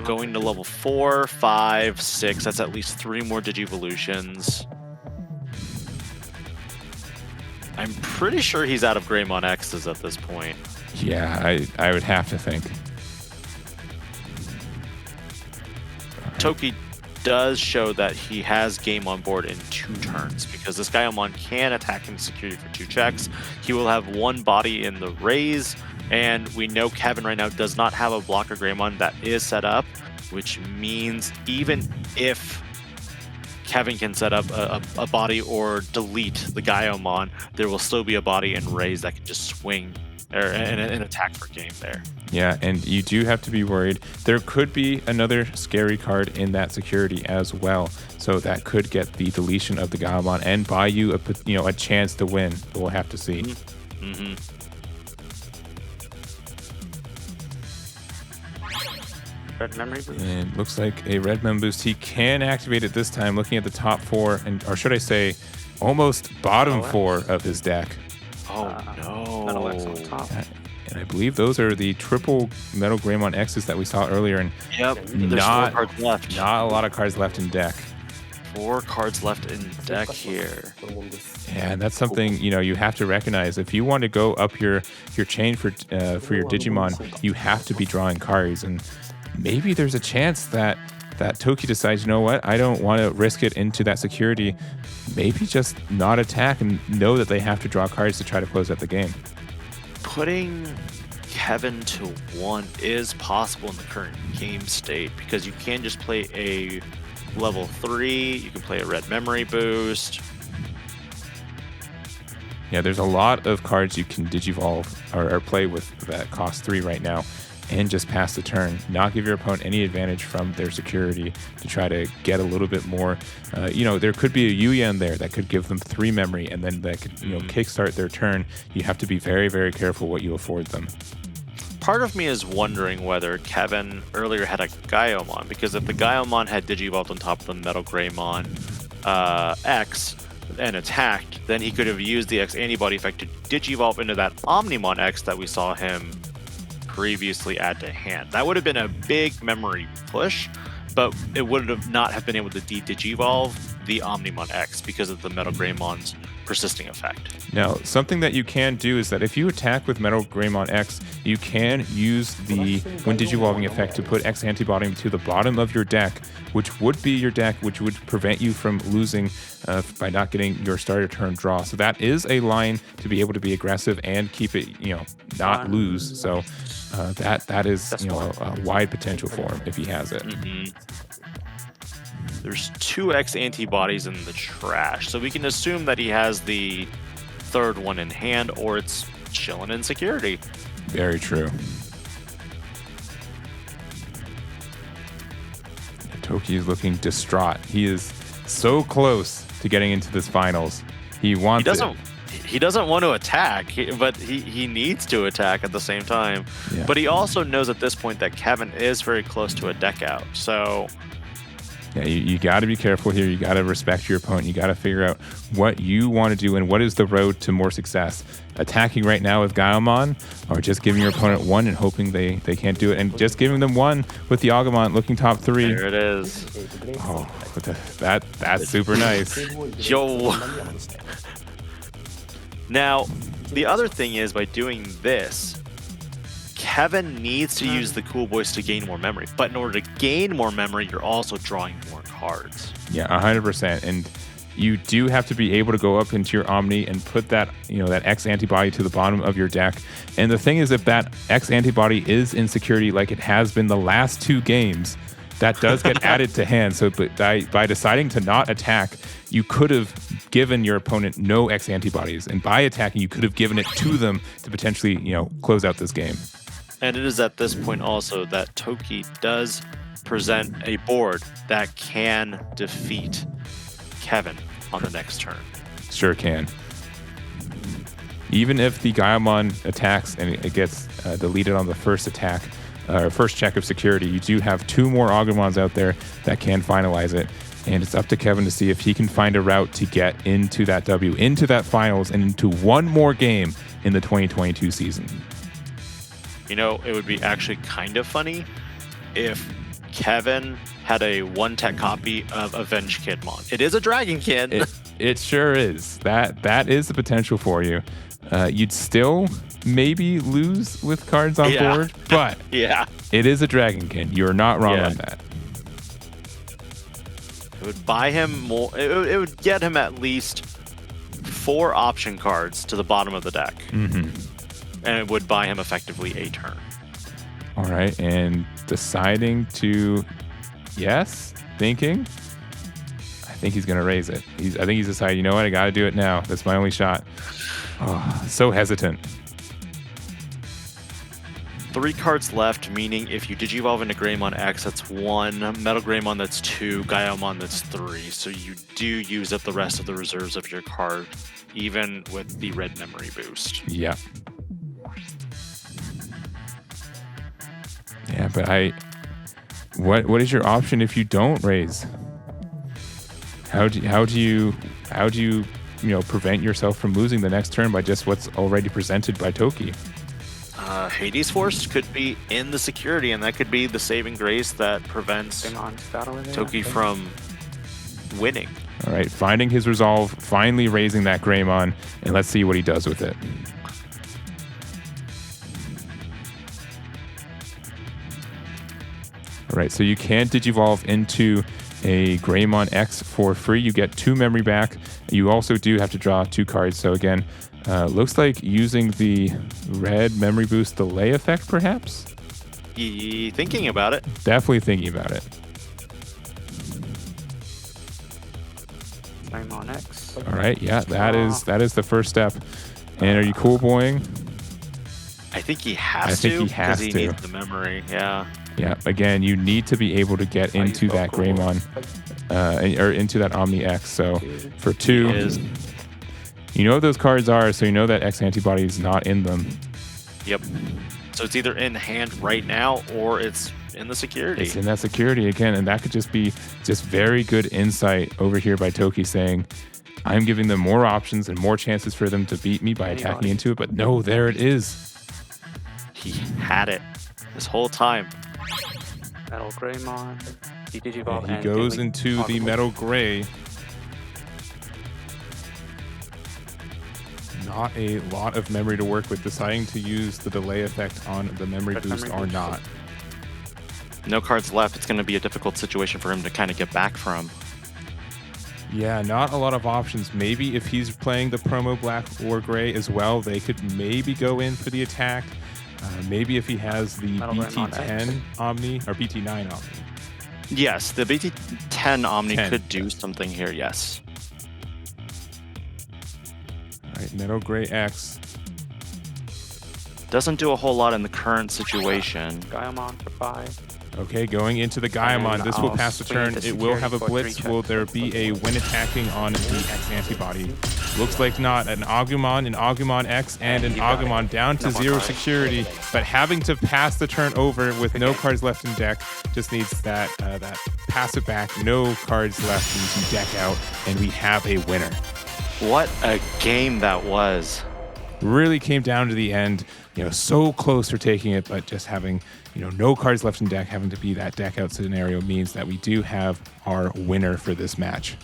Going to level 4, 5, 6. That's at least 3 more Digivolutions. I'm pretty sure he's out of Greymon X's at this point. Yeah, I would have to think. Toki does show that he has game on board in 2 turns, because this Gaiomon can attack into security for 2 checks. He will have 1 body in the raise, and we know Kevin right now does not have a blocker Greymon that is set up, which means even if Kevin can set up a body or delete the Gaiomon, there will still be a body in raise that can just swing or an attack for game there. Yeah, and you do have to be worried. There could be another scary card in that security as well. So that could get the deletion of the Gaomon and buy you a chance to win. We'll have to see. Mm-hmm. Red memory boost. And looks like a red mem boost. He can activate it this time, looking at the top 4, or should I say, almost bottom 4 of his deck. Oh Metal X on no. top. And I believe those are the triple Metal Greymon X's that we saw earlier. And Yep. There's Not- 4 cards left. not a lot of cards left in deck. 4 cards left in deck here. Yeah, and that's something you have to recognize. If you want to go up your chain for your Digimon, you have to be drawing cards. And maybe there's a chance that Toki decides, you know what, I don't want to risk it into that security. Maybe just not attack and know that they have to draw cards to try to close out the game. Putting Kevin to 1 is possible in the current game state because you can just play a level 3, you can play a red memory boost. Yeah, there's a lot of cards you can digivolve or play with that cost 3 right now and just pass the turn. Not give your opponent any advantage from their security to try to get a little bit more. There could be a Yuyan there that could give them 3 memory and then that could kickstart their turn. You have to be very, very careful what you afford them. Part of me is wondering whether Kevin earlier had a Gaiomon, because if the Gaiomon had Digivolved on top of the Metal Greymon X and attacked, then he could have used the X antibody effect to Digivolve into that Omnimon X that we saw him previously add to hand. That would have been a big memory push, but it would have not have been able to Digivolve the Omnimon X because of the Metal Greymon's persisting effect. Now, something that you can do is that if you attack with Metal Greymon X, you can use the when Digivolving effect to put X antibody to the bottom of your deck, which would be your deck, which would prevent you from losing by not getting your starter turn draw. So that is a line to be able to be aggressive and keep it, not lose. So that is, a wide potential for him if he has it. Mm-hmm. There's 2 X antibodies in the trash, so we can assume that he has the 3rd one in hand, or it's chilling in security. Very true. Toki is looking distraught. He is so close to getting into this finals. He wants it. He doesn't want to attack, but he needs to attack at the same time. Yeah. But he also knows at this point that Kevin is very close to a deck out, so... Yeah, you got to be careful here. You got to respect your opponent. You got to figure out what you want to do and what is the road to more success. Attacking right now with Gaiomon, or just giving your opponent 1 and hoping they can't do it, and just giving them 1 with the Agumon looking top 3. There it is. Oh, that's super nice. Yo. Now, the other thing is, by doing this, Kevin needs to use the Cool Boys to gain more memory. But in order to gain more memory, you're also drawing more cards. Yeah, 100%. And you do have to be able to go up into your Omni and put that, that X antibody to the bottom of your deck. And the thing is, if that X antibody is in security like it has been the last 2 games, that does get added to hand. So by deciding to not attack, you could have given your opponent no X antibodies. And by attacking, you could have given it to them to potentially, close out this game. And it is at this point also that Toki does present a board that can defeat Kevin on the next turn. Sure can. Even if the Gaiomon attacks and it gets deleted on the first attack, first check of security, you do have 2 more Agumons out there that can finalize it. And it's up to Kevin to see if he can find a route to get into that W, into that finals, and into 1 more game in the 2022 season. It would be actually kind of funny if Kevin had a 1-tech copy of Avenge Kidmon. It is a Dragonkin. It sure is. That is the potential for you. You'd still maybe lose with cards on board, but yeah, it is a Dragonkin. You're not wrong on that. It would buy him more. It would get him at least 4 option cards to the bottom of the deck. Mm-hmm. And it would buy him effectively a turn. All right, and deciding to thinking. I think he's going to raise it. I think he's decided, you know what, I got to do it now. That's my only shot. Oh, so hesitant. 3 cards left, meaning if you Digivolve into Greymon X, that's 1, Metal Greymon, that's 2, Gaiomon, that's 3. So you do use up the rest of the reserves of your card, even with the red memory boost. Yeah. Yeah, but what is your option if you don't raise? How do you prevent yourself from losing the next turn by just what's already presented by Toki? Hades Force could be in the security, and that could be the saving grace that prevents Toki from winning. All right, finding his resolve, finally raising that Greymon, and let's see what he does with it. All right, so you can Digivolve into a Greymon X for free. You get 2 memory back. You also do have to draw 2 cards. So again, looks like using the red memory boost delay effect, perhaps? Thinking about it. Definitely thinking about it. Greymon X. All right, yeah, that is the first step. And are you cool boying? I think he has I think to he has because he to. needs the memory. Yeah. Yeah, again, you need to be able to get into that Greymon, or into that Omni X. So for 2, you know what those cards are, so you know that X antibody is not in them. Yep. So it's either in hand right now or it's in the security. It's in that security again, and that could just be very good insight over here by Toki saying, I'm giving them more options and more chances for them to beat me by attacking into it, but no, there it is. He had it this whole time. Metal Greymon. And he goes into the Metal Gray. Not a lot of memory to work with, deciding to use the delay effect on the memory boost or not. No cards left. It's going to be a difficult situation for him to kind of get back from. Yeah, not a lot of options. Maybe if he's playing the promo black or gray as well, they could maybe go in for the attack. Maybe if he has the BT10 Omni or BT9 Omni. Yes, the BT10 Omni could do something here, yes. All right, Metal Gray X. Doesn't do a whole lot in the current situation. Gaiomon for 5. Okay, going into the Gaiomon. This will pass the turn. It will have a blitz. Will there be a when attacking on the X antibody? Looks like not. An Agumon X, and an Agumon down to 0 security, but having to pass the turn over with no cards left in deck. Just needs that pass it back. No cards left means you deck out, and we have a winner. What a game that was. Really came down to the end. So close for taking it, but just having no cards left in deck, having to be that deck out scenario means that we do have our winner for this match.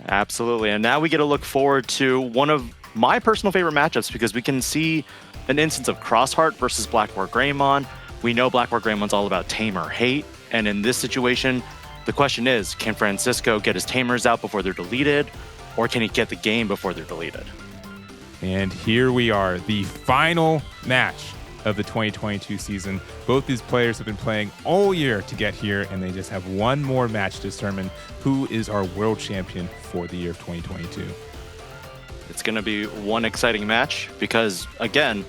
Absolutely. And now we get to look forward to one of my personal favorite matchups because we can see an instance of Crossheart versus Blackboar Greymon. We know Blackboar Greymon's all about tame or hate. And in this situation, the question is, can Francisco get his tamers out before they're deleted? Or can he get the game before they're deleted? And here we are, the final match of the 2022 season. Both these players have been playing all year to get here, and they just have one more match to determine who is our world champion for the year of 2022. It's going to be one exciting match because, again,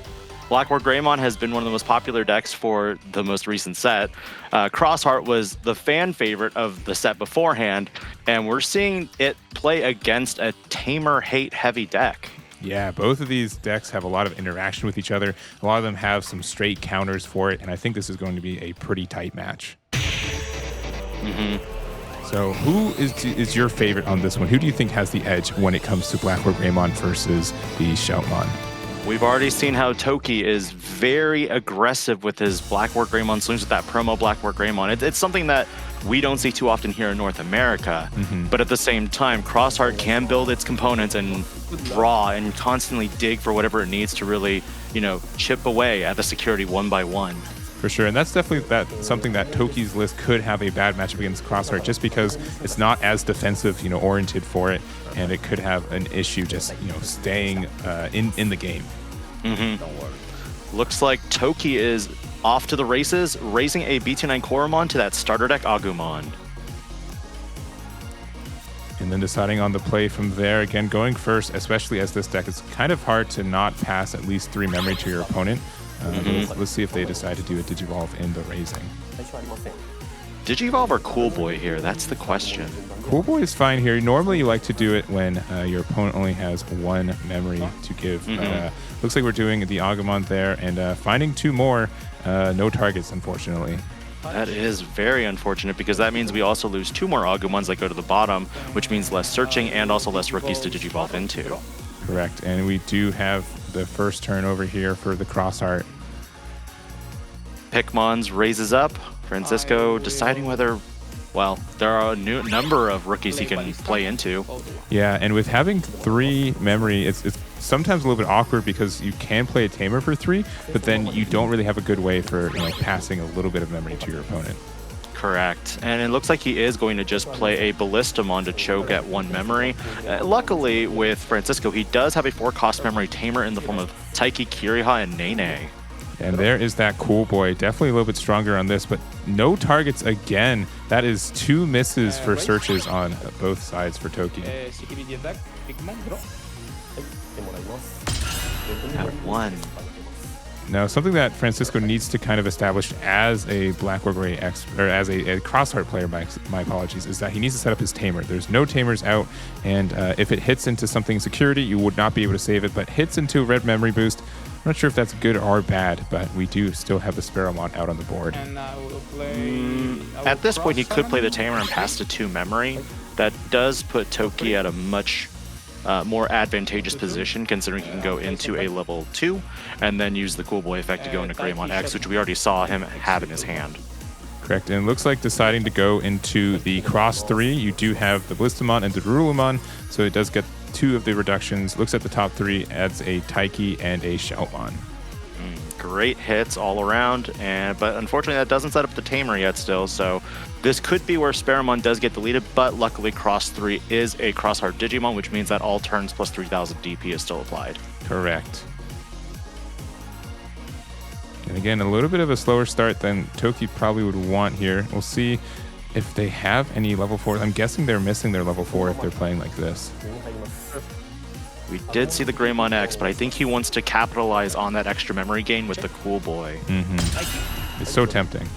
Blackboar Greymon has been one of the most popular decks for the most recent set. Crossheart was the fan favorite of the set beforehand, and we're seeing it play against a tamer hate heavy deck. Yeah, both of these decks have a lot of interaction with each other. A lot of them have some straight counters for it, and I think this is going to be a pretty tight match. So who is your favorite on this one? Who do you think has the edge when it comes to Blackboar Greymon versus the Shoutmon? We've already seen how Toki is very aggressive with his Blackboar Greymon swings with that promo Blackboar Greymon. It's something that we don't see too often here in North America. But at the same time, Crossheart can build its components and draw and constantly dig for whatever it needs to really, chip away at the security one by one. For sure, and that's definitely something that Toki's list could have a bad matchup against Crossheart just because it's not as defensive, oriented for it, and it could have an issue just, staying in the game. Looks like Toki is off to the races, raising a BT9 Koromon to that starter deck Agumon. And then deciding on the play from there, again, going first, especially as this deck is kind of hard to not pass at least 3 memory to your opponent. Let's see if they decide to do a Digivolve in the raising. Digivolve or Cool Boy here? That's the question. Cool Boy is fine here. Normally you like to do it when your opponent only has one memory to give. But, looks like we're doing the Agumon there and finding 2 more. No targets, unfortunately. That is very unfortunate because that means we also lose 2 more Agumons that go to the bottom, which means less searching and also less rookies to Digivolve into. Correct. And we do have the first turn over here for the Cross Art. Pikmons raises up. Francisco deciding whether, well, there are a new number of rookies he can play into. Yeah, and with having 3 memory, it's sometimes a little bit awkward because you can play a Tamer for 3, but then you don't really have a good way for passing a little bit of memory to your opponent. Correct. And it looks like he is going to just play a Ballistamon to choke at 1 memory. Luckily, with Francisco, he does have a 4-cost memory Tamer in the form of Taiki, Kiriha, and Nene. And there is that Cool Boy. Definitely a little bit stronger on this, but no targets again. That is 2 misses for searches on both sides for Toki. At 1. Now, something that Francisco needs to kind of establish as a Black Wargray or as a Crossheart player, my apologies, is that he needs to set up his Tamer. There's no Tamers out, and if it hits into something security, you would not be able to save it, but hits into a red memory boost. I'm not sure if that's good or bad, but we do still have the Sparrowmon out on the board. At this point, he could play the Tamer and pass to 2 memory. That does put Toki at a much more advantageous position, considering he can go into a level 2 and then use the Cool Boy effect to go into Greymon X, which we already saw him have in his hand. Correct, and it looks like deciding to go into the Cross 3, you do have the Ballistamon and the Darulumon, so it does get 2 of the reductions. Looks at the top 3, adds a Taiki and a Shoutmon. Great hits all around, but unfortunately that doesn't set up the Tamer yet still, so this could be where Sparrowmon does get deleted, but luckily Cross 3 is a Crossheart Digimon, which means that all turns plus 3000 DP is still applied. Correct. And again, a little bit of a slower start than Toki probably would want here. We'll see if they have any level 4. I'm guessing they're missing their level 4 if they're playing like this. We did see the Greymon X, but I think he wants to capitalize on that extra memory gain with the Cool Boy. It's so tempting.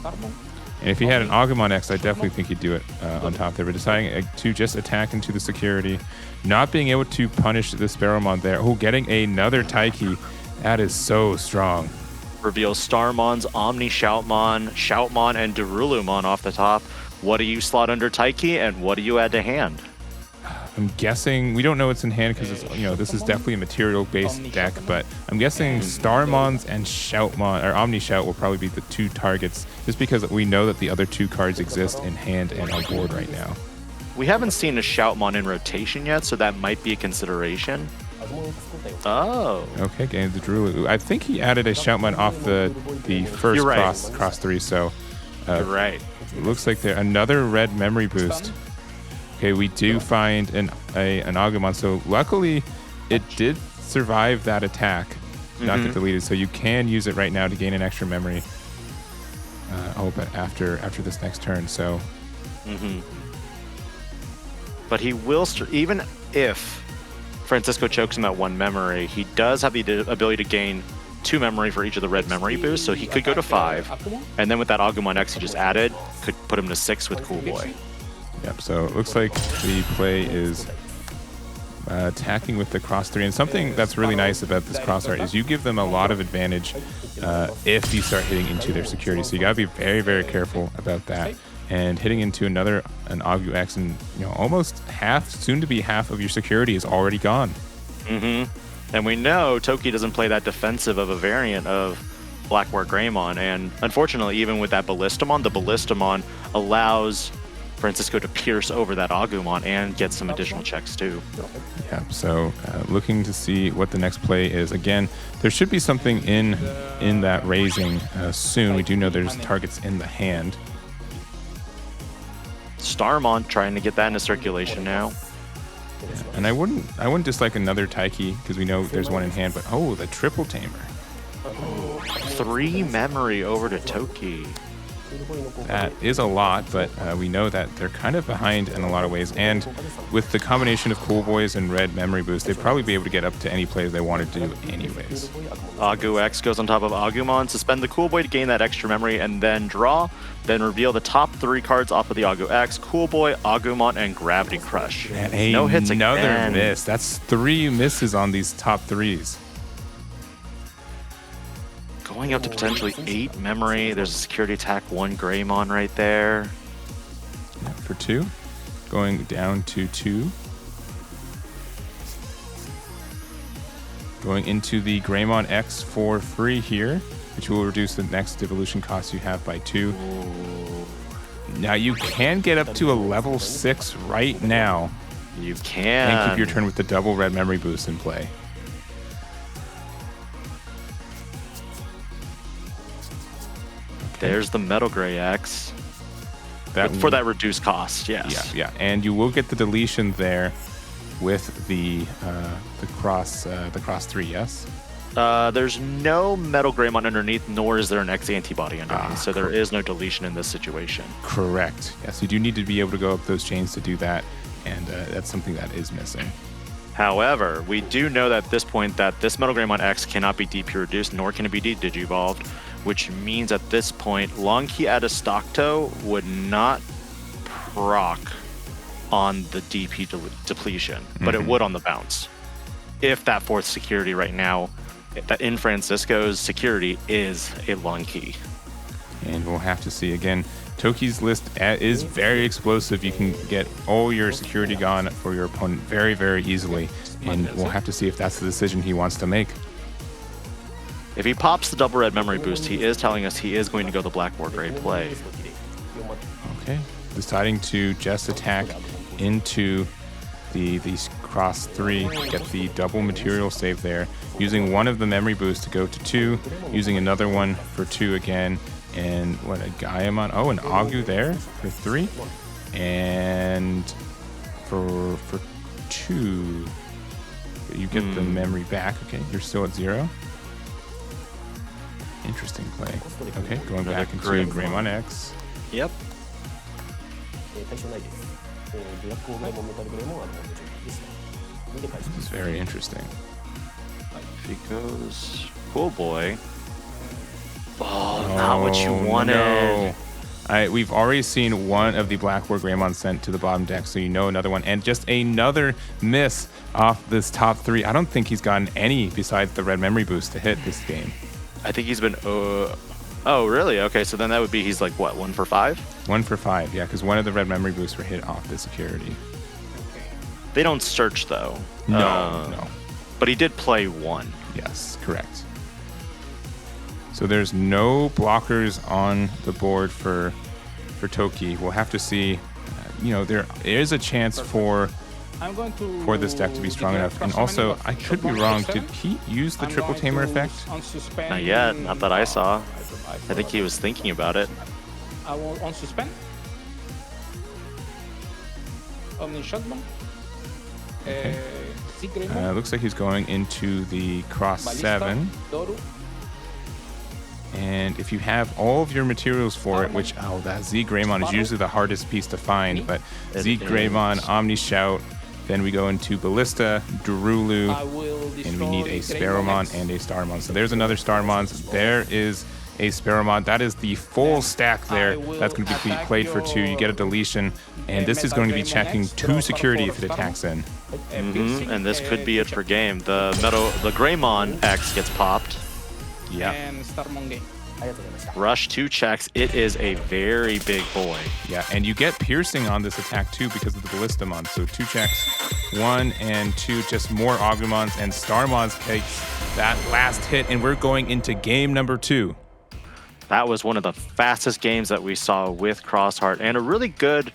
And if he had an Agumon X, I definitely think he'd do it on top there. But deciding to just attack into the security, not being able to punish the Sparrowmon there. Oh, getting another Taiki. That is so strong. Reveals Starmon's Omni Shoutmon, Shoutmon, and Darulumon off the top. What do you slot under Taiki, and what do you add to hand? I'm guessing, we don't know what's in hand because it's, this is definitely a material-based deck, but I'm guessing Starmons and Shoutmon, or Omni Shout, will probably be the 2 targets, just because we know that the other 2 cards exist in hand and on board right now. We haven't seen a Shoutmon in rotation yet, so that might be a consideration. Oh. Okay, gained the Drulu. I think he added a Shoutmon off the first cross 3, so You're right. It looks like there another red memory boost. Okay, we do find an Agumon, so luckily it did survive that attack, not get deleted, so you can use it right now to gain an extra memory. But after this next turn, so. But he will, even if Francisco chokes him at 1 memory, he does have the ability to gain 2 memory for each of the red memory boosts, so he could go to 5. And then with that Agumon X he just added, could put him to 6 with Cool Boy. Yep, so it looks like the play is attacking with the cross 3. And something that's really nice about this cross art is you give them a lot of advantage if you start hitting into their security. So you gotta be very, very careful about that. And hitting into an Agu X, and almost half, soon to be half of your security is already gone. And we know Toki doesn't play that defensive of a variant of Black War Greymon, and unfortunately, even with that Ballistamon, the Ballistamon allows Francisco to pierce over that Agumon and get some additional checks too. Yeah, so looking to see what the next play is. Again, there should be something in that raising soon. We do know there's targets in the hand. Starmon trying to get that into circulation now. Yeah, and I wouldn't dislike another Taiki because we know there's one in hand, but the triple Tamer. 3 memory over to Toki. That is a lot, but we know that they're kind of behind in a lot of ways. And with the combination of Cool Boys and Red Memory Boost, they'd probably be able to get up to any play they want to do anyways. Agu X goes on top of Agumon, suspend the Cool Boy to gain that extra memory, and then draw. Then reveal the top 3 cards off of the Agu X, Cool Boy, Agumon, and Gravity Crush. And no hits another again. miss. That's 3 misses on these top 3s. Going up to potentially 8 memory. There's a security attack, 1 Greymon right there. Yeah, for 2. Going down to 2. Going into the Greymon X for free here, which will reduce the next evolution cost you have by 2. Now you can get up to a level 6 right now. You can. And keep your turn with the double red memory boost in play. There's the Metal Gray X. For that reduced cost, yes. Yeah. And you will get the deletion there with the cross 3, yes? There's no Metal Greymon underneath, nor is there an X antibody underneath, so there correct. is no deletion in this situation. Correct. Yes, you do need to be able to go up those chains to do that, and that's something that is missing. However, we do know that at this point that this Metal Greymon X cannot be DP reduced, nor can it be Digi-evolved, which means at this point, Long Key Adastocto would not proc on the DP depletion, but it would on the bounce. If that 4th security right now, that in Francisco's security is a Long Key. And we'll have to see again. Toki's list is very explosive. You can get all your security gone for your opponent very, very easily. And we'll have to see if that's the decision he wants to make. If he pops the double red memory boost, he is telling us he is going to go the black war gray play. Okay, deciding to just attack into the cross 3, get the double material save there, using one of the memory boosts to go to 2, using another one for 2 again, and what, a Gaiamon, an Agu there for 3, and for 2, you get the memory back. Okay, you're still at 0. Interesting play. Okay, going back into Greymon X. Yep. This is very interesting. If he goes Cool Boy. Oh, not what you wanted. No. We've already seen one of the Black War Greymon sent to the bottom deck, so you know another one. And just another miss off this top 3. I don't think he's gotten any besides the red memory boost to hit this game. I think he's been... oh, really? Okay, so then that would be he's like, what, 1 for 5? 1 for 5, yeah, because one of the red memory boosts were hit off the security. They don't search, though. No. But he did play 1. Yes, correct. So there's no blockers on the board for Toki. We'll have to see. There is a chance for this deck to be strong enough. And also, I could be wrong. Did he use the triple tamer effect? Not yet. Not that I saw. I think he was thinking about it. I will on suspend. Omni Shotgun. Looks like he's going into the cross 7. And if you have all of your materials for it, which, that Z Greymon is usually the hardest piece to find, but Z Greymon, Omni Shout, then we go into Ballista, Durulu, and we need a Sparrowmon and a Starmon. So there's another Starmon. There is a Sparrowmon. That is the full stack there. That's going to be played for 2. You get a deletion, and this is going to be checking 2 security if it attacks in. And this could be it for game. The Greymon X gets popped. Yeah. And Starmon game. Rush 2 checks. It is a very big boy. Yeah, and you get piercing on this attack too because of the Ballistamon. So 2 checks, 1 and 2, just more Agumons, and Starmons takes that last hit, and we're going into game number 2. That was one of the fastest games that we saw with Crossheart, and a really good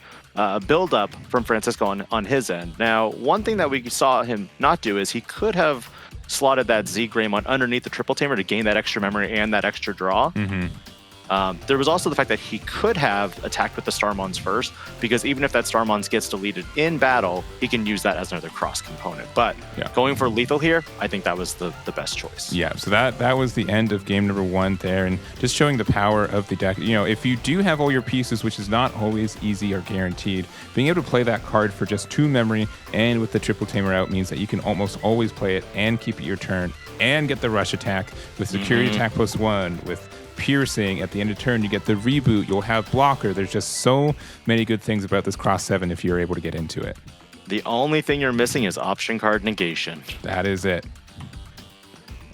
build-up from Francisco on his end. Now, one thing that we saw him not do is he could have slotted that Z Greymon underneath the triple tamer to gain that extra memory and that extra draw. There was also the fact that he could have attacked with the Starmons first, because even if that Starmons gets deleted in battle, he can use that as another cross component. But going for lethal here, I think that was the best choice. Yeah, so that was the end of game number 1 there, and just showing the power of the deck. You know, if you do have all your pieces, which is not always easy or guaranteed, being able to play that card for just 2 memory and with the triple tamer out means that you can almost always play it and keep it your turn and get the rush attack with security attack +1, with piercing at the end of turn. You get the reboot, you'll have blocker. There's just so many good things about this cross 7 if you're able to get into it. The only thing you're missing is option card negation. That is it.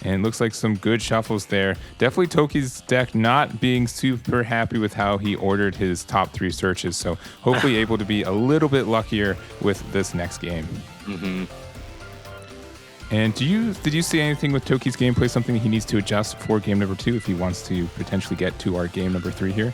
And it looks like some good shuffles there. Definitely Toki's deck not being super happy with how he ordered his top 3 searches, so hopefully able to be a little bit luckier with this next game. And did you see anything with Toki's gameplay, something he needs to adjust for game number 2 if he wants to potentially get to our game number 3 here?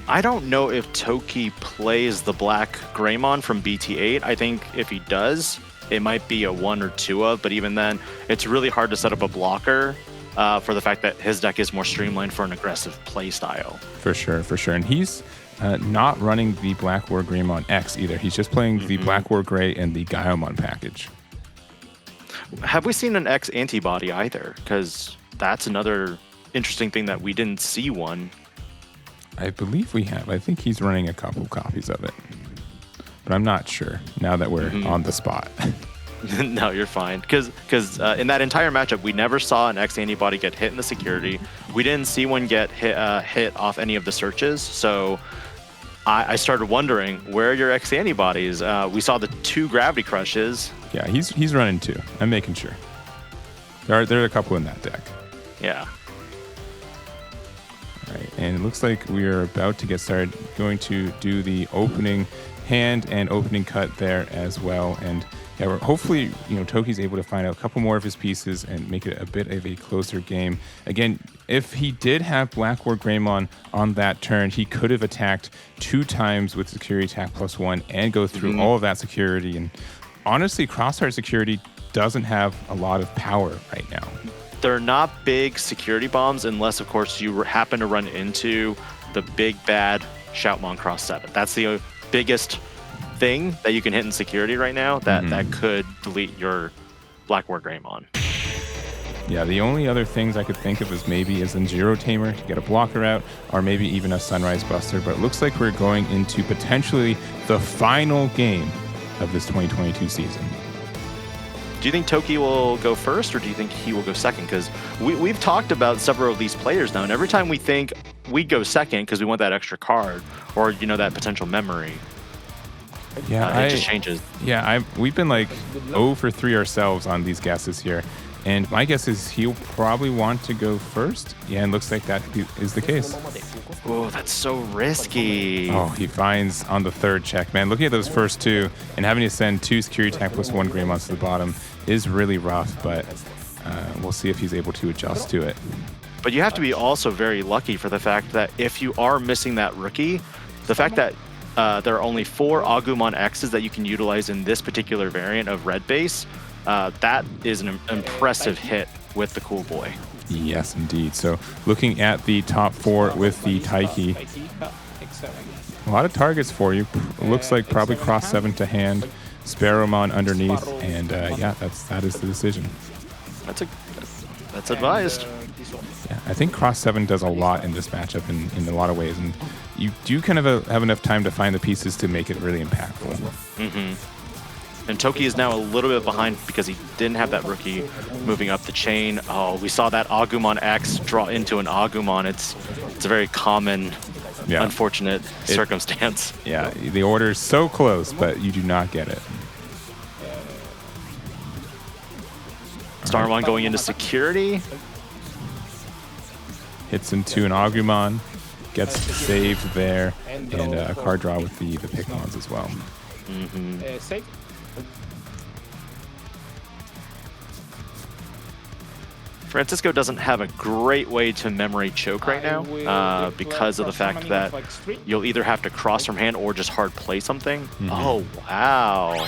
I don't know if Toki plays the black Greymon from BT8. I think if he does, it might be a 1 or 2 of, but even then, it's really hard to set up a blocker for the fact that his deck is more streamlined for an aggressive play style. For sure, for sure. And he's not running the Black War Greymon X either. He's just playing the Black War Grey and the Gaiomon package. Have we seen an X antibody either? Because that's another interesting thing that we didn't see one. I believe we have. I think he's running a couple copies of it. But I'm not sure now that we're on the spot. No, you're fine. Because in that entire matchup, we never saw an X antibody get hit in the security. We didn't see one get hit off any of the searches. So I started wondering, where are your X antibodies? We saw the 2 gravity crushes. Yeah, he's running 2. I'm making sure. There are a couple in that deck. Yeah. All right, and it looks like we are about to get started. Going to do the opening hand and opening cut there as well. And yeah, we're hopefully, Toki's able to find out a couple more of his pieces and make it a bit of a closer game. Again, if he did have Black War Greymon on that turn, he could have attacked 2 times with security attack +1 and go through all of that security. And honestly, Crossheart security doesn't have a lot of power right now. They're not big security bombs unless, of course, you happen to run into the big bad Shoutmon Cross 7. That's the biggest thing that you can hit in security right now that could delete your Black War Greymon. Yeah, the only other things I could think of is maybe a Zenjiro Tamer to get a blocker out, or maybe even a Sunrise Buster. But it looks like we're going into potentially the final game of this 2022 season. Do you think Toki will go first, or do you think he will go second? Because we've talked about several of these players now, and every time we think we go second because we want that extra card or that potential memory, it just changes. Yeah, we've been like 0 for 3 ourselves on these guesses here, and my guess is he'll probably want to go first. Yeah, and looks like that is the case. Oh, that's so risky. Oh, he finds on the 3rd check, man. Looking at those first 2 and having to send 2 security attack +1 Greymons to the bottom is really rough, but we'll see if he's able to adjust to it. But you have to be also very lucky for the fact that if you are missing that rookie, the fact that there are only 4 Agumon X's that you can utilize in this particular variant of red base, that is an impressive hit with the Cool Boy. Yes, indeed. So looking at the top 4 with the Taiki, a lot of targets for you. Looks like probably Cross 7 to hand, Sparrowmon underneath, and yeah, that is the decision. That's advised. Yeah, I think Cross 7 does a lot in this matchup in a lot of ways, and you do kind of have enough time to find the pieces to make it really impactful. And Toki is now a little bit behind because he didn't have that rookie moving up the chain. Oh, we saw that Agumon X draw into an Agumon. It's a very common, unfortunate circumstance. Yeah, the order is so close, but you do not get it. Starmon going into security. Hits into an Agumon, gets saved there, and a card draw with the Pikmons as well. Safe. Francisco doesn't have a great way to memory choke right now because of the fact that you'll either have to cross from hand or just hard play something. Oh, wow.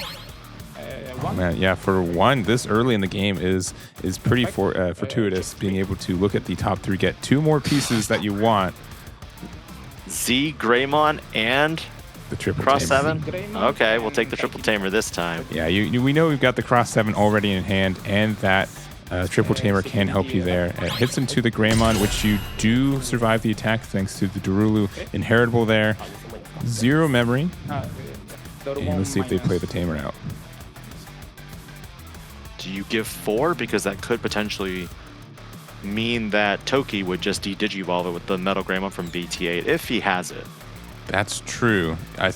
one. Man, yeah, for one, this early in the game is pretty fortuitous, being able to look at the top 3, get 2 more pieces that you want. Z, Greymon, and The triple Cross tamer. 7? Okay, we'll take the triple tamer this time. Yeah, we know we've got the Cross 7 already in hand, and that triple tamer can help you there. It hits into the Greymon, which you do survive the attack thanks to the Durulu inheritable there. 0 memory. And let's see if they play the tamer out. Do you give 4? Because that could potentially mean that Toki would just de-digivolve it with the Metal Greymon from BT8 if he has it. That's true. I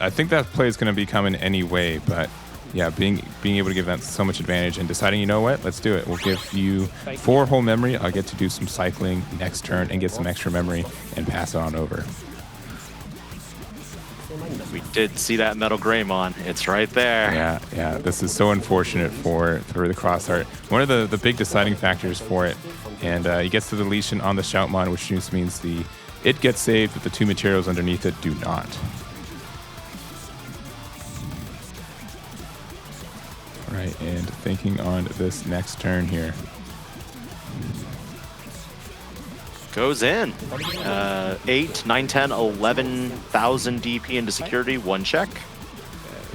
think that play is going to be coming anyway, but yeah, being able to give that so much advantage and deciding, you know what, let's do it. We'll give you 4 whole memory. I'll get to do some cycling next turn and get some extra memory and pass it on over. We did see that Metal Greymon. It's right there. Yeah. This is so unfortunate for the Cross Art. One of the big deciding factors for it. And he gets the deletion on the Shoutmon, which just means it gets saved, but the 2 materials underneath it do not. All right, and thinking on this next turn here. Goes in. 8, 9, 10, 11,000 DP into security. 1 check.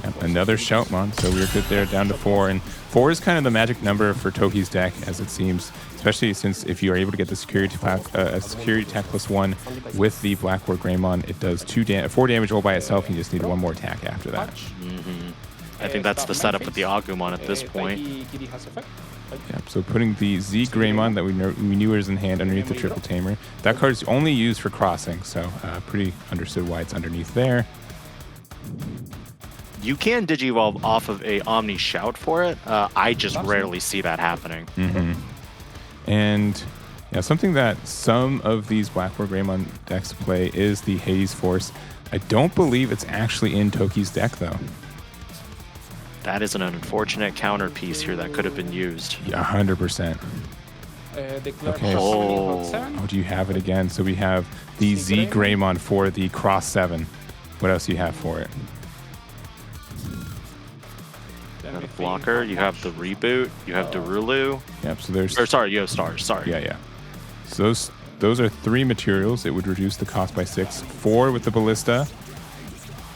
Yep, another Shoutmon, so we're good there, down to 4. And 4 is kind of the magic number for Toki's deck, as it seems, especially since if you are able to get the security attack +1 with the Blackboard Greymon, it does 4 damage all by itself, and you just need 1 more attack after that. I think that's the setup with the Agumon at this point. Yep, so putting the Z Greymon that we knew was in hand underneath the triple tamer. That card is only used for crossing, so pretty understood why it's underneath there. You can Digivolve off of a Omni Shout for it. I just rarely see that happening. And yeah, something that some of these Blackboard Greymon decks play is the Hades Force. I don't believe it's actually in Toki's deck, though. That is an unfortunate counter piece here that could have been used. Yeah, 100%. Okay. Oh, do you have it again? So we have the Z Greymon for the Cross 7. What else do you have for it? Got a blocker. You have the Reboot. You have Darulu. Yep, so there's... Or sorry, you have Stars. Sorry. Yeah. So those are 3 materials. It would reduce the cost by 6. 4 with the Ballista.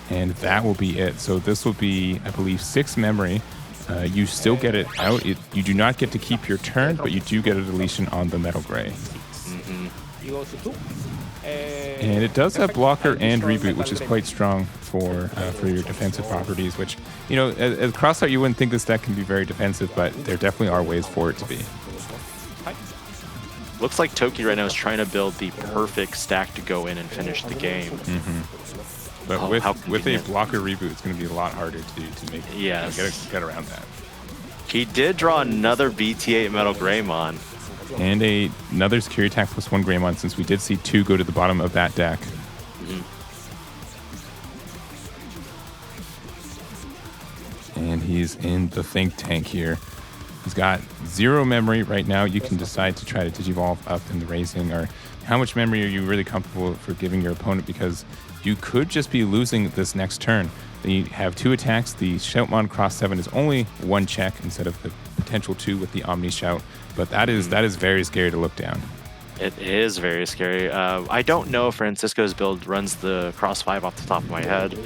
And that will be it. So this will be, I believe, 6 memory. You still get it out. You do not get to keep your turn, but you do get a deletion on the Metal Gray. And it does have blocker and reboot, which is quite strong for your defensive properties, which, you know, as Crossart, you wouldn't think this deck can be very defensive, but there definitely are ways for it to be. Looks like Toki right now is trying to build the perfect stack to go in and finish the game. But with a blocker reboot, it's going to be a lot harder to make get around that. He did draw another BT8 Metal Greymon. And another security attack +1 Greymon, since we did see 2 go to the bottom of that deck. And he's in the Think Tank here. He's got 0 memory right now. You can decide to try to Digivolve up in the raising, or how much memory are you really comfortable for giving your opponent, because you could just be losing this next turn. You have 2 attacks. The Shoutmon Cross 7 is only 1 check instead of the potential 2 with the Omni Shout, but that is very scary to look down. It is very scary. I don't know if Francisco's build runs the Cross 5 off the top of my head.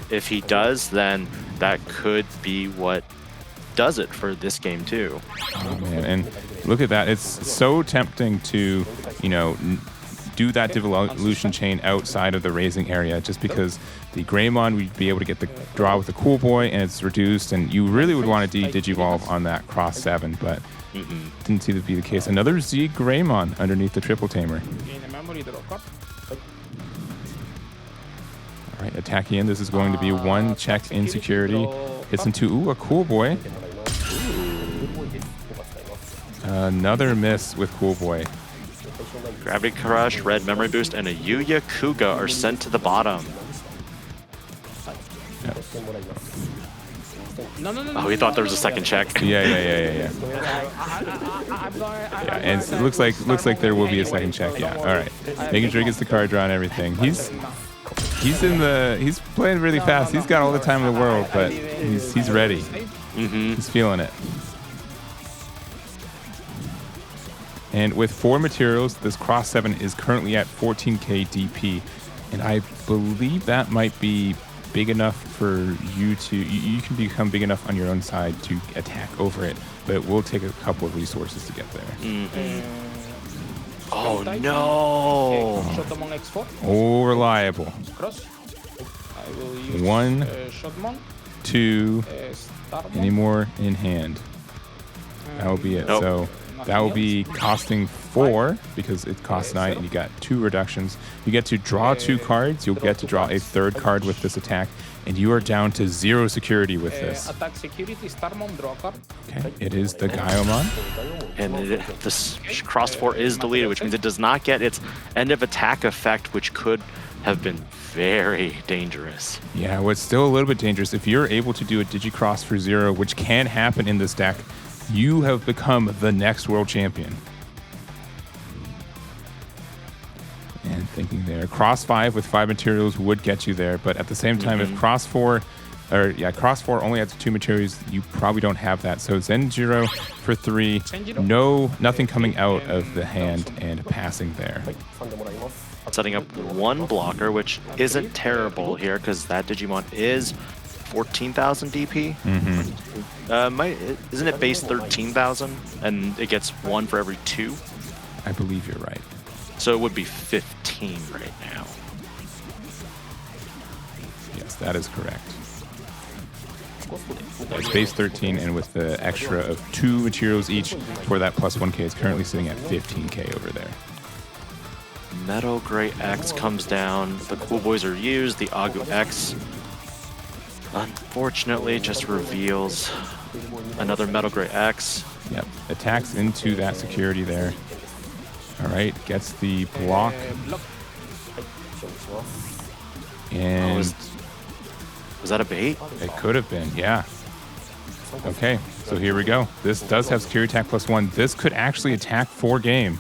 If he does, then that could be what does it for this game too. Oh man, and look at that. It's so tempting to, you know, do that devolution chain outside of the raising area, just because the Greymon would be able to get the draw with the Cool Boy, and it's reduced, and you really would want to Digivolve on that Cross 7, but didn't seem to be the case. Another Z Greymon underneath the Triple Tamer. All right, attacking in. This is going to be 1 check in security. Hits into, a Cool Boy. Another miss with Cool Boy. Gravity Crush, Red Memory Boost, and a Yuya Kuga are sent to the bottom. Yep. Oh, he thought there was a second check. Yeah. Yeah, and it looks like there will be a second check. Yeah. All right. Making sure he gets the card draw and everything. He's playing really fast. He's got all the time in the world, but he's ready. He's feeling it. And with 4 materials, this Cross 7 is currently at 14k DP. And I believe that might be big enough for you to... You can become big enough on your own side to attack over it. But it will take a couple of resources to get there. Oh, no. Shotomon X4. Oh, reliable. Cross. I will use 1, Shotomon. 2, Starmon. any more in hand. That will be it. Nope. So that will be costing 4 because it costs 9 and you got 2 reductions. You get to draw 2 cards. You'll get to draw a 3rd card with this attack. And you are down to 0 security with this. Attack security, Starmon, draw a card. Okay, it is the Gaiomon. And this Cross 4 is deleted, which means it does not get its end of attack effect, which could have been very dangerous. Yeah, what's still a little bit dangerous, if you're able to do a Digicross for 0, which can happen in this deck, you have become the next world champion. And thinking there, Cross 5 with 5 materials would get you there, but at the same time, if Cross 4 only has 2 materials, you probably don't have that. So Zenjiro for 3, nothing coming out of the hand and passing there. Setting up 1 blocker, which isn't terrible here because that Digimon is 14,000 DP. Isn't it base 13,000 and it gets 1 for every 2? I believe you're right. So it would be 15 right now. Yes, that is correct. It's base 13, and with the extra of 2 materials each for that plus 1k, it's currently sitting at 15k over there. Metal Gray X comes down. The Cool Boys are used. The Agu X, unfortunately, just reveals another Metal Gray X. Yep, attacks into that security there. All right, gets the block. And was that a bait? It could have been, yeah. Okay, so here we go. This does have security attack plus 1. This could actually attack 4 game.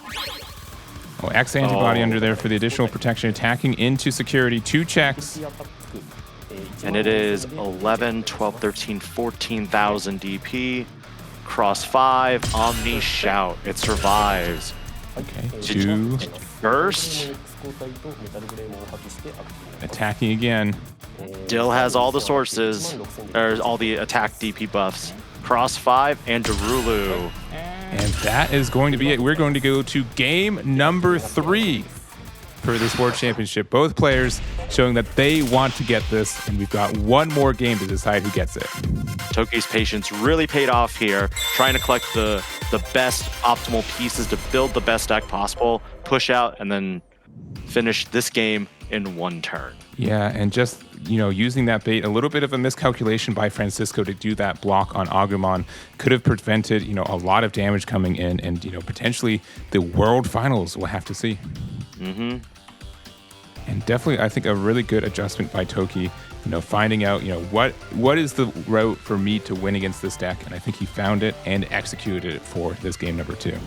Oh, X antibody under there for the additional protection, attacking into security. 2 checks. And it is 11, 12, 13, 14,000 DP. Cross 5, Omni Shout. It survives. Okay, 2. Burst. Attacking again. Still has all the sources, or all the attack DP buffs. Cross 5 and Darulu. And that is going to be it. We're going to go to game number 3 for this World Championship. Both players showing that they want to get this, and we've got 1 more game to decide who gets it. Toki's patience really paid off here, trying to collect the best optimal pieces to build the best deck possible, push out, and then finish this game in 1 turn. Yeah, and just, using that bait, a little bit of a miscalculation by Francisco to do that block on Agumon could have prevented, a lot of damage coming in, and, potentially the World Finals, we'll have to see. And definitely, I think, a really good adjustment by Toki, finding out, what is the route for me to win against this deck, and I think he found it and executed it for this game number 2.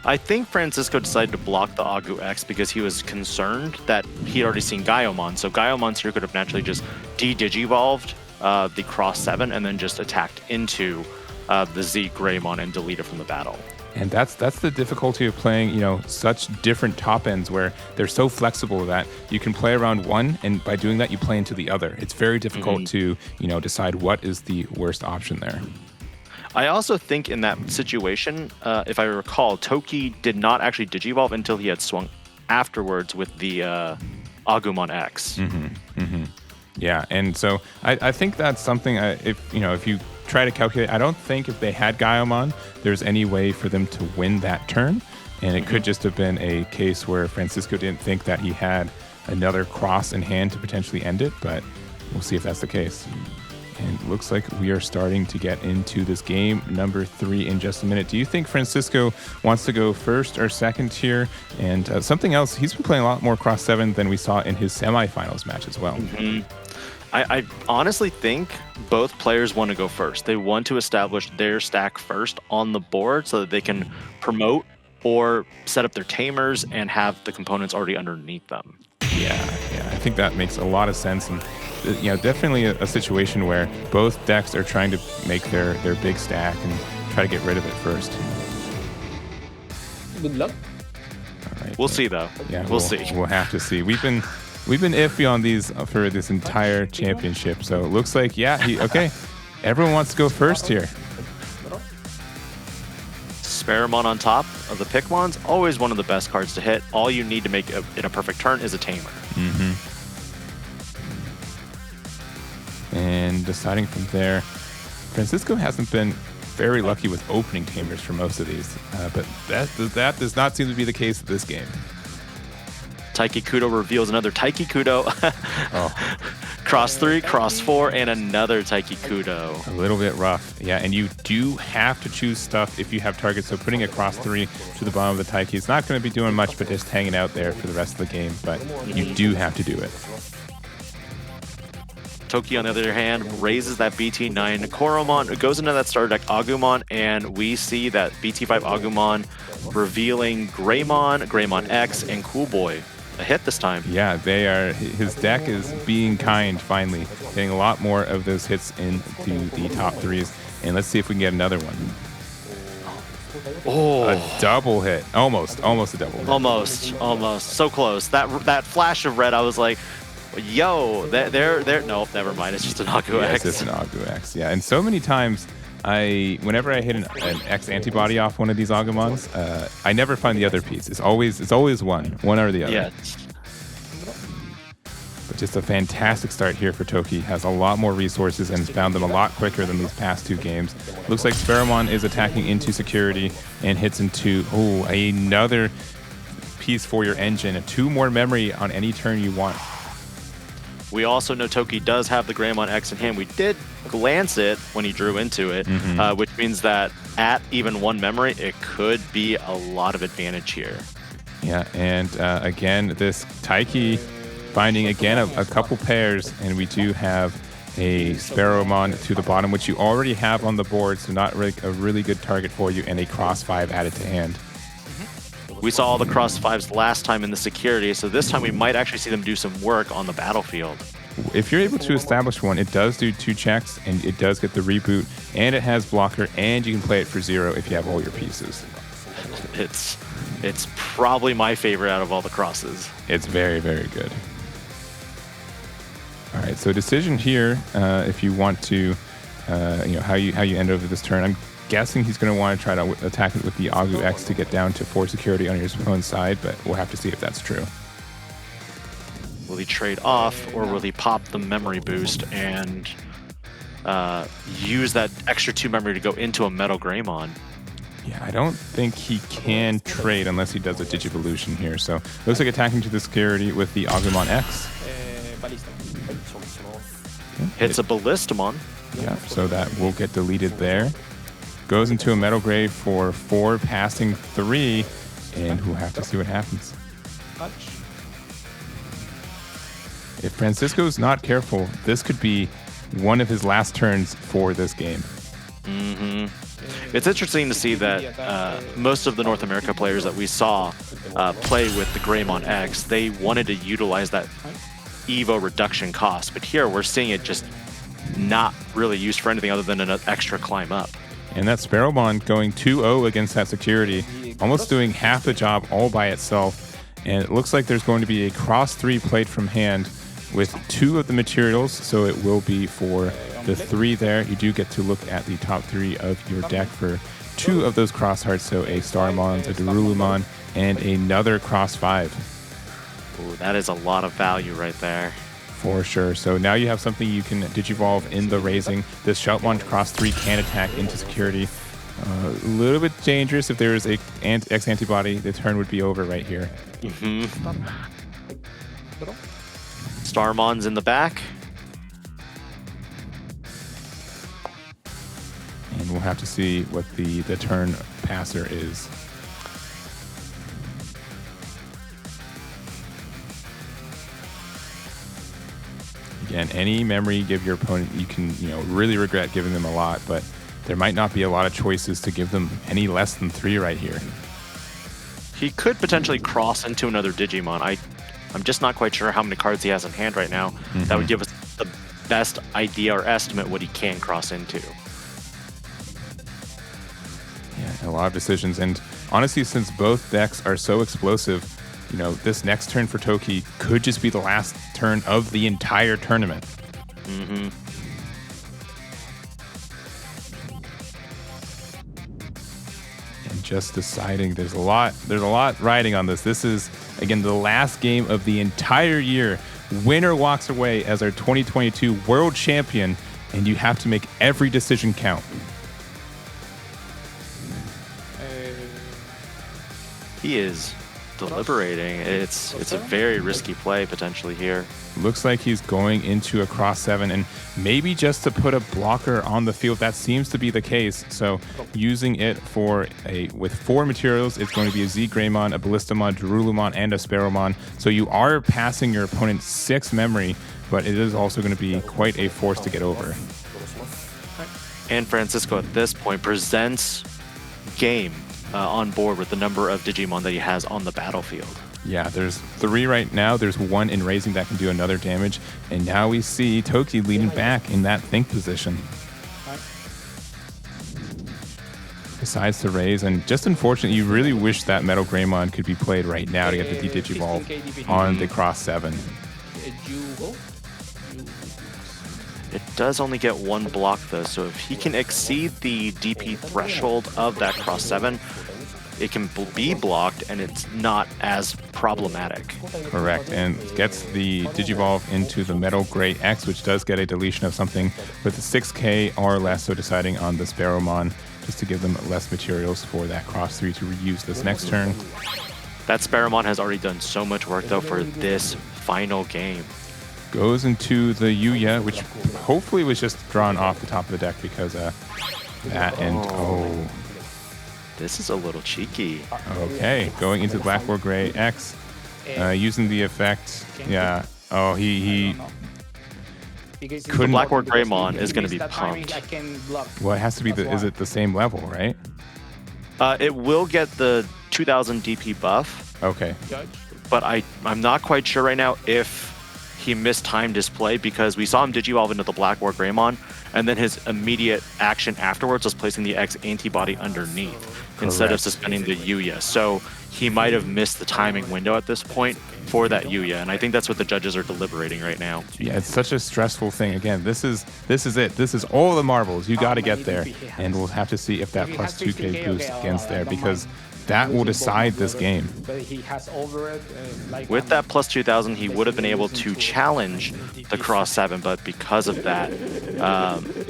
I think Francisco decided to block the Agu X because he was concerned that he'd already seen Gaiomon. So Gaiomon here could have naturally just de-digivolved the Cross 7 and then just attacked into the Z Greymon and deleted from the battle. And that's the difficulty of playing, such different top ends where they're so flexible that you can play around one, and by doing that, you play into the other. It's very difficult to, decide what is the worst option there. I also think in that situation, if I recall, Toki did not actually digivolve until he had swung afterwards with the Agumon X. Yeah, and so I think that's something, if you try to calculate, I don't think if they had Gaiomon, there's any way for them to win that turn. And it could just have been a case where Francisco didn't think that he had another cross in hand to potentially end it, but we'll see if that's the case. And it looks like we are starting to get into this game number 3 in just a minute. Do you think Francisco wants to go first or second here? And something else, he's been playing a lot more Cross 7 than we saw in his semifinals match as well. I honestly think both players want to go first. They want to establish their stack first on the board so that they can promote or set up their tamers and have the components already underneath them. Yeah, I think that makes a lot of sense. And definitely a situation where both decks are trying to make their big stack and try to get rid of it first. Good luck. All right, We'll see though. Yeah, we'll see. We'll have to see. We've been iffy on these for this entire championship. So it looks like okay. Everyone wants to go first here. Sparamon on top of the Pikmons, always one of the best cards to hit. All you need to make it a perfect turn is a Tamer. And deciding from there, Francisco hasn't been very lucky with opening Tamers for most of these, but that does not seem to be the case in this game. Taiki Kudo reveals another Taiki Kudo. Oh. Cross 3, cross 4, and another Taiki Kudo. A little bit rough. Yeah, and you do have to choose stuff if you have targets. So putting a cross 3 to the bottom of the Taiki is not going to be doing much, but just hanging out there for the rest of the game. But you do have to do it. Toki, on the other hand, raises that BT9 Koromon, goes into that starter deck Agumon, and we see that BT5 Agumon revealing Greymon, Greymon X, and Cool Boy. A hit this time. Yeah, his deck is being kind finally, getting a lot more of those hits into the top threes. And let's see if we can get another one. Oh, a double hit. Almost a double hit. Almost. So close. That flash of red, I was like, yo, there. Nope, never mind. It's just an Agu X. It's just an Agu X. Yeah, and so many times, whenever I hit an X antibody off one of these Agumons, I never find the other piece. It's always one or the other. Yeah. But just a fantastic start here for Toki. Has a lot more resources and has found them a lot quicker than these past two games. Looks like Sparamon is attacking into security and hits into another piece for your engine, and 2 more memory on any turn you want. We also know Toki does have the Greymon X in hand. We did glance it when he drew into it, which means that at even 1 memory, it could be a lot of advantage here. Yeah, and again, this Taiki finding again a couple pairs, and we do have a Sparrowmon to the bottom, which you already have on the board, so not really a really good target for you, and a cross 5 added to hand. We saw all the cross 5s last time in the security, so this time we might actually see them do some work on the battlefield. If you're able to establish one, it does do 2 checks, and it does get the reboot, and it has blocker, and you can play it for 0 if you have all your pieces. It's probably my favorite out of all the crosses. It's very, very good. All right, so decision here, if you want to, how you end over this turn. I'm guessing he's going to want to try to attack it with the Agu X to get down to 4 security on his opponent's side, but we'll have to see if that's true. Will he trade off, or will he pop the memory boost and use that extra 2 memory to go into a Metal Greymon? Yeah, I don't think he can trade unless he does a Digivolution here. So looks like attacking to the security with the Agumon X. Hits a Ballistamon. Yeah, so that will get deleted there. Goes into a Metal Grey for 4, passing 3, and we'll have to see what happens. If Francisco's not careful, this could be one of his last turns for this game. It's interesting to see that most of the North America players that we saw play with the Greymon X, they wanted to utilize that Evo reduction cost, but here we're seeing it just not really used for anything other than an extra climb up. And that Sparrowmon going 2-0 against that security, almost doing half the job all by itself. And it looks like there's going to be a cross 3 played from hand with 2 of the materials, so it will be for the 3 there. You do get to look at the top 3 of your deck for 2 of those cross hearts, so a Starmon, a Darulumon, and another cross 5. Ooh, that is a lot of value right there. For sure. So now you have something you can Digivolve in the raising. This Shoutmon cross 3 can attack into security. A little bit dangerous. If there is a X antibody, the turn would be over right here. Starmon's in the back. And we'll have to see what the turn passer is. Again, any memory you give your opponent, you can really regret giving them a lot, but there might not be a lot of choices to give them any less than 3 right here. He could potentially cross into another Digimon. I'm just not quite sure how many cards he has in hand right now. That would give us the best idea or estimate what he can cross into. Yeah, a lot of decisions. And honestly, since both decks are so explosive, you know, this next turn for Toki could just be the last turn of the entire tournament. Mm-hmm. And just deciding, there's a lot riding on this. This is, again, the last game of the entire year. Winner walks away as our 2022 world champion, and you have to make every decision count. He is deliberating. It's a very risky play potentially here. Looks like he's going into a cross 7, and maybe just to put a blocker on the field. That seems to be the case. So using it with 4 materials, it's going to be a Z Greymon, a Ballistamon, Darulumon, and a Sparrowmon. So you are passing your opponent 6 memory, but it is also going to be quite a force to get over. And Francisco at this point presents game on board with the number of Digimon that he has on the battlefield. Yeah, there's 3 right now. There's 1 in raising that can do another damage. And now we see Toki leaning back in that think position. Decides to raise, and just unfortunate, you really wish that Metal Greymon could be played right now to get the D-Digivolve on the cross 7. It does only get 1 block though, so if he can exceed the DP threshold of that cross 7, it can be blocked and it's not as problematic. Correct, and gets the Digivolve into the Metal Gray X, which does get a deletion of something with 6k or less, so deciding on the Sparrowmon just to give them less materials for that cross 3 to reuse this next turn. That Sparrowmon has already done so much work though for this final game. Goes into the Yuya, which hopefully was just drawn off the top of the deck because that and This is a little cheeky. Okay, going into the Black or Gray X, using the effect. Yeah. Oh, he couldn't. Black or Greymon is going to be pumped. Well, it has to be is it the same level, right? It will get the 2000 DP buff. Okay. But I'm not quite sure right now if he mistimed his play, because we saw him Digivolve into the Black War Greymon, and then his immediate action afterwards was placing the X antibody underneath instead of suspending the Yuya. So he might have missed the timing window at this point for that Yuya, and I think that's what the judges are deliberating right now. Yeah, it's such a stressful thing. Again, this is it. This is all the marbles. You got to get there, and we'll have to see if that plus 2k boost against there, because that will decide this game. With that plus 2000, he would have been able to challenge the cross 7, but because of that,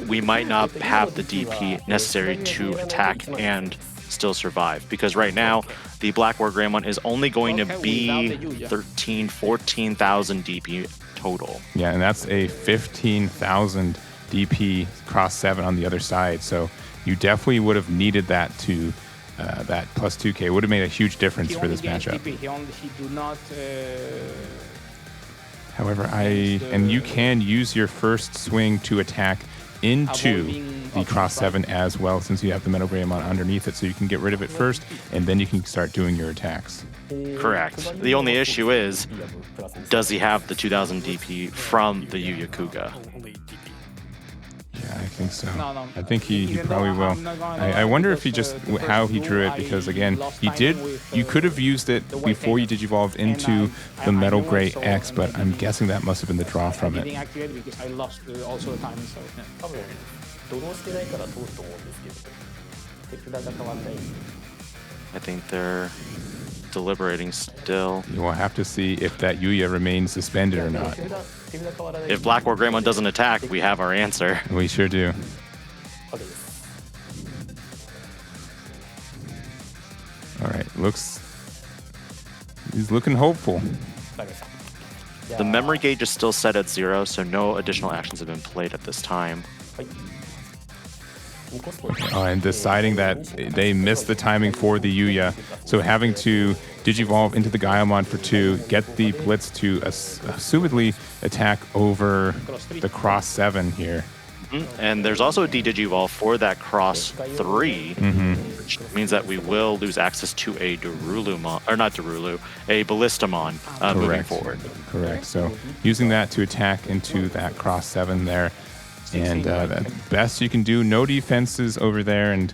we might not have the DP necessary to attack and still survive, because right now the Black War Greymon is only going to be 14,000 DP total. Yeah, and that's a 15,000 DP cross 7 on the other side, so you definitely would have needed that to that plus 2k would have made a huge difference for this matchup. However, and you can use your first swing to attack into the cross 7 as well, since you have the Metal Greymon underneath it, so you can get rid of it first, and then you can start doing your attacks. Correct. The only issue is, does he have the 2000 DP from the Yu Yakuga? Yeah, I think so. I think he probably will. I wonder if he just how he drew it, because again, you could have used it before you Digivolved into the Metal Gray X, but I'm guessing that must have been the draw from it. I think they're deliberating still. You will have to see if that Yuya remains suspended or not. If Black War Greymon doesn't attack, we have our answer. We sure do. All right, he's looking hopeful. The memory gauge is still set at 0, so no additional actions have been played at this time. Oh, and deciding that they missed the timing for the Yuya, so having to Digivolve into the Gaiamon for 2, get the Blitz to assumedly attack over the cross 7 here. And there's also a D-Digivolve for that cross 3, which means that we will lose access to a Darulumon, or not Darulu, a Ballistamon moving forward. Correct. So using that to attack into that cross 7 there. And the best you can do, no defenses over there. And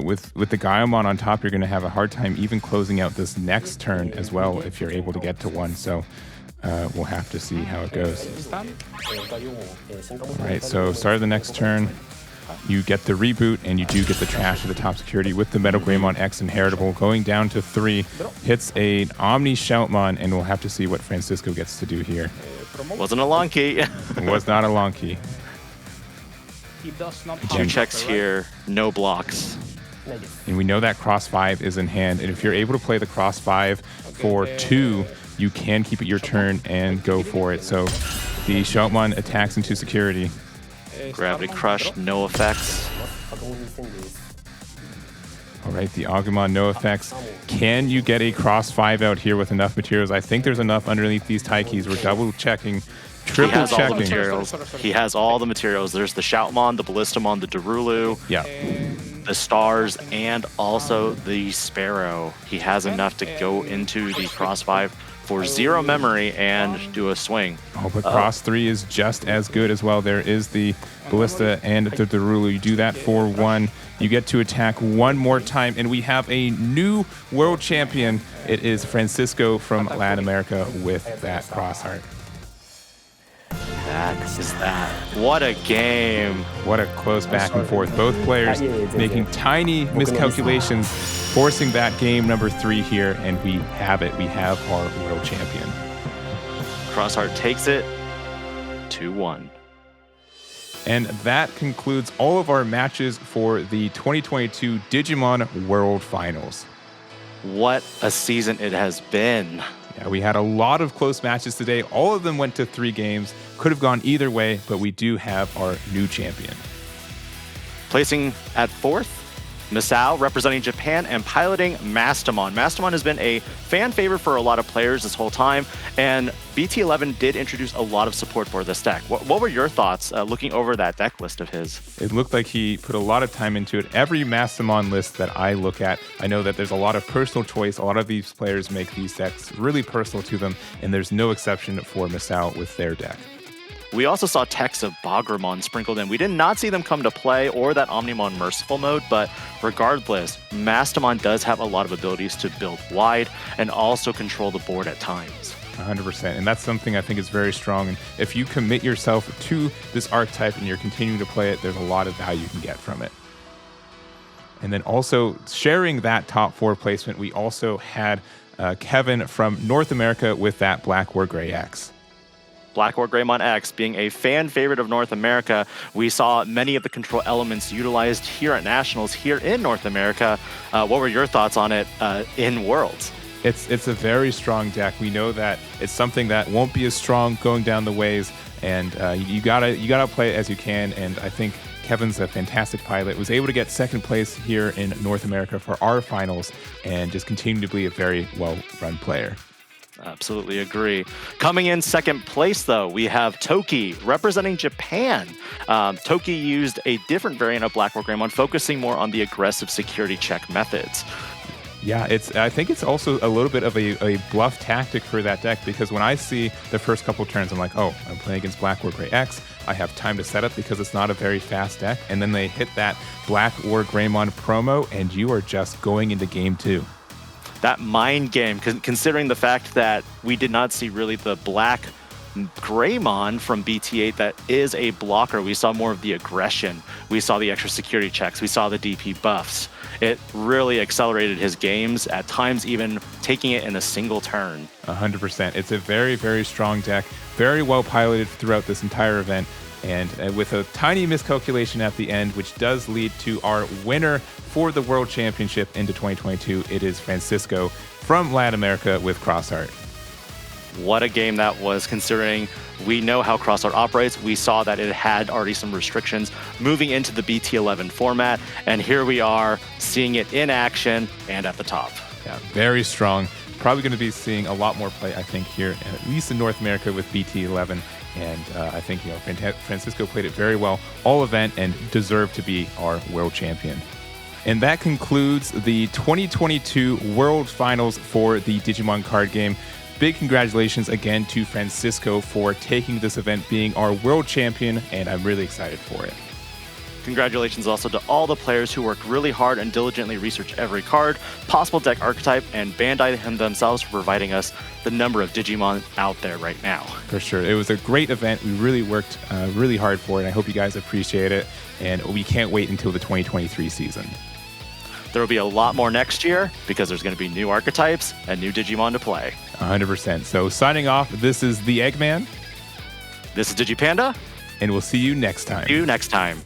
with the Gaiamon on top, you're going to have a hard time even closing out this next turn as well if you're able to get to 1. So we'll have to see how it goes. All right, so start of the next turn, you get the reboot, and you do get the trash of the top security with the Metal Greymon X inheritable. Going down to 3, hits a Omni Shoutmon, and we'll have to see what Francisco gets to do here. Wasn't a long key. It was not a long key. He does not 2 checks here, no blocks. And we know that cross 5 is in hand, and if you're able to play the cross 5 for 2, you can keep it your turn and go for it. So the Shoutmon attacks into security. Gravity Crush, no effects. All right, the Agumon, no effects. Can you get a cross 5 out here with enough materials? I think there's enough underneath these Taikis. We're double checking, triple He has all the checking. materials. He has all the materials. There's the Shoutmon, the Ballistamon, the Darulu, Yeah. the Stars, and also the Sparrow. He has enough to go into the cross 5 for 0 memory and do a swing. Oh, but cross 3 is just as good as well. There is the Ballista and the Darulu. You do that for 1. You get to attack 1 more time, and we have a new world champion. It is Francisco from Latin America with that cross heart. That is that. What a game. What a close back and forth. Both players making tiny miscalculations, forcing that game number 3 here, and we have it. We have our world champion. Crossheart takes it 2-1. And that concludes all of our matches for the 2022 Digimon World Finals. What a season it has been. Yeah, we had a lot of close matches today. All of them went to 3 games. Could have gone either way, but we do have our new champion. Placing at 4th, Misao representing Japan and piloting Mastamon. Mastamon has been a fan favorite for a lot of players this whole time, and BT11 did introduce a lot of support for this deck. What were your thoughts looking over that deck list of his? It looked like he put a lot of time into it. Every Mastamon list that I look at, I know that there's a lot of personal choice. A lot of these players make these decks really personal to them, and there's no exception for Misao with their deck. We also saw techs of Bagramon sprinkled in. We did not see them come to play or that Omnimon Merciful mode, but regardless, Mastamon does have a lot of abilities to build wide and also control the board at times. 100%, and that's something I think is very strong. And if you commit yourself to this archetype and you're continuing to play it, there's a lot of value you can get from it. And then also sharing that top 4 placement, we also had Kevin from North America with that Black War Grey X. Black War Greymon X being a fan favorite of North America, we saw many of the control elements utilized here at Nationals here in North America. What were your thoughts on it in Worlds? It's a very strong deck. We know that it's something that won't be as strong going down the ways, and you gotta play it as you can. And I think Kevin's a fantastic pilot. Was able to get 2nd place here in North America for our finals, and just continue to be a very well-run player. Absolutely agree. Coming in 2nd place, though, we have Toki representing Japan. Toki used a different variant of Black War Greymon, focusing more on the aggressive security check methods. Yeah, I think it's also a little bit of a bluff tactic for that deck, because when I see the first couple turns, I'm like, oh, I'm playing against Black War Grey X. I have time to set up because it's not a very fast deck. And then they hit that Black War Greymon promo, and you are just going into game 2. That mind game, considering the fact that we did not see really the Black Greymon from BT8 that is a blocker. We saw more of the aggression. We saw the extra security checks. We saw the DP buffs. It really accelerated his games, at times even taking it in a single turn. 100%. It's a very, very strong deck, very well piloted throughout this entire event, and with a tiny miscalculation at the end, which does lead to our winner for the World Championship into 2022. It is Francisco from Latin America with Crossheart. What a game that was, considering we know how Crossheart operates. We saw that it had already some restrictions moving into the BT11 format, and here we are seeing it in action and at the top. Yeah, very strong. Probably going to be seeing a lot more play, I think, here, at least in North America with BT11. And I think, Francisco played it very well all event and deserved to be our world champion. And that concludes the 2022 World Finals for the Digimon card game. Big congratulations again to Francisco for taking this event, being our world champion, and I'm really excited for it. Congratulations also to all the players who worked really hard and diligently researched every card, possible deck archetype, and Bandai themselves for providing us the number of Digimon out there right now. For sure. It was a great event. We really worked really hard for it. I hope you guys appreciate it, and we can't wait until the 2023 season. There will be a lot more next year because there's going to be new archetypes and new Digimon to play. 100%. So signing off, this is the Eggman. This is DigiPanda. And we'll see you next time. See you next time.